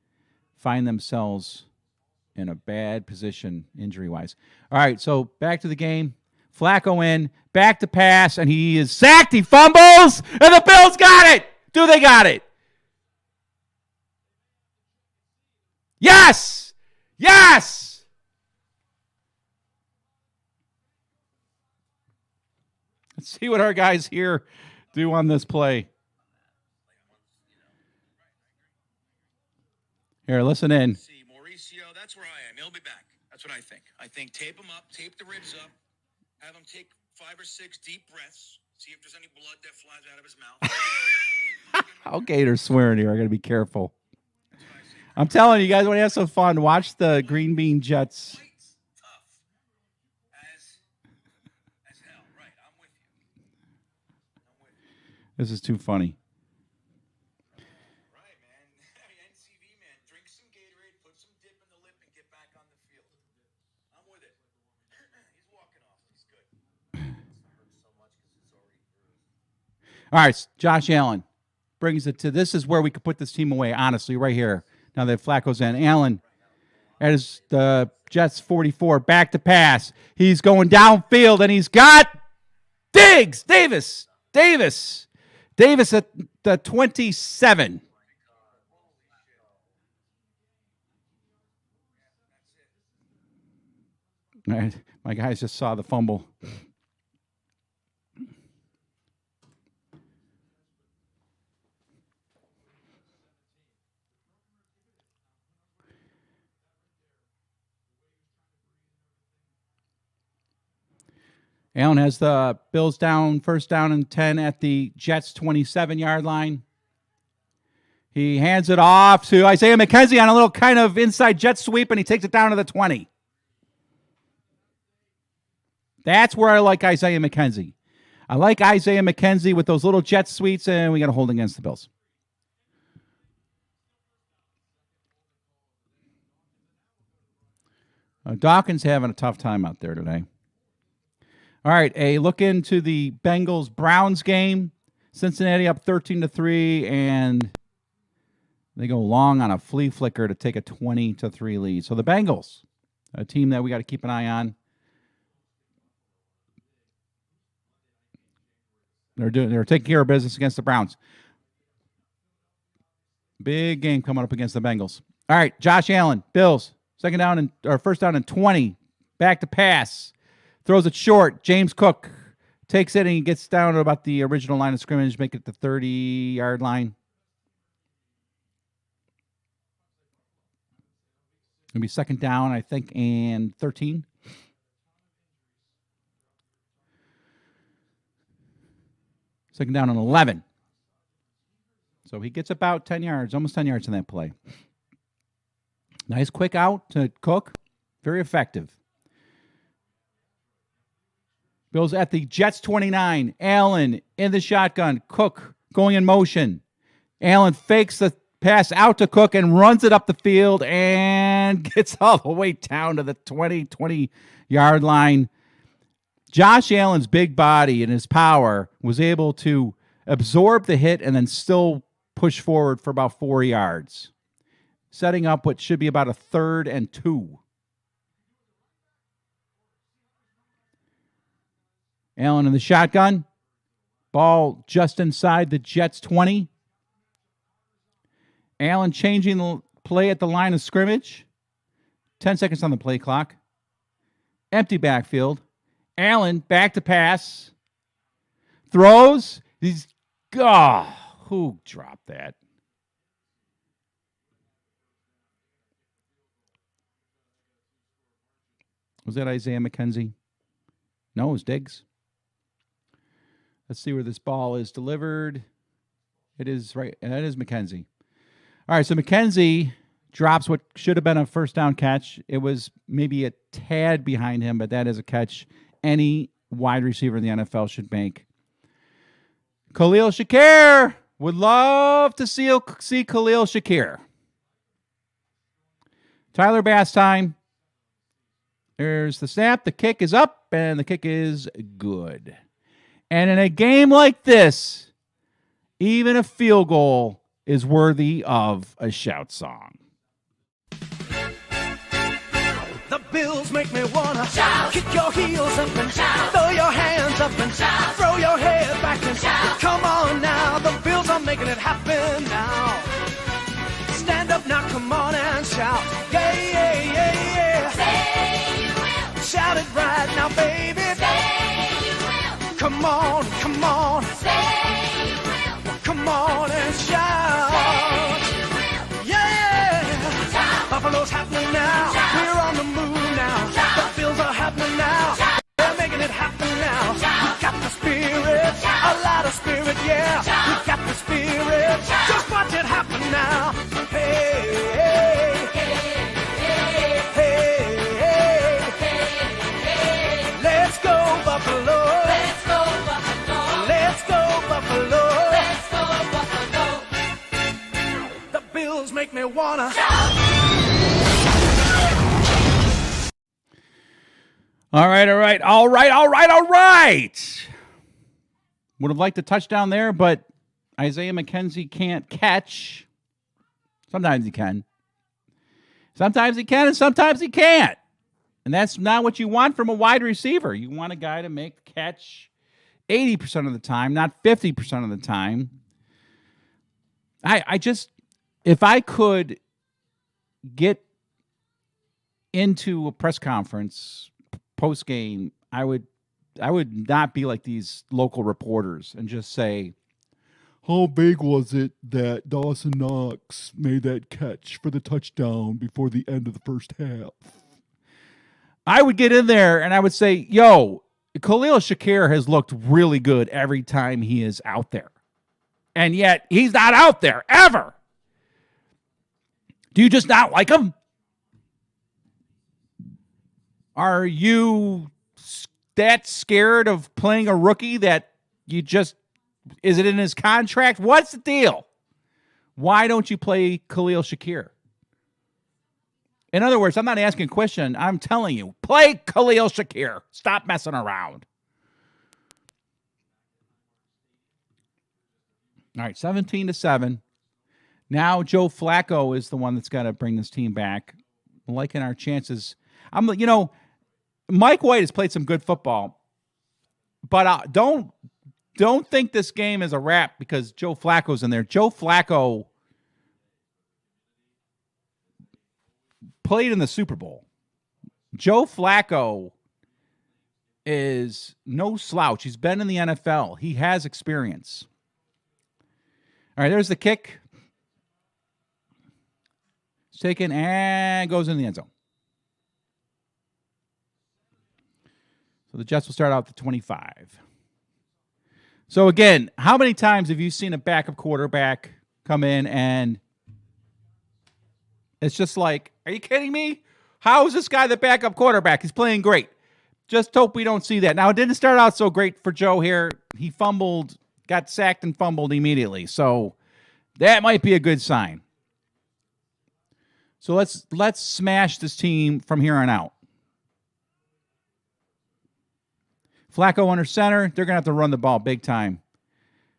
find themselves in a bad position injury-wise. All right, so back to the game. Flacco in, back to pass, and he is sacked. He fumbles, and the Bills got it. Do they got it? Yes! Yes! Let's see what our guys here do on this play. Here, listen in. See, Mauricio, that's where I am. He'll be back. That's what I think. I think tape him up, tape the ribs up, have him take 5 or 6 deep breaths, see if there's any blood that flies out of his mouth. Okay, they're swearing here. I got to be careful. I'm telling you guys, want to have some fun, watch the Green Bean Jets. Fight's tough as hell. Right, I'm with you. This is too funny. Right, man. NCV, man. Drink some Gatorade, put some dip in the lip, and get back on the field. I'm with it. He's walking off. He's good. All right, Josh Allen brings it to this is where we could put this team away, honestly, right here. Now that Flacco's in. Allen, that is the Jets 44, back to pass. He's going downfield, and he's got Davis at the 27. All right, my guys just saw the fumble. Allen has the Bills down, first down and 10 at the Jets' 27-yard line. He hands it off to Isaiah McKenzie on a little kind of inside jet sweep, and he takes it down to the 20. That's where I like Isaiah McKenzie. I like Isaiah McKenzie with those little jet sweeps, and we got a hold against the Bills. Dawkins having a tough time out there today. All right, a look into the Bengals-Browns game. Cincinnati up 13-3, and they go long on a flea flicker to take a 20-3 lead. So the Bengals, a team that we got to keep an eye on. They're taking care of business against the Browns. Big game coming up against the Bengals. All right, Josh Allen, Bills, first down and 20. Back to pass. Throws it short. James Cook takes it and he gets down to about the original line of scrimmage, make it the 30-yard line. It'll be second down, I think, and 13. Second down and 11. So he gets about 10 yards, almost 10 yards in that play. Nice quick out to Cook. Very effective. Bills at the Jets 29. Allen in the shotgun. Cook going in motion. Allen fakes the pass out to Cook and runs it up the field and gets all the way down to the 20-yard line. Josh Allen's big body and his power was able to absorb the hit and then still push forward for about 4 yards, setting up what should be about a 3rd and 2. Allen in the shotgun. Ball just inside the Jets 20. Allen changing the play at the line of scrimmage. 10 seconds on the play clock. Empty backfield. Allen back to pass. Throws. Who dropped that? Was that Isaiah McKenzie? No, it was Diggs. Let's see where this ball is delivered. It is right. That is McKenzie. All right, so McKenzie drops what should have been a first down catch. It was maybe a tad behind him, but that is a catch any wide receiver in the NFL should make. Khalil Shakir. Would love to see Khalil Shakir. Tyler Bass time. There's the snap. The kick is up, and the kick is good. And in a game like this, even a field goal is worthy of a shout song. The Bills make me wanna Shout. kick your heels up and Shout. throw your hands up and Shout. throw your head back and Shout. come on now. The Bills are making it happen now. Stand up now, come on and shout. Yeah, yeah, yeah, yeah. Say you will. Shout it right now, baby. Say you will. Come on, come on, Say you will. come on and shout. Say you will. Yeah. Shout. Buffalo's happening now. Shout. We're on the move now. Shout. The Bills are happening now. Shout. They're making it happen now. Shout. We got the spirit, Shout. a lot of spirit, yeah. Shout. We got the spirit. Shout. Just watch it happen now. Hey, hey, hey, hey. Let's go Buffalo. Let's go Buffalo. Let's go Buffalo. Let's go Buffalo. The Bills make me wanna. All right. Would have liked a touchdown there, but Isaiah McKenzie can't catch. Sometimes he can. Sometimes he can, and sometimes he can't. And that's not what you want from a wide receiver. You want a guy to make the catch 80% of the time, not 50% of the time. I just, if I could get into a press conference post game, I would not be like these local reporters and just say, how big was it that Dawson Knox made that catch for the touchdown before the end of the first half? I would get in there and I would say, yo, Khalil Shakir has looked really good every time he is out there. And yet he's not out there ever. Do you just not like him? Are you that scared of playing a rookie that is it in his contract? What's the deal? Why don't you play Khalil Shakir? In other words, I'm not asking a question. I'm telling you, play Khalil Shakir. Stop messing around. All right, 17-7. Now Joe Flacco is the one that's got to bring this team back. I'm liking our chances. Mike White has played some good football, but don't think this game is a wrap because Joe Flacco's in there. Joe Flacco played in the Super Bowl. Joe Flacco is no slouch. He's been in the NFL. He has experience. All right, there's the kick. It's taken and goes in the end zone. So the Jets will start out at the 25. So again, how many times have you seen a backup quarterback come in and it's just like, are you kidding me? How is this guy the backup quarterback? He's playing great. Just hope we don't see that. Now, it didn't start out so great for Joe here. He fumbled, got sacked and fumbled immediately. So that might be a good sign. So let's smash this team from here on out. Flacco under center. They're going to have to run the ball big time.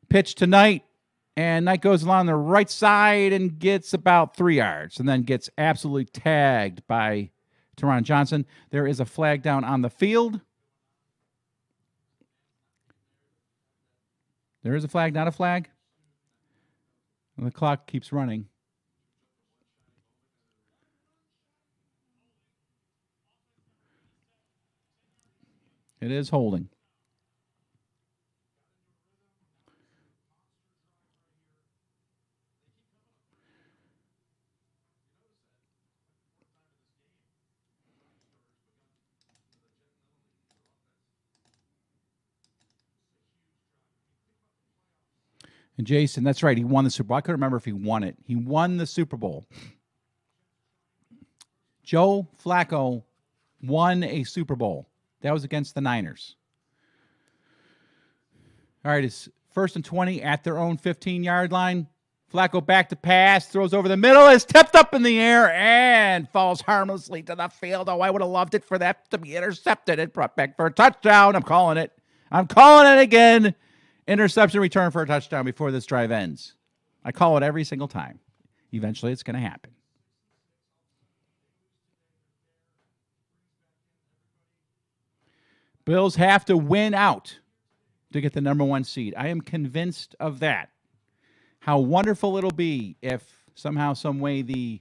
Pitch to Knight. And Knight goes along the right side and gets about 3 yards. And then gets absolutely tagged by Teron Johnson. There is a flag down on the field. There is a flag, not a flag. And the clock keeps running. It is holding. And Jason, that's right. He won the Super Bowl. I couldn't remember if he won it. He won the Super Bowl. Joe Flacco won a Super Bowl. That was against the Niners. All right, it's 1st and 20 at their own 15-yard line. Flacco back to pass, throws over the middle, is tipped up in the air, and falls harmlessly to the field. Oh, I would have loved it for that to be intercepted and brought back for a touchdown. I'm calling it. I'm calling it again. Interception return for a touchdown before this drive ends. I call it every single time. Eventually, it's going to happen. Bills have to win out to get the number 1 seed. I am convinced of that. How wonderful it'll be if somehow, some way, the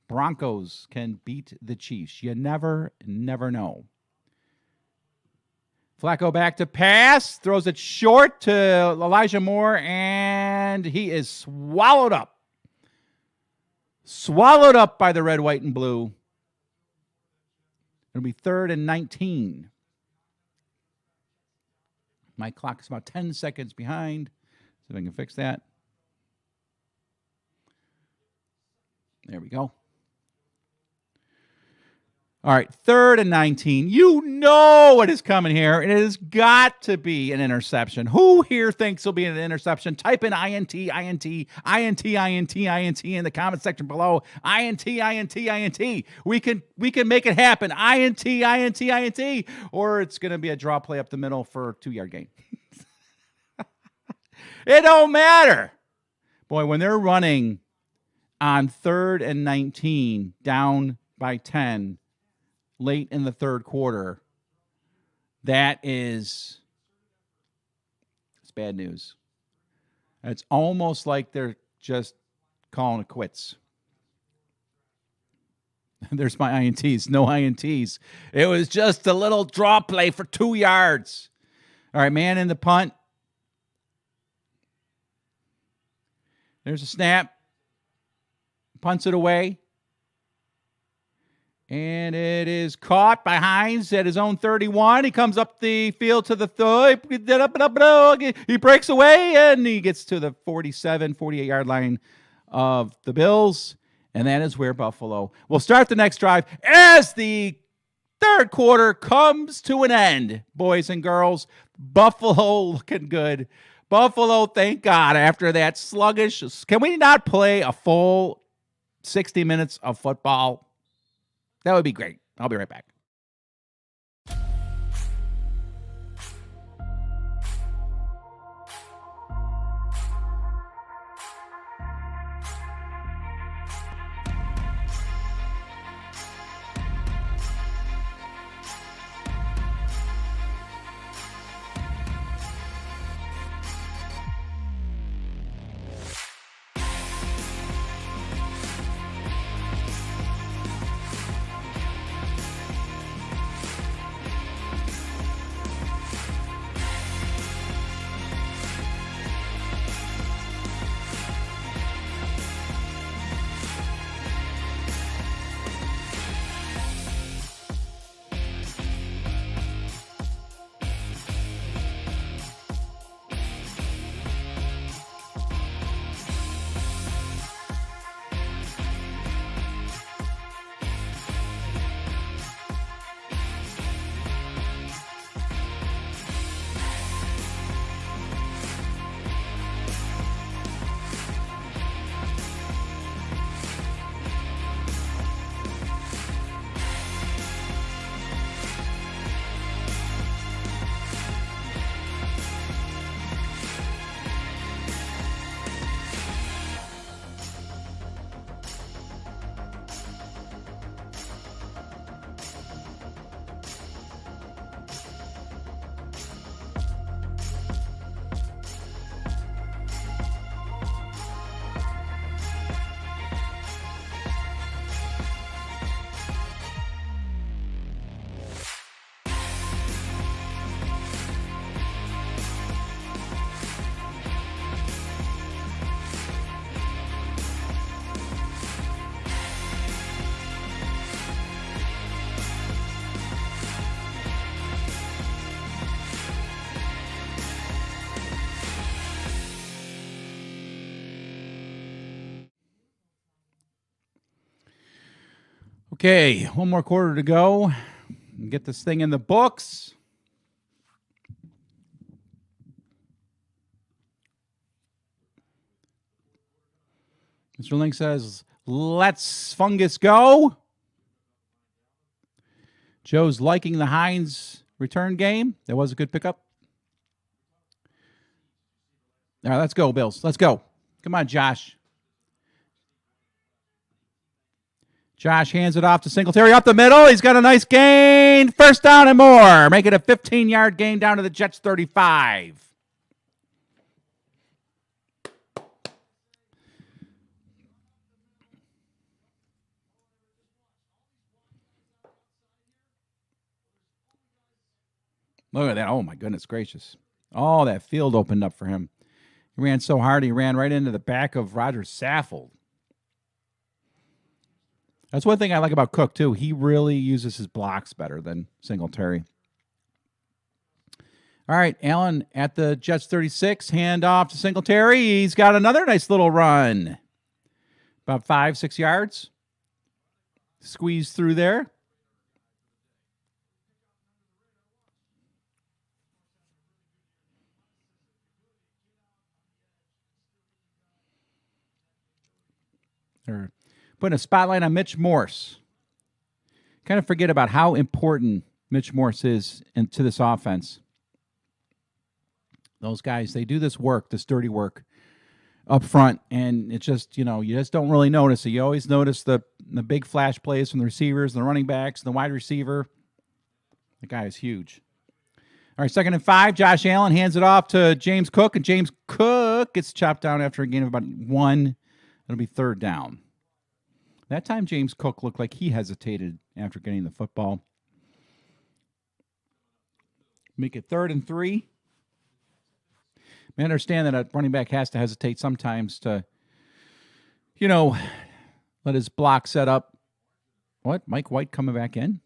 Broncos can beat the Chiefs. You never know. Flacco back to pass, throws it short to Elijah Moore, and he is swallowed up. Swallowed up by the red, white, and blue. It'll be 3rd and 19. My clock is about 10 seconds behind. See if I can fix that. There we go. All right, 3rd and 19. You know what is coming here. It has got to be an interception. Who here thinks it'll be an interception? Type in INT, INT, INT, INT, INT in the comment section below. INT, INT, INT. We can make it happen. INT, INT, INT. Or it's going to be a draw play up the middle for a 2-yard gain. It don't matter. Boy, when they're running on 3rd and 19, down by 10, late in the third quarter, it's bad news. It's almost like they're just calling it quits. There's my INTs. No INTs. It was just a little draw play for 2 yards. All right, man in the punt. There's a snap. Punts it away. And it is caught by Hines at his own 31. He comes up the field to the third. He breaks away, and he gets to the 47, 48-yard line of the Bills. And that is where Buffalo will start the next drive as the Third quarter comes to an end, boys and girls. Buffalo looking good. Buffalo, thank God, after that sluggish. Can we not play a full 60 minutes of football? That would be great. I'll be right back. Okay, one more quarter to go. Get this thing in the books. Mr. Link says, let's fungus go. Joe's liking the Hines return game. That was a good pickup. All right, let's go, Bills. Let's go. Come on, Josh. Josh hands it off to Singletary up the middle. He's got a nice gain. First down and more. Make it a 15-yard gain down to the Jets' 35. Look at that. Oh, my goodness gracious. Oh, that field opened up for him. He ran so hard, he ran right into the back of Roger Saffold. That's one thing I like about Cook, too. He really uses his blocks better than Singletary. All right, Allen at the Jets 36. Hand off to Singletary. He's got another nice little run. About 5-6 yards. Squeeze through there. Or putting a spotlight on Mitch Morse. Kind of forget about how important Mitch Morse is to this offense. Those guys, they do this work, this dirty work up front, and it's just, you just don't really notice it. You always notice the big flash plays from the receivers, the running backs, the wide receiver. The guy is huge. All right, 2nd and 5. Josh Allen hands it off to James Cook, and James Cook gets chopped down after a gain of about 1. It'll be 3rd down. That time, James Cook looked like he hesitated after getting the football. Make it 3rd and 3. I understand that a running back has to hesitate sometimes to, let his block set up. What? Mike White coming back in?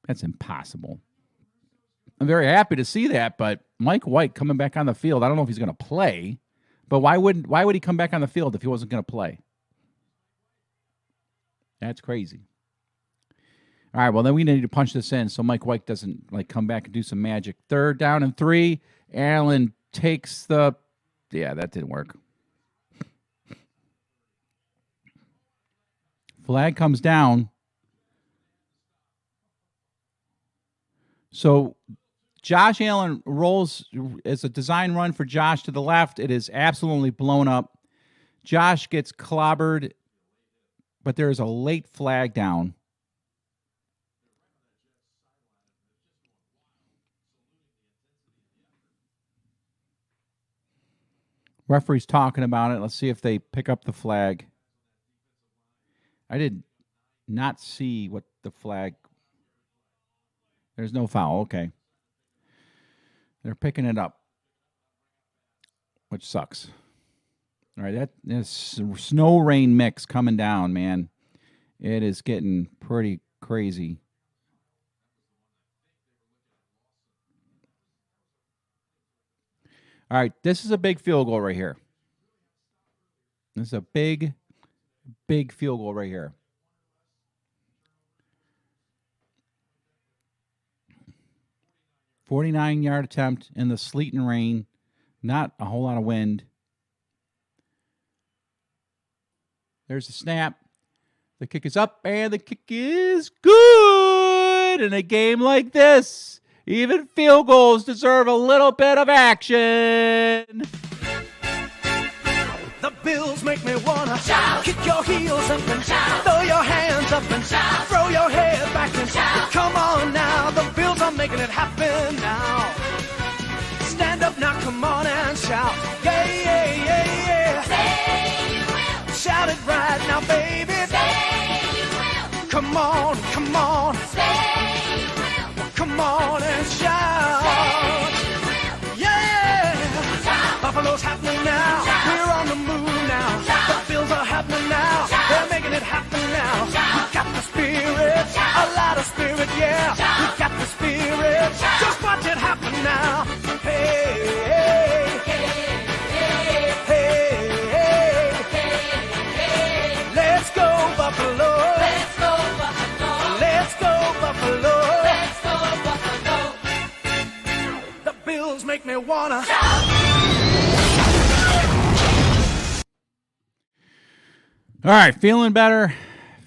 That's impossible. I'm very happy to see that, but Mike White coming back on the field, I don't know if he's going to play, but why would he come back on the field if he wasn't going to play? That's crazy. All right, well, then we need to punch this in so Mike White doesn't like come back and do some magic. 3rd down and 3. Allen takes the... Yeah, that didn't work. Flag comes down. So Josh Allen rolls. It's a design run for Josh to the left. It is absolutely blown up. Josh gets clobbered, but there is a late flag down. Referee's talking about it. Let's see if they pick up the flag. I did not see what the flag... There's no foul. Okay. They're picking it up, which sucks. All right, that is snow rain mix coming down, man. It is getting pretty crazy. All right, this is a big field goal right here. This is a big, big field goal right here. "49-yard attempt in the sleet and rain. Not a whole lot of wind. There's the snap. The kick is up, and the kick is good. In a game like this, even field goals deserve a little bit of action. The Bills make me wanna Shout. kick your heels up and Shout. throw your hands up and Shout. throw your head back and Shout. come on now. The Bills are making it happen now. Stand up now, come on and shout. Yeah, yeah, yeah, yeah. Say you will. Shout it right now, baby. Say you will. Come on, come on, Say you will. come on and shout. Say you will. Yeah. Shout. Buffalo's happening now. Shout. We're on the move now. Shout. The Bills are happening now. Shout. They're making it happen now. Shout. We got the spirit, Shout. a lot of spirit, yeah. Shout. We got the spirit. Shout. Just watch it happen now. Hey, hey, hey, hey, hey. Let's go Buffalo. Let's go Buffalo. Let's go Buffalo. Let's go Buffalo. The Bills make me wanna. All right, feeling better.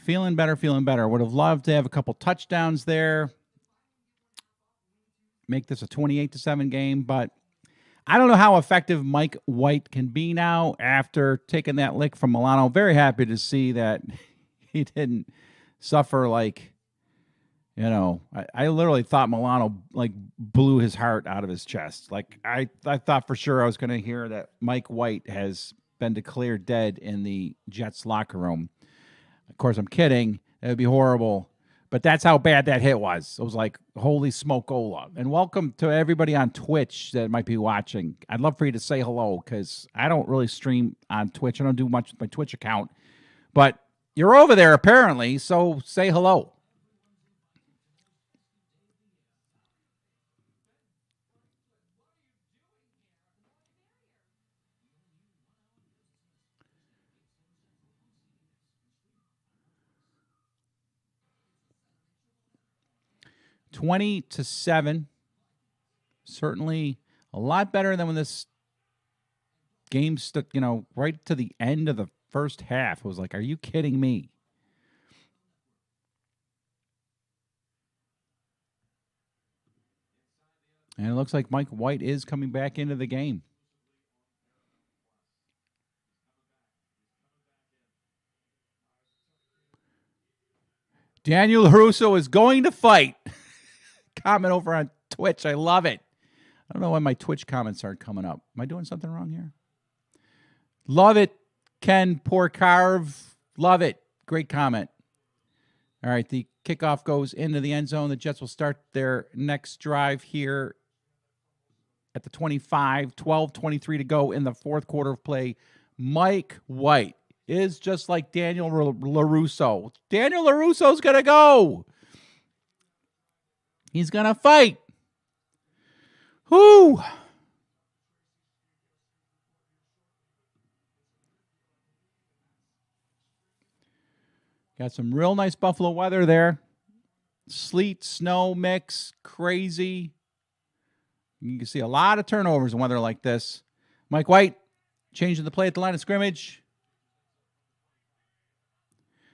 Feeling better, feeling better. Would have loved to have a couple touchdowns there. Make this a 28-7 game, but I don't know how effective Mike White can be now after taking that lick from Milano. Very happy to see that he didn't suffer like, you know, I literally thought Milano like blew his heart out of his chest. Like I thought for sure I was going to hear that Mike White has been declared dead in the Jets locker room. Of course, I'm kidding. That would be horrible. But that's how bad that hit was. It was like, holy smoke-ola. And welcome to everybody on Twitch that might be watching. I'd love for you to say hello because I don't really stream on Twitch. I don't do much with my Twitch account. But you're over there apparently, so say hello. (20-7). Certainly a lot better than when this game stuck, you know, right to the end of the first half. It was like, are you kidding me? And it looks like Mike White is coming back into the game. Daniel LaRusso is going to fight. Comment over on Twitch. I love it. I don't know why my Twitch comments aren't coming up. Am I doing something wrong here? Love it, Ken Porcarve. Love it. Great comment. All right, the kickoff goes into the end zone. The Jets will start their next drive here at the 25, 12:23 to go in the fourth quarter of play. Mike White is just like Daniel LaRusso. Daniel LaRusso's going to go. He's going to fight. Whoo! Got some real nice Buffalo weather there. sleet, snow mix, crazy. You can see a lot of turnovers in weather like this. Mike White changing the play at the line of scrimmage.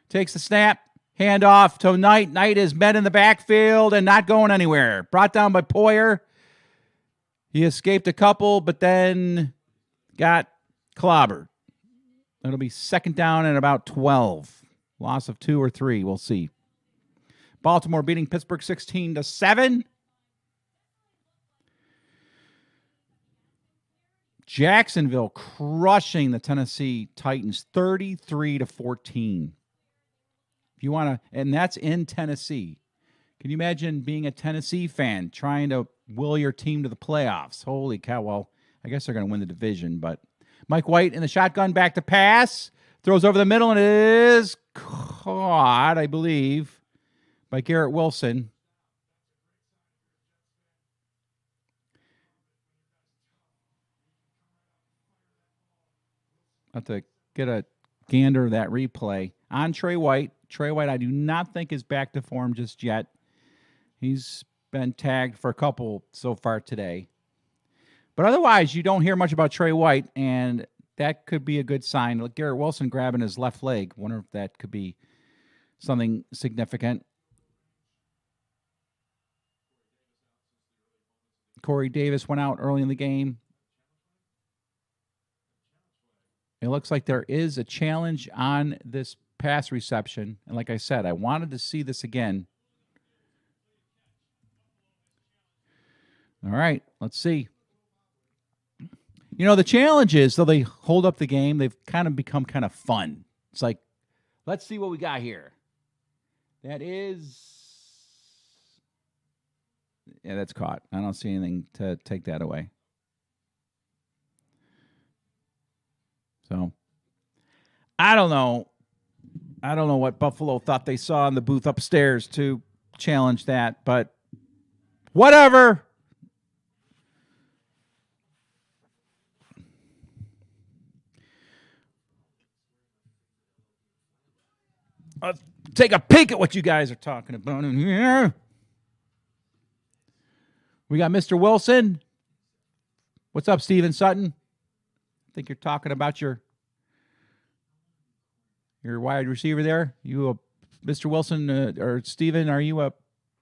Takes the snap. Hand off to Knight. Knight is met in the backfield and not going anywhere. Brought down by Poyer. He escaped a couple, but then got clobbered. It'll be second down and about 12. Loss of 2 or 3. We'll see. Baltimore beating Pittsburgh 16-7. Jacksonville crushing the Tennessee Titans 33-14. If you want to, and that's in Tennessee. Can you imagine being a Tennessee fan trying to will your team to the playoffs? Holy cow. Well, I guess they're going to win the division, but Mike White in the shotgun, back to pass. Throws over the middle and is caught, I believe, by Garrett Wilson. I'll have to get a gander of that replay. On Trey White. Trey White, I do not think is back to form just yet. He's been tagged for a couple so far today. But otherwise, you don't hear much about Trey White, and that could be a good sign. Look, Garrett Wilson grabbing his left leg. Wonder if that could be something significant. Corey Davis went out early in the game. It looks like there is a challenge on this pass reception. And like I said, I wanted to see this again. All right, let's see. You know, the challenge is, though they hold up the game, they've kind of become kind of fun. It's like, let's see what we got here. That is... Yeah, that's caught. I don't see anything to take that away. So, I don't know. I don't know what Buffalo thought they saw in the booth upstairs to challenge that, but whatever. Take a peek at what you guys are talking about in here. We got Mr. Wilson. What's up, Steven Sutton? I think you're talking about your wide receiver there. You Mr. Wilson or Steven, are you a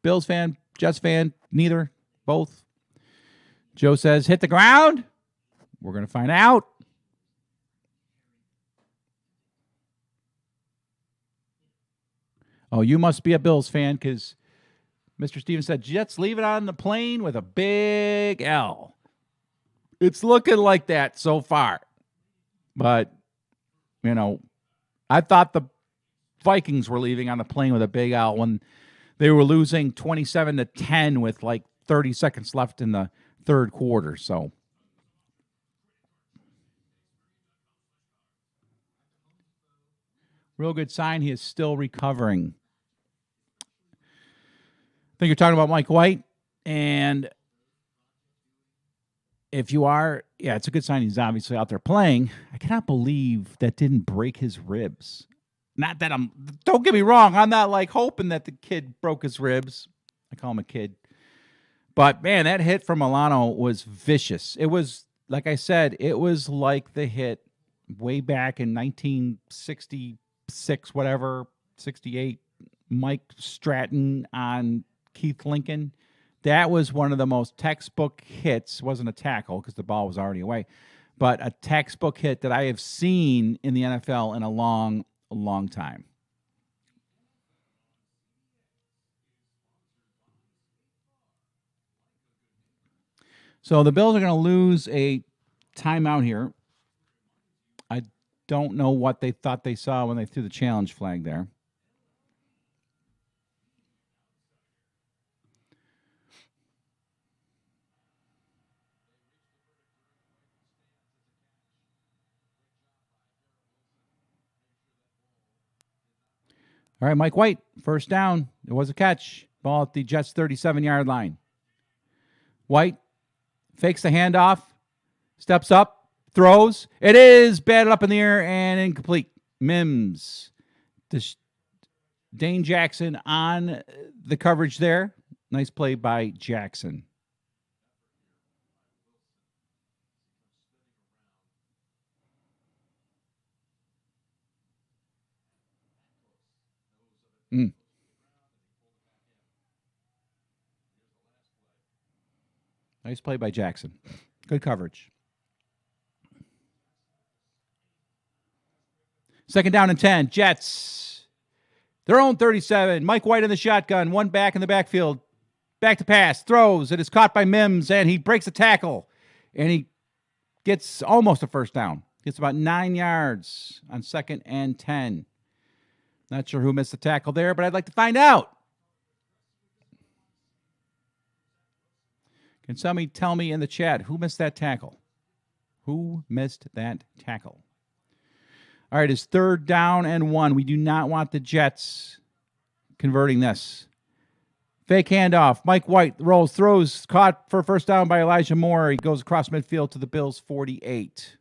Bills fan, Jets fan? Neither? Both? Joe says, hit the ground. We're going to find out. Oh, you must be a Bills fan because Mr. Stevens said, Jets leave it on the plane with a big L. It's looking like that so far. But, you know, I thought the Vikings were leaving on the plane with a big L when they were losing 27-10 with like 30 seconds left in the third quarter. So, real good sign he is still recovering. I think you're talking about Mike White. And if you are, yeah, it's a good sign he's obviously out there playing. I cannot believe that didn't break his ribs. Not that don't get me wrong, I'm not like hoping that the kid broke his ribs. I call him a kid. But man, that hit from Milano was vicious. It was, like I said, it was like the hit way back in 1966, whatever, 68, Mike Stratton on Keith Lincoln. That was one of the most textbook hits. It wasn't a tackle because the ball was already away, but a textbook hit that I have seen in the NFL in a long time. So the Bills are going to lose a timeout here. I don't know what they thought they saw when they threw the challenge flag there. All right, Mike White, first down. It was a catch. Ball at the Jets' 37-yard line. White fakes the handoff, steps up, throws. It is batted up in the air and incomplete. Mims Dane Jackson on the coverage there. Nice play by Jackson. Nice play by Jackson. Good coverage. Second down and 10. Jets. Their own 37. Mike White in the shotgun. One back in the backfield. Back to pass. Throws. It is caught by Mims, and he breaks a tackle. And he gets almost a first down. Gets about 9 yards on 2nd and 10. Not sure who missed the tackle there, but I'd like to find out. Can somebody tell me in the chat who missed that tackle? Who missed that tackle? All right, it's 3rd down and 1. We do not want the Jets converting this. Fake handoff. Mike White rolls, throws, caught for first down by Elijah Moore. He goes across midfield to the Bills' 48.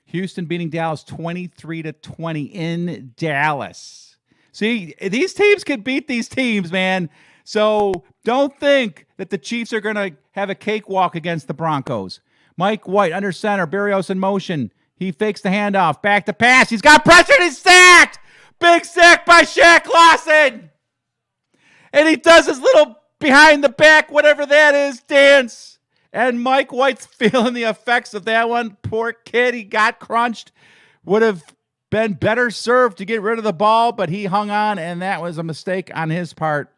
Houston beating Dallas 23-20 in Dallas. See, these teams can beat these teams, man. So don't think that the Chiefs are going to have a cakewalk against the Broncos. Mike White under center, Berrios in motion. He fakes the handoff, back to pass. He's got pressure and he's sacked. Big sack by Shaq Lawson. And he does his little behind the back, whatever that is, dance. And Mike White's feeling the effects of that one. Poor kid, he got crunched. Would have been better served to get rid of the ball, but he hung on, and that was a mistake on his part.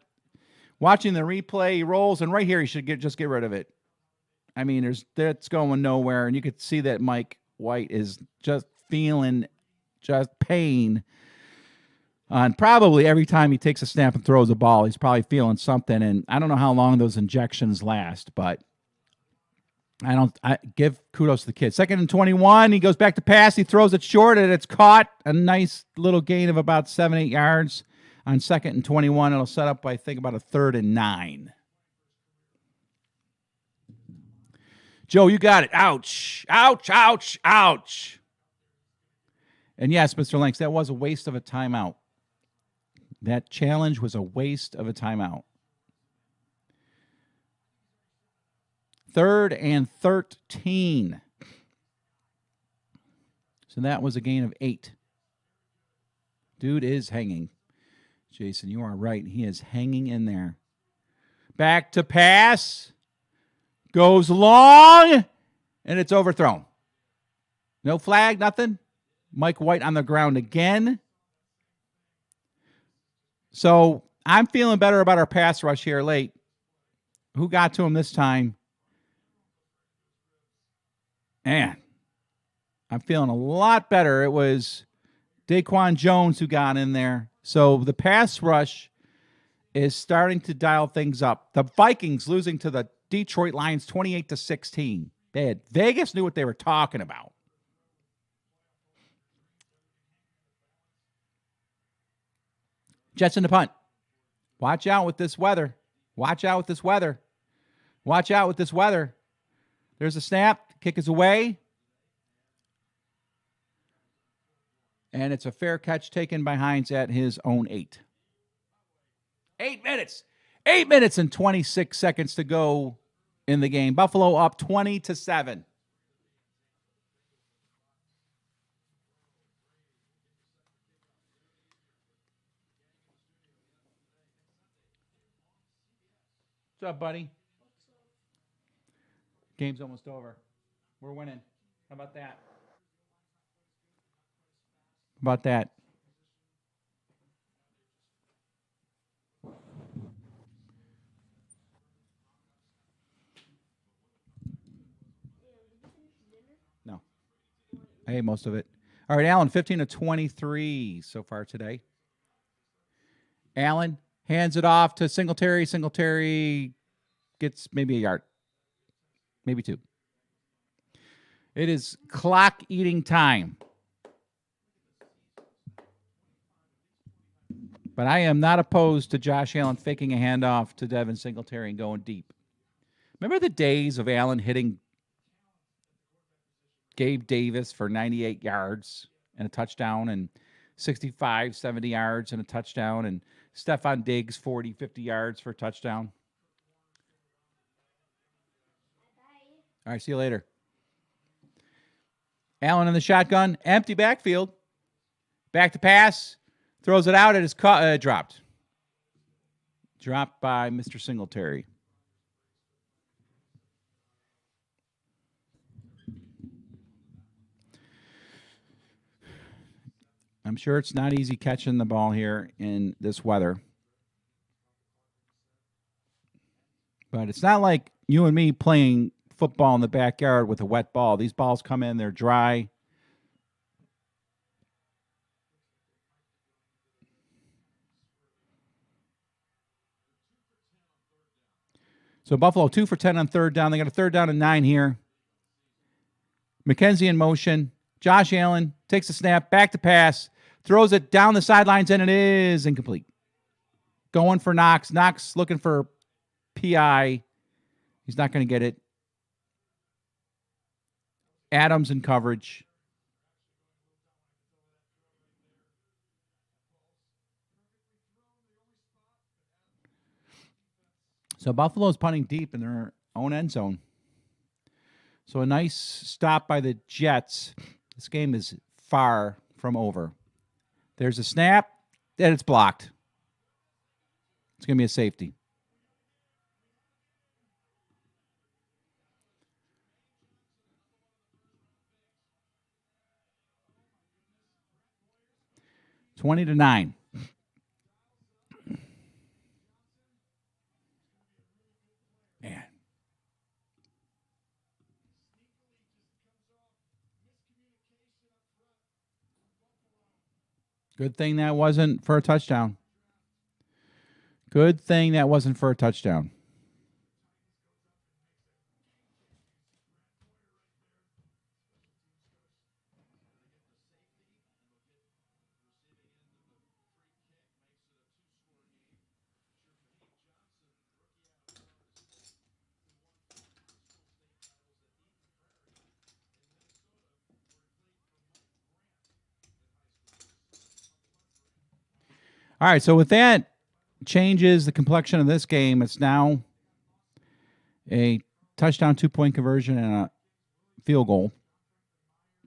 Watching the replay, he rolls, and right here he should just get rid of it. I mean, that's going nowhere, and you could see that Mike White is just feeling just pain. And probably every time he takes a snap and throws a ball, he's probably feeling something, and I don't know how long those injections last, but I give kudos to the kid. 2nd and 21. He goes back to pass. He throws it short, and it's caught. A nice little gain of about 7-8 yards on 2nd and 21. It'll set up, I think, about a 3rd and 9. Joe, you got it. Ouch. Ouch, ouch, ouch. And yes, Mr. Lanks, that was a waste of a timeout. That challenge was a waste of a timeout. 3rd and 13. So that was a gain of 8. Dude is hanging. Jason, you are right. He is hanging in there. Back to pass. Goes long. And it's overthrown. No flag, nothing. Mike White on the ground again. So I'm feeling better about our pass rush here late. Who got to him this time? Man, I'm feeling a lot better. It was Daquan Jones who got in there. So the pass rush is starting to dial things up. The Vikings losing to the Detroit Lions 28-16. Vegas knew what they were talking about. Jets in the punt. Watch out with this weather. Watch out with this weather. Watch out with this weather. There's a snap. Kick is away. And it's a fair catch taken by Hines at his own 8. 8 minutes. 8 minutes and 26 seconds to go in the game. Buffalo up 20-7. What's up, buddy? Game's almost over. We're winning. How about that? How about that? No. I ate most of it. All right, Allen, 15-23 so far today. Allen hands it off to Singletary. Singletary gets maybe a yard. Maybe 2. It is clock eating time. But I am not opposed to Josh Allen faking a handoff to Devin Singletary and going deep. Remember the days of Allen hitting Gabe Davis for 98 yards and a touchdown, and 65, 70 yards and a touchdown, and Stephon Diggs 40, 50 yards for a touchdown. All right, see you later. Allen in the shotgun, empty backfield. Back to pass, throws it out, it is dropped. Dropped by Mr. Singletary. I'm sure it's not easy catching the ball here in this weather. But it's not like you and me playing football in the backyard with a wet ball. These balls come in, they're dry. So Buffalo 2 for 10 on third down. They got a third down and 9 here. McKenzie in motion. Josh Allen takes the snap, back to pass, throws it down the sidelines, and it is incomplete. Going for Knox. Knox looking for PI. He's not going to get it. Adams in coverage. So Buffalo's punting deep in their own end zone. So a nice stop by the Jets. This game is far from over. There's a snap, and it's blocked. It's going to be a safety. $20-9. Man. Good thing that wasn't for a touchdown. Good thing that wasn't for a touchdown. All right, so with that changes the complexion of this game. It's now a touchdown, 2-point conversion, and a field goal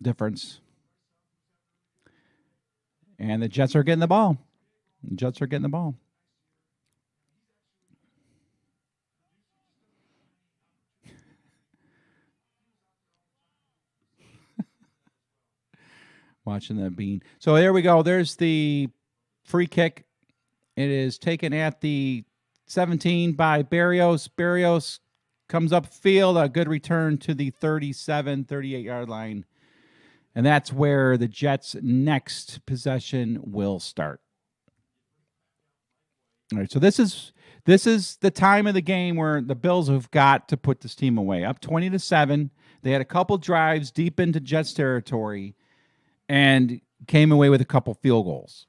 difference. And the Jets are getting the ball. The Jets are getting the ball. Watching that bean. So there we go. There's the free kick. It is taken at the 17 by Berrios. Berrios comes up field. A good return to the 37, 38-yard line. And that's where the Jets' next possession will start. All right, so this is the time of the game where the Bills have got to put this team away. Up 20-7. They had a couple drives deep into Jets territory and came away with a couple field goals.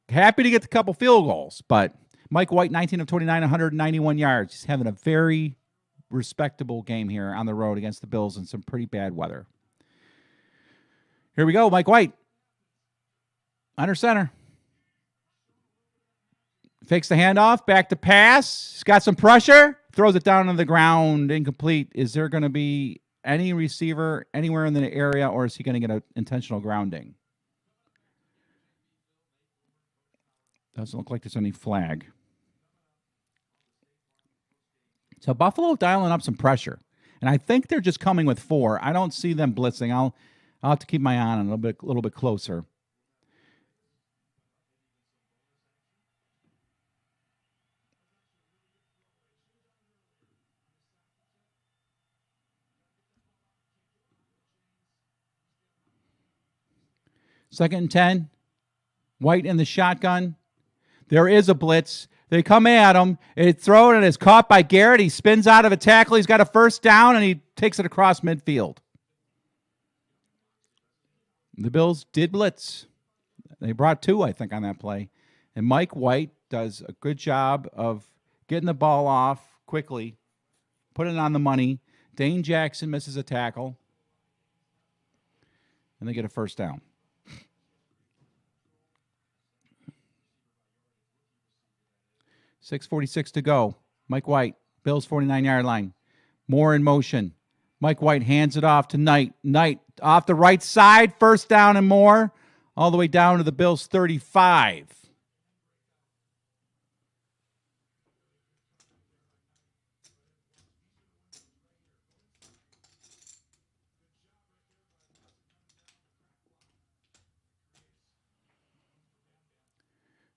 Happy to get the couple field goals, but Mike White, 19 of 29, 191 yards. He's having a very respectable game here on the road against the Bills in some pretty bad weather. Here we go, Mike White. Under center. Fakes the handoff, back to pass. He's got some pressure. Throws it down on the ground, incomplete. Is there going to be any receiver anywhere in the area, or is he going to get an intentional grounding? Doesn't look like there's any flag. So Buffalo dialing up some pressure. And I think they're just coming with 4. I don't see them blitzing. I'll have to keep my eye on it a little bit closer. Second and 10. White in the shotgun. There is a blitz. They come at him. It's thrown and is caught by Garrett. He spins out of a tackle. He's got a first down, and he takes it across midfield. The Bills did blitz. They brought 2, I think, on that play. And Mike White does a good job of getting the ball off quickly, putting it on the money. Dane Jackson misses a tackle. And they get a first down. .646 to go. Mike White, Bills 49-yard line. Moore in motion. Mike White hands it off to Knight. Knight off the right side. First down and more. All the way down to the Bills 35.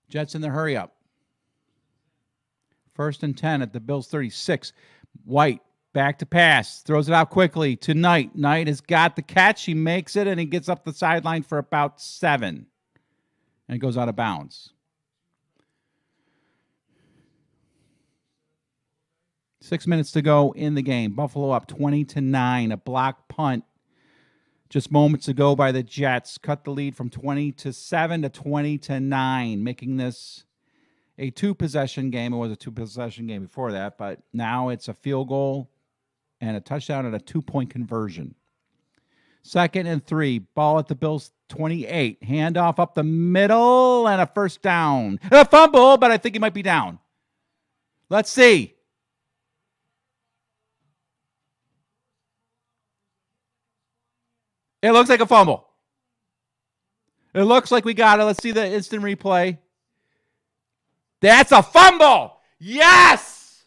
Jets in the hurry up. 1st and 10 at the Bills 36. White back to pass. Throws it out quickly to Knight. Knight has got the catch. He makes it, and he gets up the sideline for about 7. And it goes out of bounds. 6 minutes to go in the game. Buffalo up 20-9. A block punt just moments ago by the Jets. Cut the lead from 20-7 to 20-9, making this a 2-possession game. It was a 2-possession game before that, but now it's a field goal and a touchdown and a 2-point conversion. 2nd and 3. Ball at the Bills 28. Handoff up the middle and a first down. And a fumble, but I think he might be down. Let's see. It looks like a fumble. It looks like we got it. Let's see the instant replay. That's a fumble. Yes.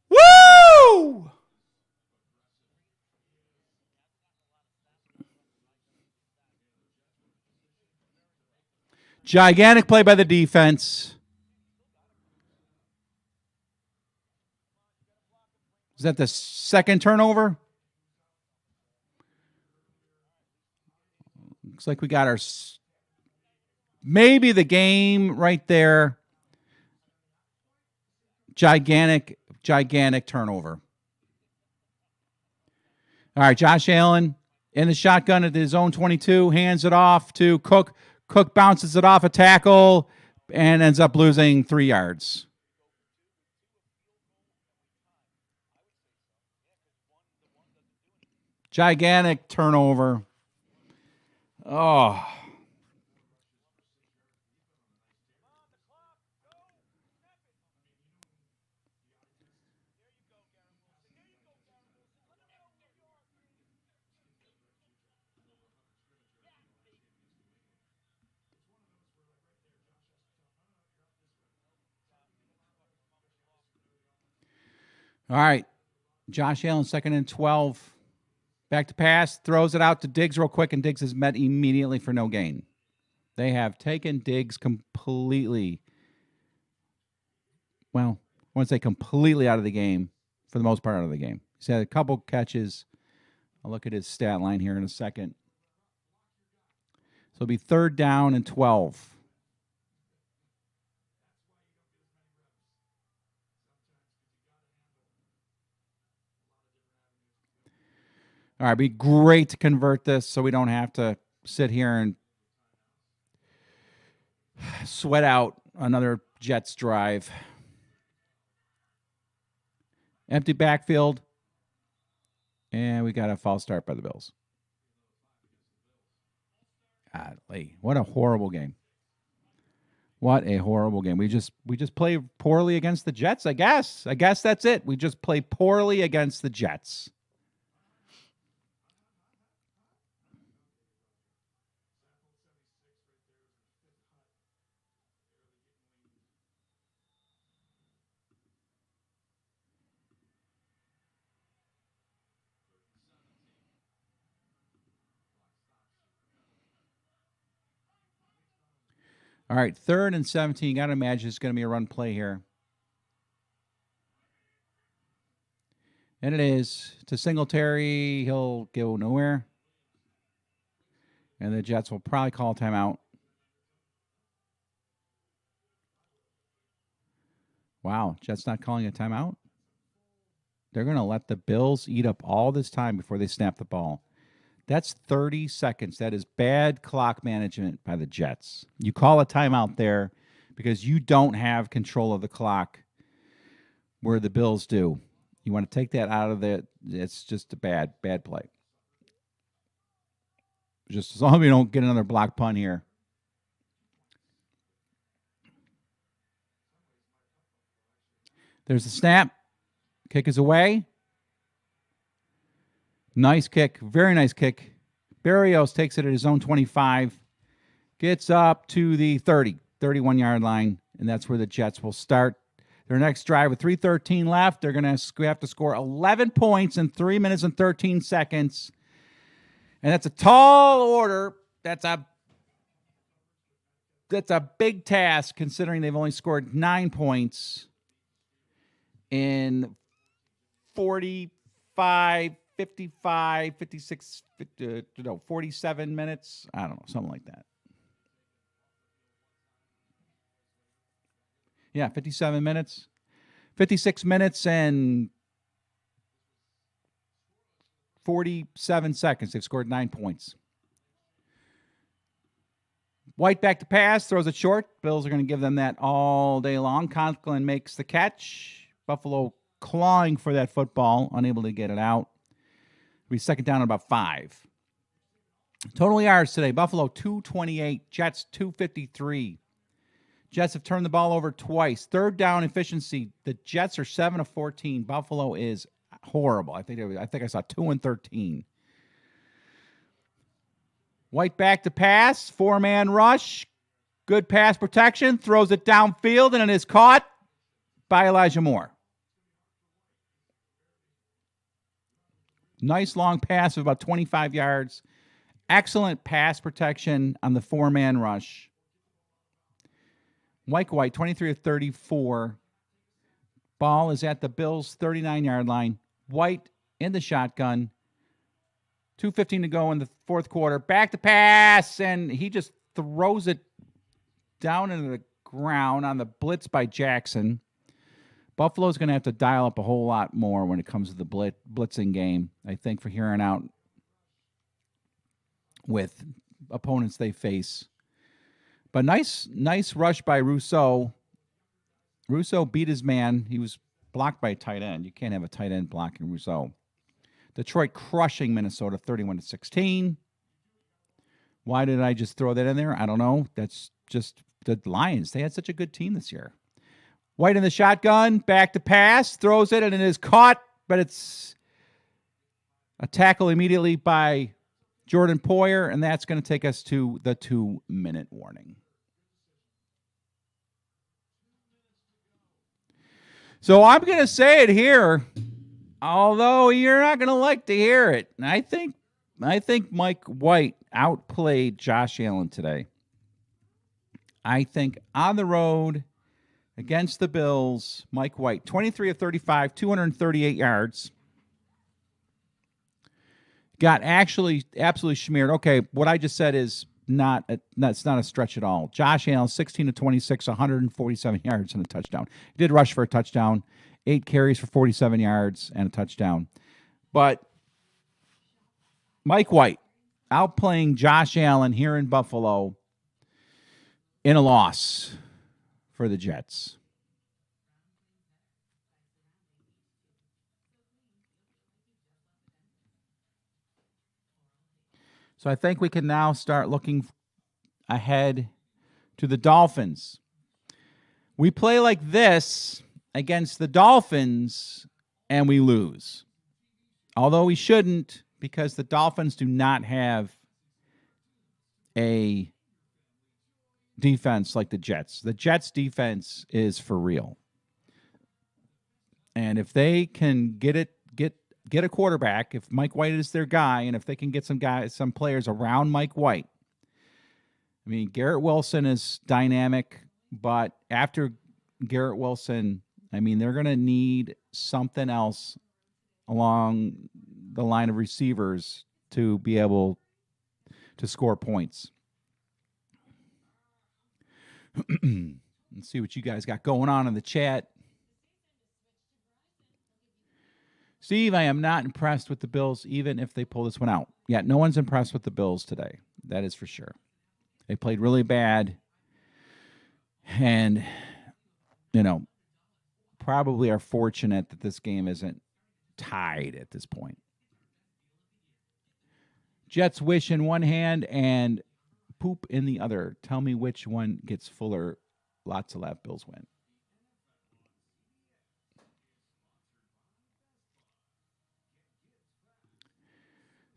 Woo! Gigantic play by the defense. Is that the 2nd turnover? Looks like we got our maybe the game right there. Gigantic turnover. All right, Josh Allen in the shotgun at his own 22, hands it off to Cook. Cook bounces it off a tackle and ends up losing 3 yards. Gigantic turnover. Oh. All right. Josh Allen, 2nd and 12. Back to pass, throws it out to Diggs real quick, and Diggs is met immediately for no gain. They have taken Diggs completely, well, I want to say completely out of the game, for the most part out of the game. He's had a couple catches. I'll look at his stat line here in a second. So it'll be 3rd down and 12. All right, it'd be great to convert this so we don't have to sit here and sweat out another Jets drive. Empty backfield. And we got a false start by the Bills. Golly, what a horrible game. What a horrible game. We just play poorly against the Jets, I guess. I guess that's it. We just play poorly against the Jets. All right, 3rd and 17. You got to imagine it's going to be a run play here. And it is. To Singletary, he'll go nowhere. And the Jets will probably call a timeout. Wow, Jets not calling a timeout? They're going to let the Bills eat up all this time before they snap the ball. That's 30 seconds. That is bad clock management by the Jets. You call a timeout there because you don't have control of the clock where the Bills do. You want to take that out of it. It's just a bad play. Just as long as we don't get another block punt here. There's the snap. Kick is away. Nice kick. Very nice kick. Barrios takes it at his own 25. Gets up to the 31-yard line, and that's where the Jets will start their next drive with 3:13 left. They're going to have to score 11 points in 3 minutes and 13 seconds. And that's a tall order. That's a big task considering they've only scored 9 points in 45, 55, 56, 47 minutes. I don't know, something like that. Yeah, 57 minutes. 56 minutes and 47 seconds. They've scored 9 points. White back to pass, throws it short. Bills are going to give them that all day long. Conklin makes the catch. Buffalo clawing for that football, unable to get it out. It'll be second down at about 5. Total yards today, Buffalo 228, Jets 253. Jets have turned the ball over twice. Third down efficiency, the Jets are 7 of 14. Buffalo is horrible. I think I saw 2 and 13. White back to pass, 4-man rush. Good pass protection, throws it downfield, and it is caught by Elijah Moore. Nice long pass of about 25 yards. Excellent pass protection on the 4-man rush. Mike White, 23 of 34. Ball is at the Bills' 39-yard line. White in the shotgun. 2:15 to go in the fourth quarter. Back to pass, and he just throws it down into the ground on the blitz by Jackson. Buffalo's going to have to dial up a whole lot more when it comes to the blitzing game, I think, for here on out with opponents they face. But nice rush by Rousseau. Rousseau beat his man. He was blocked by a tight end. You can't have a tight end blocking Rousseau. Detroit crushing Minnesota 31-16. Why did I just throw that in there? I don't know. That's just the Lions. They had such a good team this year. White in the shotgun, back to pass, throws it, and it is caught, but it's a tackle immediately by Jordan Poyer, and that's going to take us to the 2-minute warning. So I'm going to say it here, although you're not going to like to hear it. I think Mike White outplayed Josh Allen today. I think on the road against the Bills, Mike White, 23 of 35, 238 yards. Got actually absolutely smeared. Okay, what I just said is it's not a stretch at all. Josh Allen, 16 of 26, 147 yards and a touchdown. He did rush for a touchdown, 8 carries for 47 yards and a touchdown. But Mike White outplaying Josh Allen here in Buffalo in a loss for the Jets. So I think we can now start looking ahead to the Dolphins. We play like this against the Dolphins and we lose. Although we shouldn't, because the Dolphins do not have a defense like the Jets. The Jets' defense is for real. And if they can get a quarterback, if Mike White is their guy, and if they can get some players around Mike White. I mean, Garrett Wilson is dynamic, but after Garrett Wilson, I mean, they're going to need something else along the line of receivers to be able to score points. Let's see what you guys got going on in the chat. Steve, I am not impressed with the Bills, even if they pull this one out. Yeah, no one's impressed with the Bills today. That is for sure. They played really bad. And, probably are fortunate that this game isn't tied at this point. Jets wish in one hand and poop in the other. Tell me which one gets fuller. Lots of laugh. Bills win.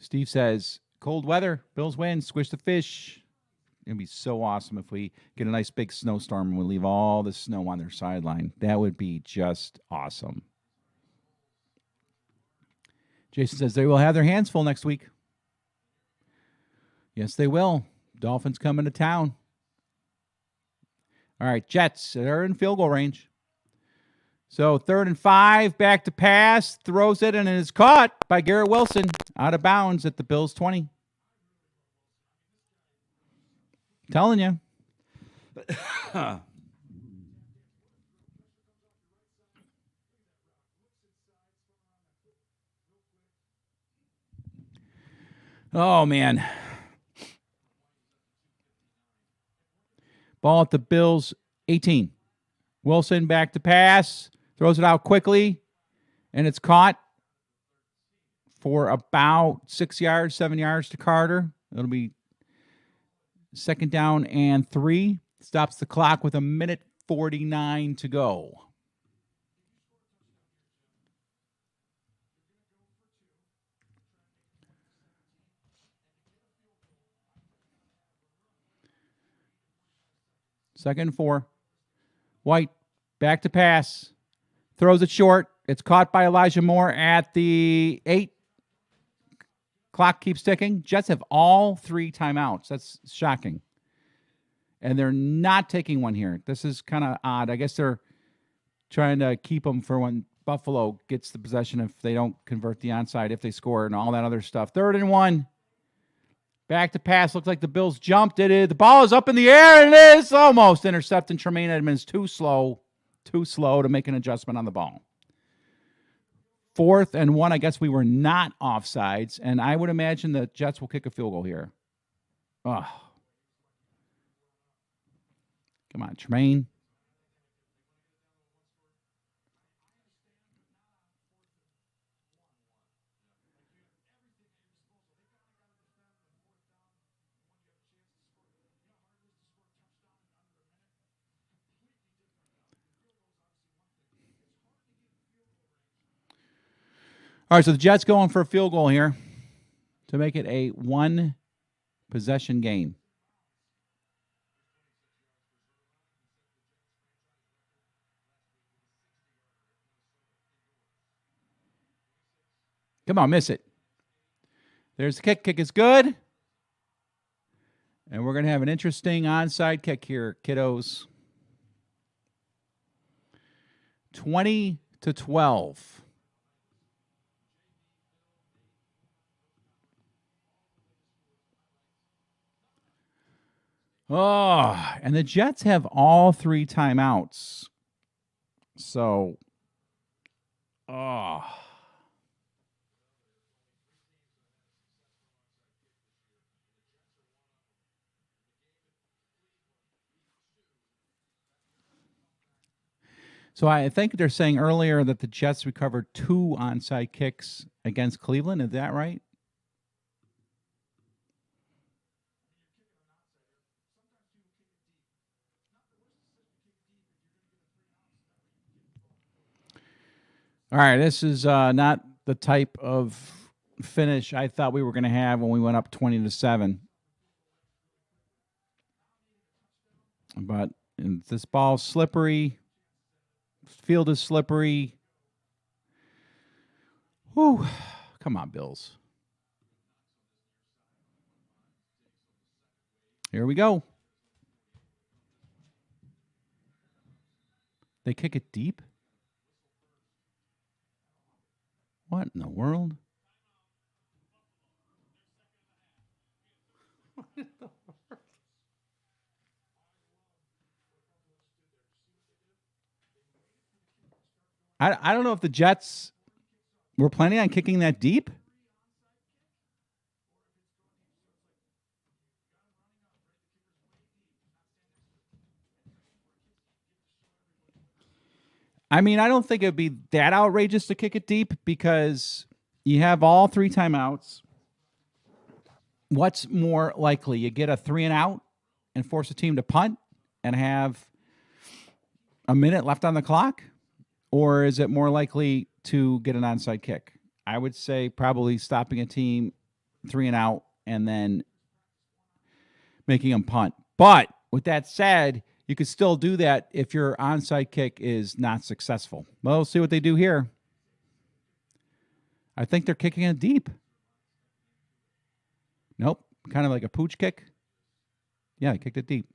Steve says, cold weather. Bills win. Squish the fish. It'd be so awesome if we get a nice big snowstorm and we leave all the snow on their sideline. That would be just awesome. Jason says they will have their hands full next week. Yes, they will. Dolphins coming to town. All right, Jets, they're in field goal range. So 3rd and 5, back to pass, throws it, and it is caught by Garrett Wilson out of bounds at the Bills' 20. Telling you. Oh, man. Ball at the Bills' 18. Wilson back to pass. Throws it out quickly. And it's caught for about 6 yards, 7 yards to Carter. It'll be 2nd down and 3. Stops the clock with 1:49 to go. Second and 4. White back to pass. Throws it short. It's caught by Elijah Moore at the 8. Clock keeps ticking. Jets have all 3 timeouts. That's shocking. And they're not taking one here. This is kind of odd. I guess they're trying to keep them for when Buffalo gets the possession if they don't convert the onside, if they score, and all that other stuff. 3rd and 1. Back to pass. Looks like the Bills jumped it. The ball is up in the air, and it is almost intercepting Tremaine Edmonds. Too slow to make an adjustment on the ball. 4th and 1. I guess we were not offsides, and I would imagine the Jets will kick a field goal here. Oh. Come on, Tremaine. All right, so the Jets going for a field goal here to make it a 1-possession game. Come on, miss it. There's the kick. Kick is good. And we're going to have an interesting onside kick here, kiddos. 20-12. Oh, and the Jets have all 3 timeouts. So, So I think they're saying earlier that the Jets recovered 2 onside kicks against Cleveland. Is that right? All right, this is not the type of finish I thought we were going to have when we went up 20-7. But this ball's slippery. Field is slippery. Whew. Come on, Bills. Here we go. They kick it deep? What in the world? I don't know if the Jets We're planning on kicking that deep? I mean, I don't think it would be that outrageous to kick it deep because you have all 3 timeouts. What's more likely? You get a 3 and out and force a team to punt and have a minute left on the clock? Or is it more likely to get an onside kick? I would say probably stopping a team 3 and out and then making them punt. But with that said, you could still do that if your onside kick is not successful. Well, we'll see what they do here. I think they're kicking it deep. Nope. Kind of like a pooch kick. Yeah, they kicked it deep.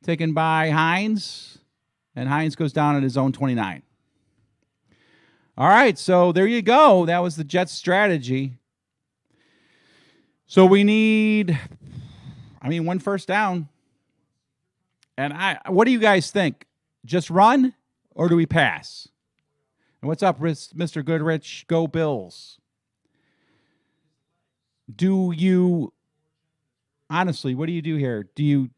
Taken by Hines. And Hines goes down at his own 29. All right, so there you go. That was the Jets' strategy. So we need, 1 first down. And what do you guys think? Just run or do we pass? And what's up, Mr. Goodrich? Go Bills. Honestly, what do you do here? Do you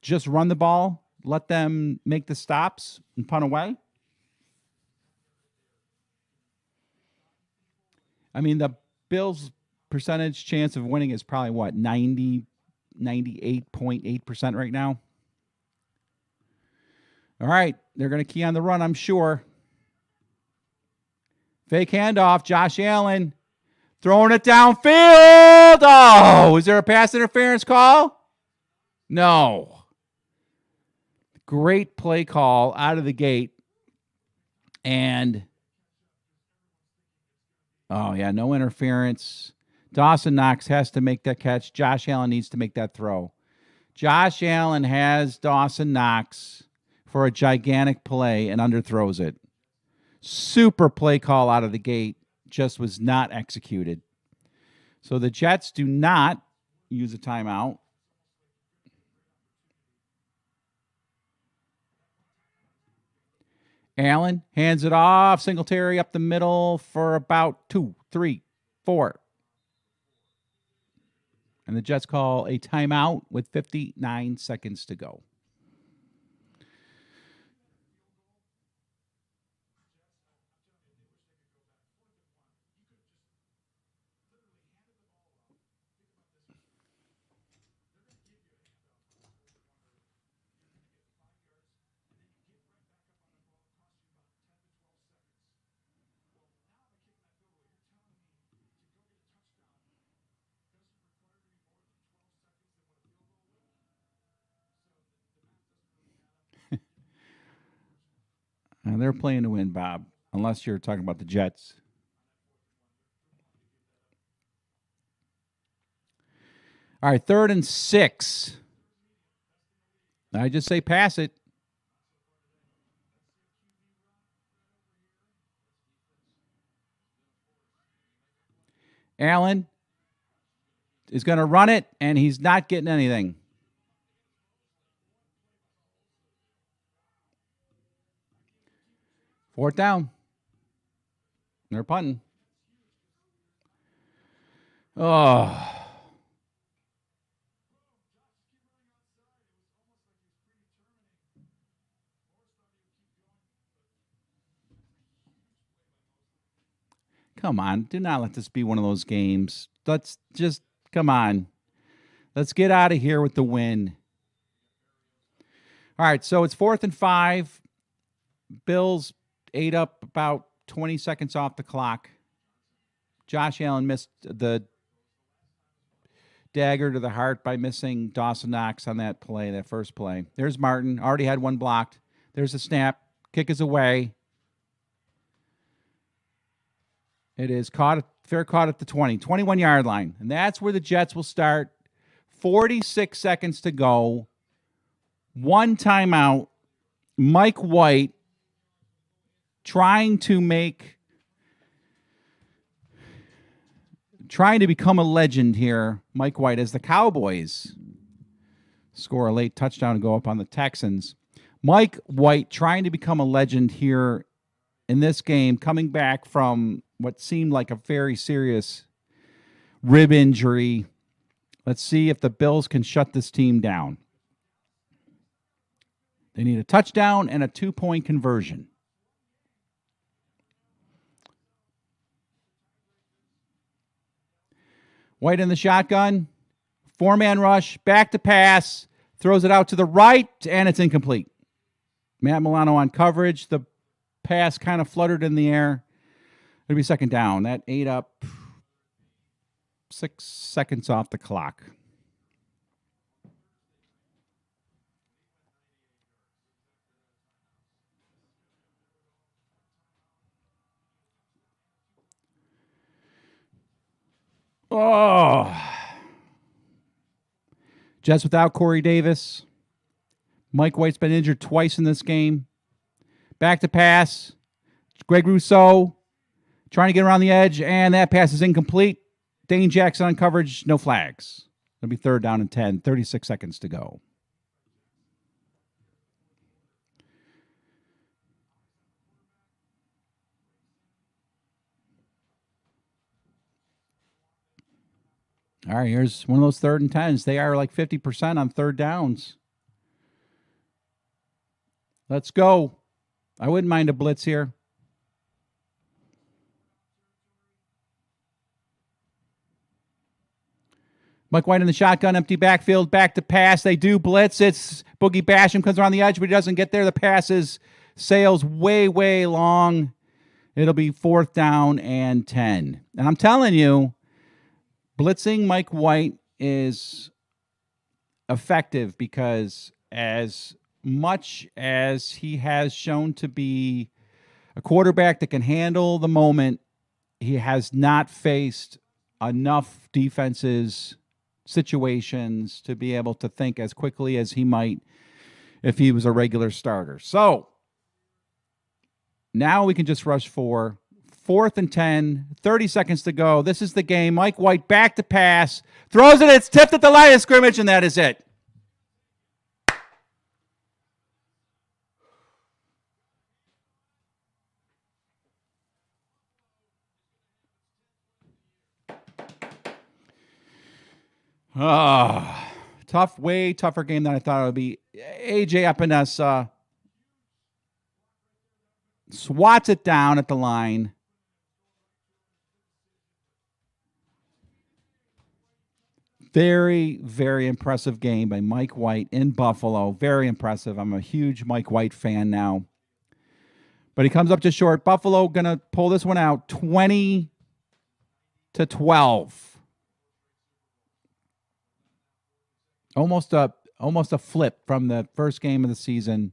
just run the ball, let them make the stops, and punt away? The Bills' percentage chance of winning is probably, 98.8% right now? All right, they're going to key on the run, I'm sure. Fake handoff, Josh Allen throwing it downfield. Oh, is there a pass interference call? No. Great play call out of the gate. And, no interference. Dawson Knox has to make that catch. Josh Allen needs to make that throw. Josh Allen has Dawson Knox for a gigantic play and underthrows it. Super play call out of the gate, just was not executed. So the Jets do not use a timeout. Allen hands it off. Singletary up the middle for about 2, 3, 4. And the Jets call a timeout with 59 seconds to go. And they're playing to win, Bob, unless you're talking about the Jets. All right, 3rd and 6. I just say pass it. Allen is going to run it, and he's not getting anything. Fourth down. They're punting. Oh. Come on. Do not let this be one of those games. Let's just, come on. Let's get out of here with the win. All right, so it's 4th and 5. Bills ate up about 20 seconds off the clock. Josh Allen missed the dagger to the heart by missing Dawson Knox on that play, that first play. There's Martin. Already had one blocked. There's a snap. Kick is away. It is fair caught at the 20, 21-yard line. And that's where the Jets will start. 46 seconds to go. 1 timeout. Mike White trying to become a legend here. Mike White, as the Cowboys score a late touchdown to go up on the Texans. Mike White trying to become a legend here in this game, coming back from what seemed like a very serious rib injury. Let's see if the Bills can shut this team down. They need a touchdown and a 2-point conversion. White in the shotgun. 4-man rush. Back to pass. Throws it out to the right, and it's incomplete. Matt Milano on coverage. The pass kind of fluttered in the air. It'll be second down. That ate up 6 seconds off the clock. Oh. Jets without Corey Davis. Mike White's been injured twice in this game. Back to pass. Greg Rousseau trying to get around the edge, and that pass is incomplete. Dane Jackson on coverage, no flags. It'll be 3rd down and 10, 36 seconds to go. All right, here's one of those 3rd and 10s. They are like 50% on 3rd downs. Let's go. I wouldn't mind a blitz here. Mike White in the shotgun, empty backfield, back to pass. They do blitz. It's Boogie Basham comes around the edge, but he doesn't get there. The pass sails way, way long. It'll be 4th down and 10. And I'm telling you, blitzing Mike White is effective because as much as he has shown to be a quarterback that can handle the moment, he has not faced enough defenses, situations to be able to think as quickly as he might if he was a regular starter. So now we can just rush for 4th and 10, 30 seconds to go. This is the game. Mike White back to pass, throws it. It's tipped at the line of scrimmage, and that is it. Tough, way tougher game than I thought it would be. AJ Epinesa swats it down at the line. Very, very impressive game by Mike White in Buffalo. Very impressive. I'm a huge Mike White fan now. But he comes up just short. Buffalo going to pull this one out 20-12. Almost a flip from the first game of the season.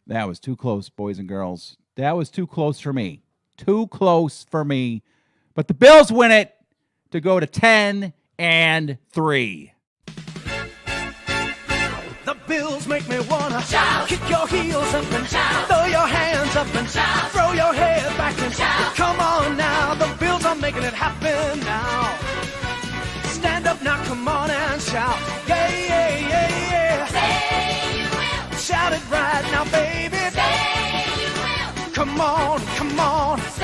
That was too close, boys and girls. That was too close for me. Too close for me. But the Bills win it to go to 10-3. The Bills make me wanna Shout. kick your heels up and Shout. throw your hands up and Shout. throw your head back and Shout. come on now. The Bills are making it happen now. Stand up now, come on and shout. Yeah, yeah, yeah, yeah. Say you will. Shout it right now, baby. Say you will. Come on, come on, Say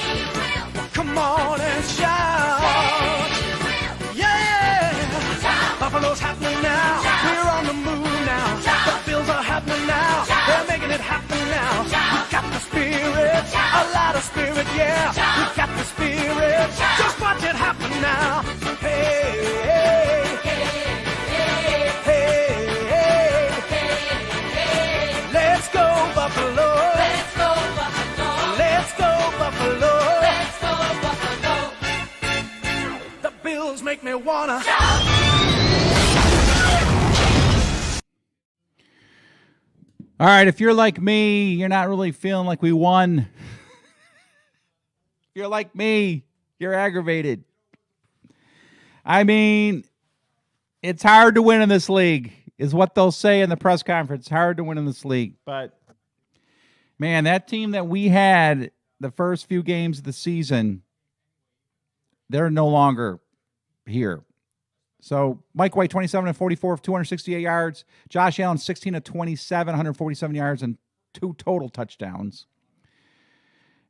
you will. come on and shout. Say you will. Yeah. Shout. Buffalo's happening now. Shout. We're on the move now. Shout. The Bills are happening now. Shout. They're making it happen now. Shout. We got the spirit, Shout. a lot of spirit, yeah. Shout. We got the spirit. Shout. Just watch it happen now. Hey, hey, hey, hey. Let's go Buffalo. Let's go Buffalo. Let's go Buffalo. Let's go Buffalo. The Bills make me wanna. All right, if you're like me, you're not really feeling like we won. If you're like me, you're aggravated. I mean, it's hard to win in this league, is what they'll say in the press conference. Hard to win in this league. But, man, that team that we had the first few games of the season, they're no longer here. So Mike White, 27 and 44 of 268 yards. Josh Allen, 16 of 27, 147 yards, and 2 total touchdowns.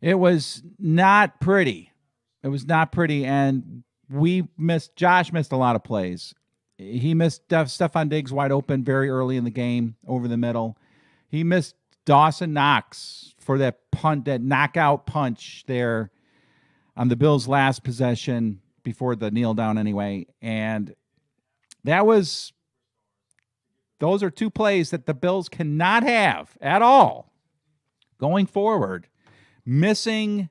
It was not pretty. It was not pretty, and Josh missed a lot of plays. He missed Stephon Diggs wide open very early in the game over the middle. He missed Dawson Knox for that punt, that knockout punch there on the Bills' last possession before the kneel down anyway. And those are 2 plays that the Bills cannot have at all going forward. Missing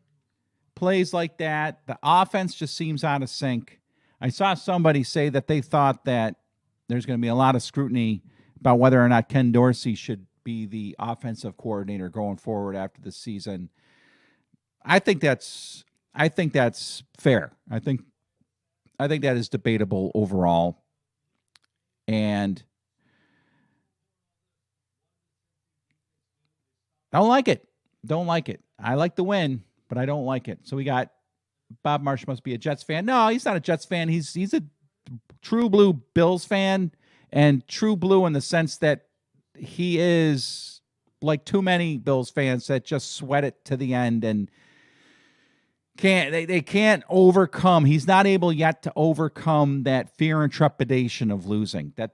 plays like that, the offense just seems out of sync. I saw somebody say that they thought that there's going to be a lot of scrutiny about whether or not Ken Dorsey should be the offensive coordinator going forward after the season. I think that's fair. I think that is debatable overall. And I don't like it. Don't like it. I like the win, but I don't like it. So we got Bob Marsh must be a Jets fan. No, he's not a Jets fan. He's a true blue Bills fan, and true blue in the sense that he is like too many Bills fans that just sweat it to the end and they can't overcome. He's not able yet to overcome that fear and trepidation of losing. That,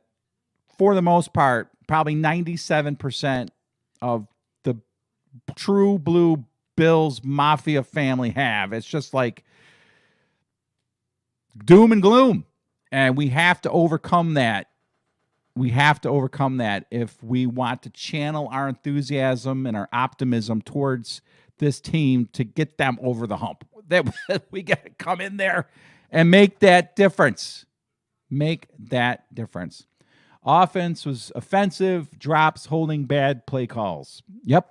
for the most part, probably 97% of the true blue Bills Mafia family have. It's just like doom and gloom. And we have to overcome that. We have to overcome that if we want to channel our enthusiasm and our optimism towards this team to get them over the hump. That we got to come in there and make that difference. Make that difference. Offense was offensive, drops, holding, bad play calls. Yep.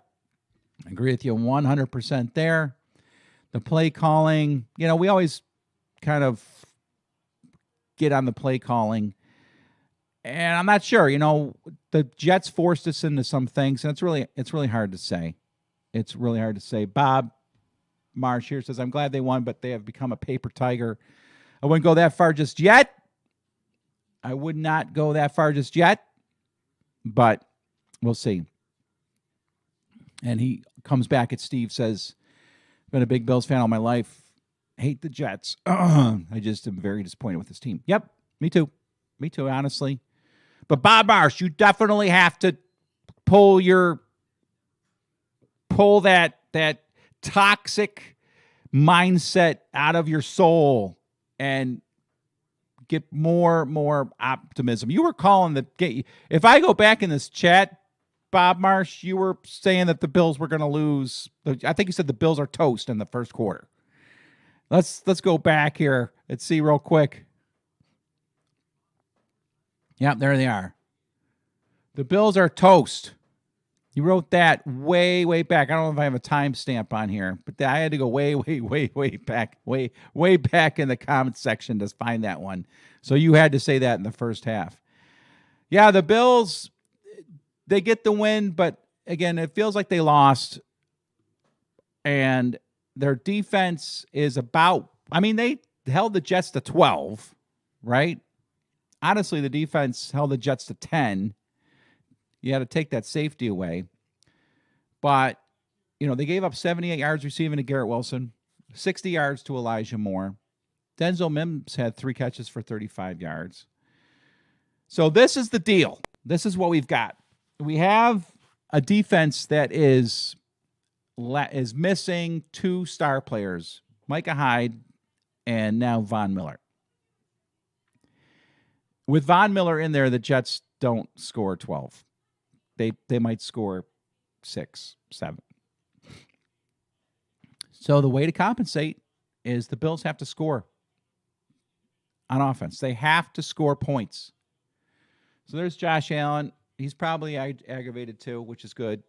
I agree with you 100% there. The play calling, we always kind of get on the play calling. And I'm not sure, the Jets forced us into some things, and it's really hard to say. It's really hard to say. Bob Marsh here says, I'm glad they won, but they have become a paper tiger. I wouldn't go that far just yet. I would not go that far just yet, but we'll see. And he comes back at Steve, says, been a big Bills fan all my life. Hate the Jets. I just am very disappointed with this team. Yep, me too. Me too, honestly. But Bob Marsh, you definitely have to pull that toxic mindset out of your soul and get more optimism. You were calling if I go back in this chat, Bob Marsh, you were saying that the Bills were going to lose. I think you said the Bills are toast in the first quarter. Let's go back here and see real quick. Yep, there they are. The Bills are toast. You wrote that way back. I don't know if I have a timestamp on here, but I had to go way back, way back in the comment section to find that one. So you had to say that in the first half. Yeah, the Bills, they get the win, but again, it feels like they lost. And their defense is they held the Jets to 12, right? Honestly, the defense held the Jets to 10. You had to take that safety away. But, they gave up 78 yards receiving to Garrett Wilson, 60 yards to Elijah Moore. Denzel Mims had 3 catches for 35 yards. So this is the deal. This is what we've got. We have a defense that is missing 2 star players, Micah Hyde and now Von Miller. With Von Miller in there, the Jets don't score 12. They might score 6, 7. So the way to compensate is the Bills have to score on offense. They have to score points. So there's Josh Allen. He's probably aggravated too, which is good.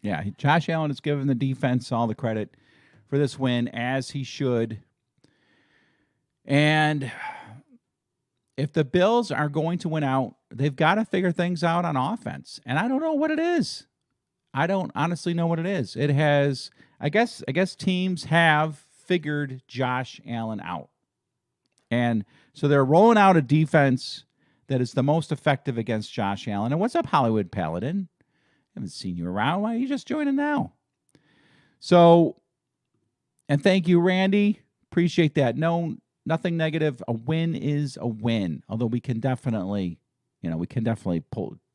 Yeah, Josh Allen has given the defense all the credit for this win, as he should. And if the Bills are going to win out they've got to figure things out on offense. And I don't know what it is. I don't honestly know what it is. It has, I guess teams have figured Josh Allen out. And so they're rolling out a defense that is the most effective against Josh Allen. And what's up, Hollywood Paladin? Haven't seen you around. Why are you just joining now? So, and thank you, Randy. Appreciate that. No, nothing negative. A win is a win. Although we can definitely,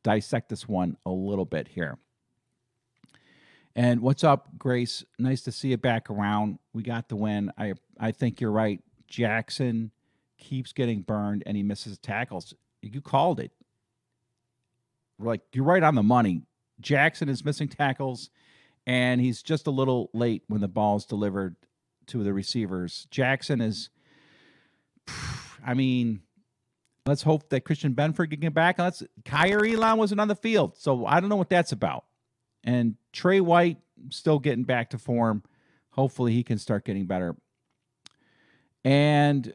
dissect this one a little bit here. And what's up, Grace? Nice to see you back around. We got the win. I think you're right. Jackson keeps getting burned and he misses tackles. You called it. You're right on the money. Jackson is missing tackles, and he's just a little late when the ball is delivered to the receivers. Jackson is, let's hope that Christian Benford can get back. Kyer Elam wasn't on the field, so I don't know what that's about. And Trey White still getting back to form. Hopefully he can start getting better. And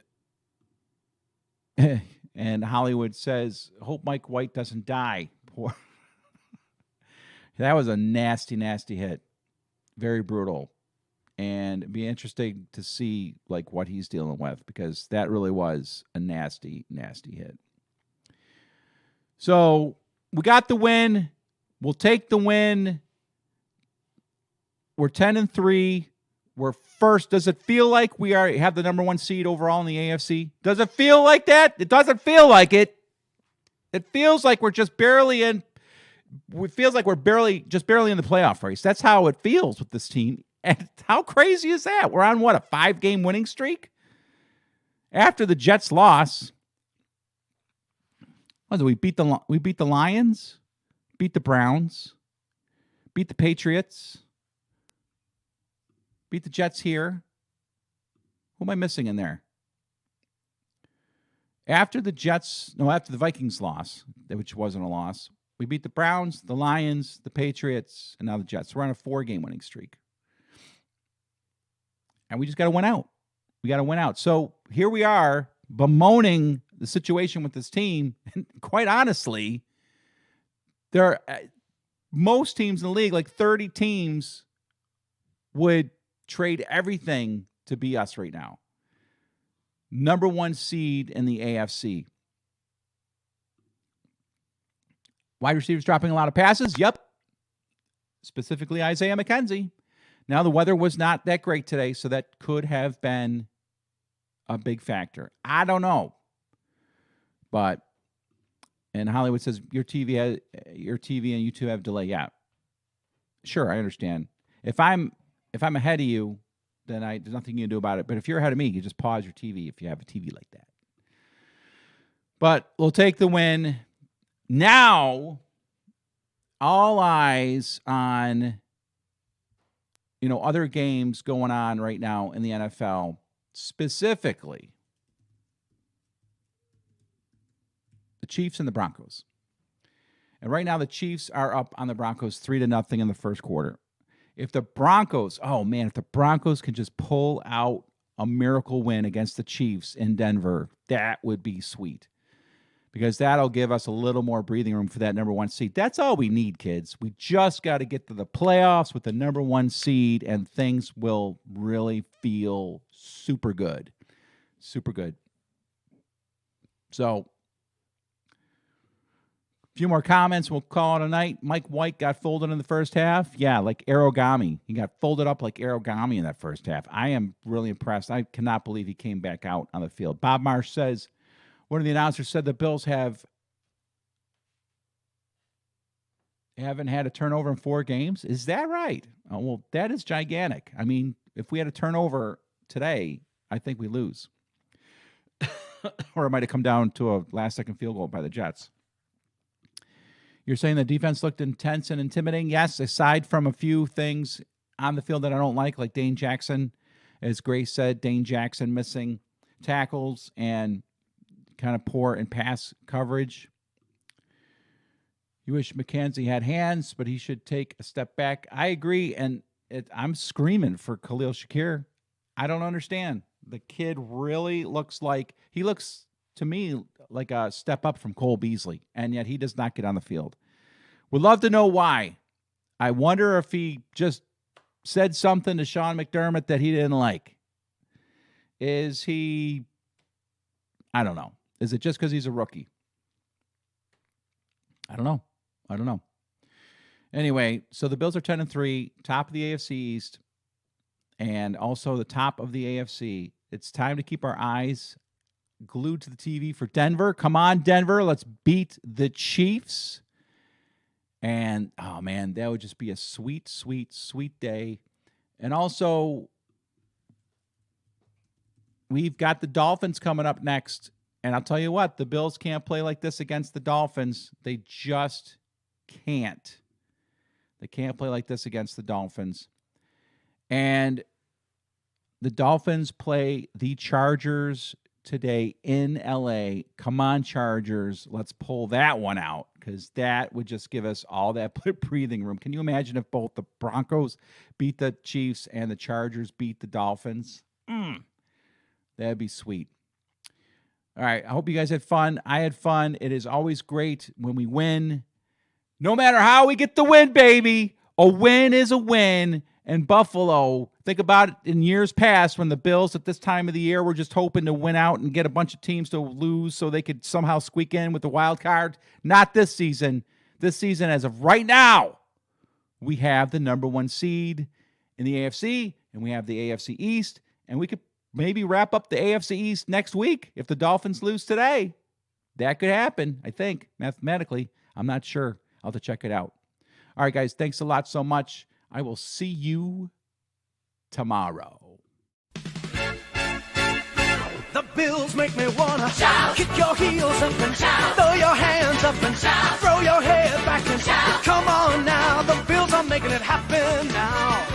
Hollywood says, hope Mike White doesn't die. Poor. That was a nasty, nasty hit. Very brutal. And it'd be interesting to see what he's dealing with, because that really was a nasty, nasty hit. So we got the win. We'll take the win. We're 10-3. We're first. Does it feel like we have the number 1 seed overall in the AFC? Does it feel like that? It doesn't feel like it. It feels like we're just barely in. It feels like we're just barely in the playoff race. That's how it feels with this team. And how crazy is that? We're on a 5-game winning streak after the Jets loss. We beat the Lions, beat the Browns, beat the Patriots, beat the Jets here. Who am I missing in there? After the Vikings loss, which wasn't a loss, we beat the Browns, the Lions, the Patriots, and now the Jets. We're on a 4-game winning streak. And we just got to win out. We got to win out. So here we are bemoaning the situation with this team. And quite honestly, there are most teams in the league, 30 teams, would trade everything to be us right now. Number 1 seed in the AFC. Wide receivers dropping a lot of passes. Yep. Specifically Isaiah McKenzie. Now, the weather was not that great today, so that could have been a big factor. I don't know. And Hollywood says, your TV and YouTube have delay. Yeah. Sure, I understand. If I'm ahead of you, then there's nothing you can do about it. But if you're ahead of me, you just pause your TV if you have a TV like that. But we'll take the win. Now, all eyes on, other games going on right now in the NFL, specifically the Chiefs and the Broncos. And right now, the Chiefs are up on the Broncos 3-0 in the first quarter. If the Broncos can just pull out a miracle win against the Chiefs in Denver, that would be sweet. Because that'll give us a little more breathing room for that number 1 seed. That's all we need, kids. We just got to get to the playoffs with the number 1 seed, and things will really feel super good. Super good. So, a few more comments. We'll call it a night. Mike White got folded in the first half. Yeah, like origami. He got folded up like origami in that first half. I am really impressed. I cannot believe he came back out on the field. Bob Marsh says, one of the announcers said the Bills haven't had a turnover in 4 games. Is that right? Oh, well, that is gigantic. If we had a turnover today, I think we lose. Or it might have come down to a last-second field goal by the Jets. You're saying the defense looked intense and intimidating? Yes, aside from a few things on the field that I don't like Dane Jackson. As Grace said, Dane Jackson missing tackles and kind of poor in pass coverage. You wish McKenzie had hands, but he should take a step back. I agree, and I'm screaming for Khalil Shakir. I don't understand. The kid really looks to me like a step up from Cole Beasley, and yet he does not get on the field. Would love to know why. I wonder if he just said something to Sean McDermott that he didn't like. Is he, I don't know. Is it just because he's a rookie? I don't know. Anyway, so the Bills are 10-3, top of the AFC East, and also the top of the AFC. It's time to keep our eyes glued to the TV for Denver. Come on, Denver. Let's beat the Chiefs. And, oh, man, that would just be a sweet, sweet, sweet day. And also, we've got the Dolphins coming up next. And I'll tell you what, the Bills can't play like this against the Dolphins. They just can't. They can't play like this against the Dolphins. And the Dolphins play the Chargers today in LA. Come on, Chargers. Let's pull that one out, because that would just give us all that breathing room. Can you imagine if both the Broncos beat the Chiefs and the Chargers beat the Dolphins? That'd be sweet. All right, I hope you guys had fun. I had fun. It is always great when we win. No matter how we get the win, baby, a win is a win. And Buffalo, think about it in years past when the Bills at this time of the year were just hoping to win out and get a bunch of teams to lose so they could somehow squeak in with the wild card. Not this season. This season, as of right now, we have the number 1 seed in the AFC, and we have the AFC East, and we could maybe wrap up the AFC East next week if the Dolphins lose today. That could happen, I think, mathematically. I'm not sure. I'll have to check it out. All right, guys, thanks a lot so much. I will see you tomorrow. The Bills make me wanna shout, kick your heels up and shout, throw your hands up and shout, throw your head back and shout. Come on now, the Bills are making it happen now.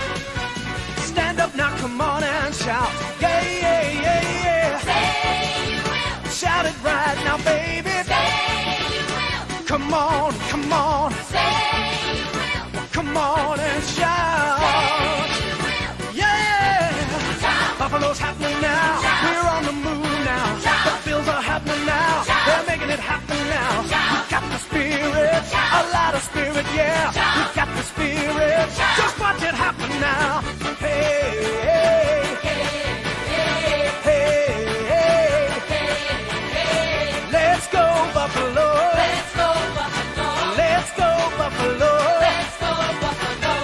Stand up now, come on and shout, yeah, yeah, yeah, yeah. Say you will. Shout it right now, baby. Say you will. Come on, come on, Say you will. come on and shout. Say you will. Yeah! Shout. Buffalo's happening now. Shout. We're on the move now. Shout. The Bills are happening now. Shout. They're making it happen now. Shout. We got the spirit, Shout. a lot of spirit, yeah. Shout. We got the spirit. Shout. Just watch it happen now. Hey, hey, hey, hey, hey. Let's go Buffalo. Let's go Buffalo. Let's go Buffalo. Let's go Buffalo.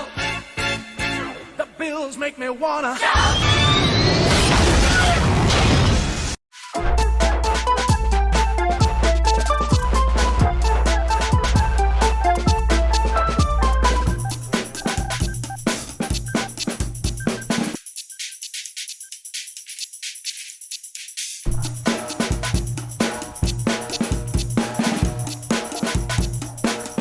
The Bills make me wanna Shout.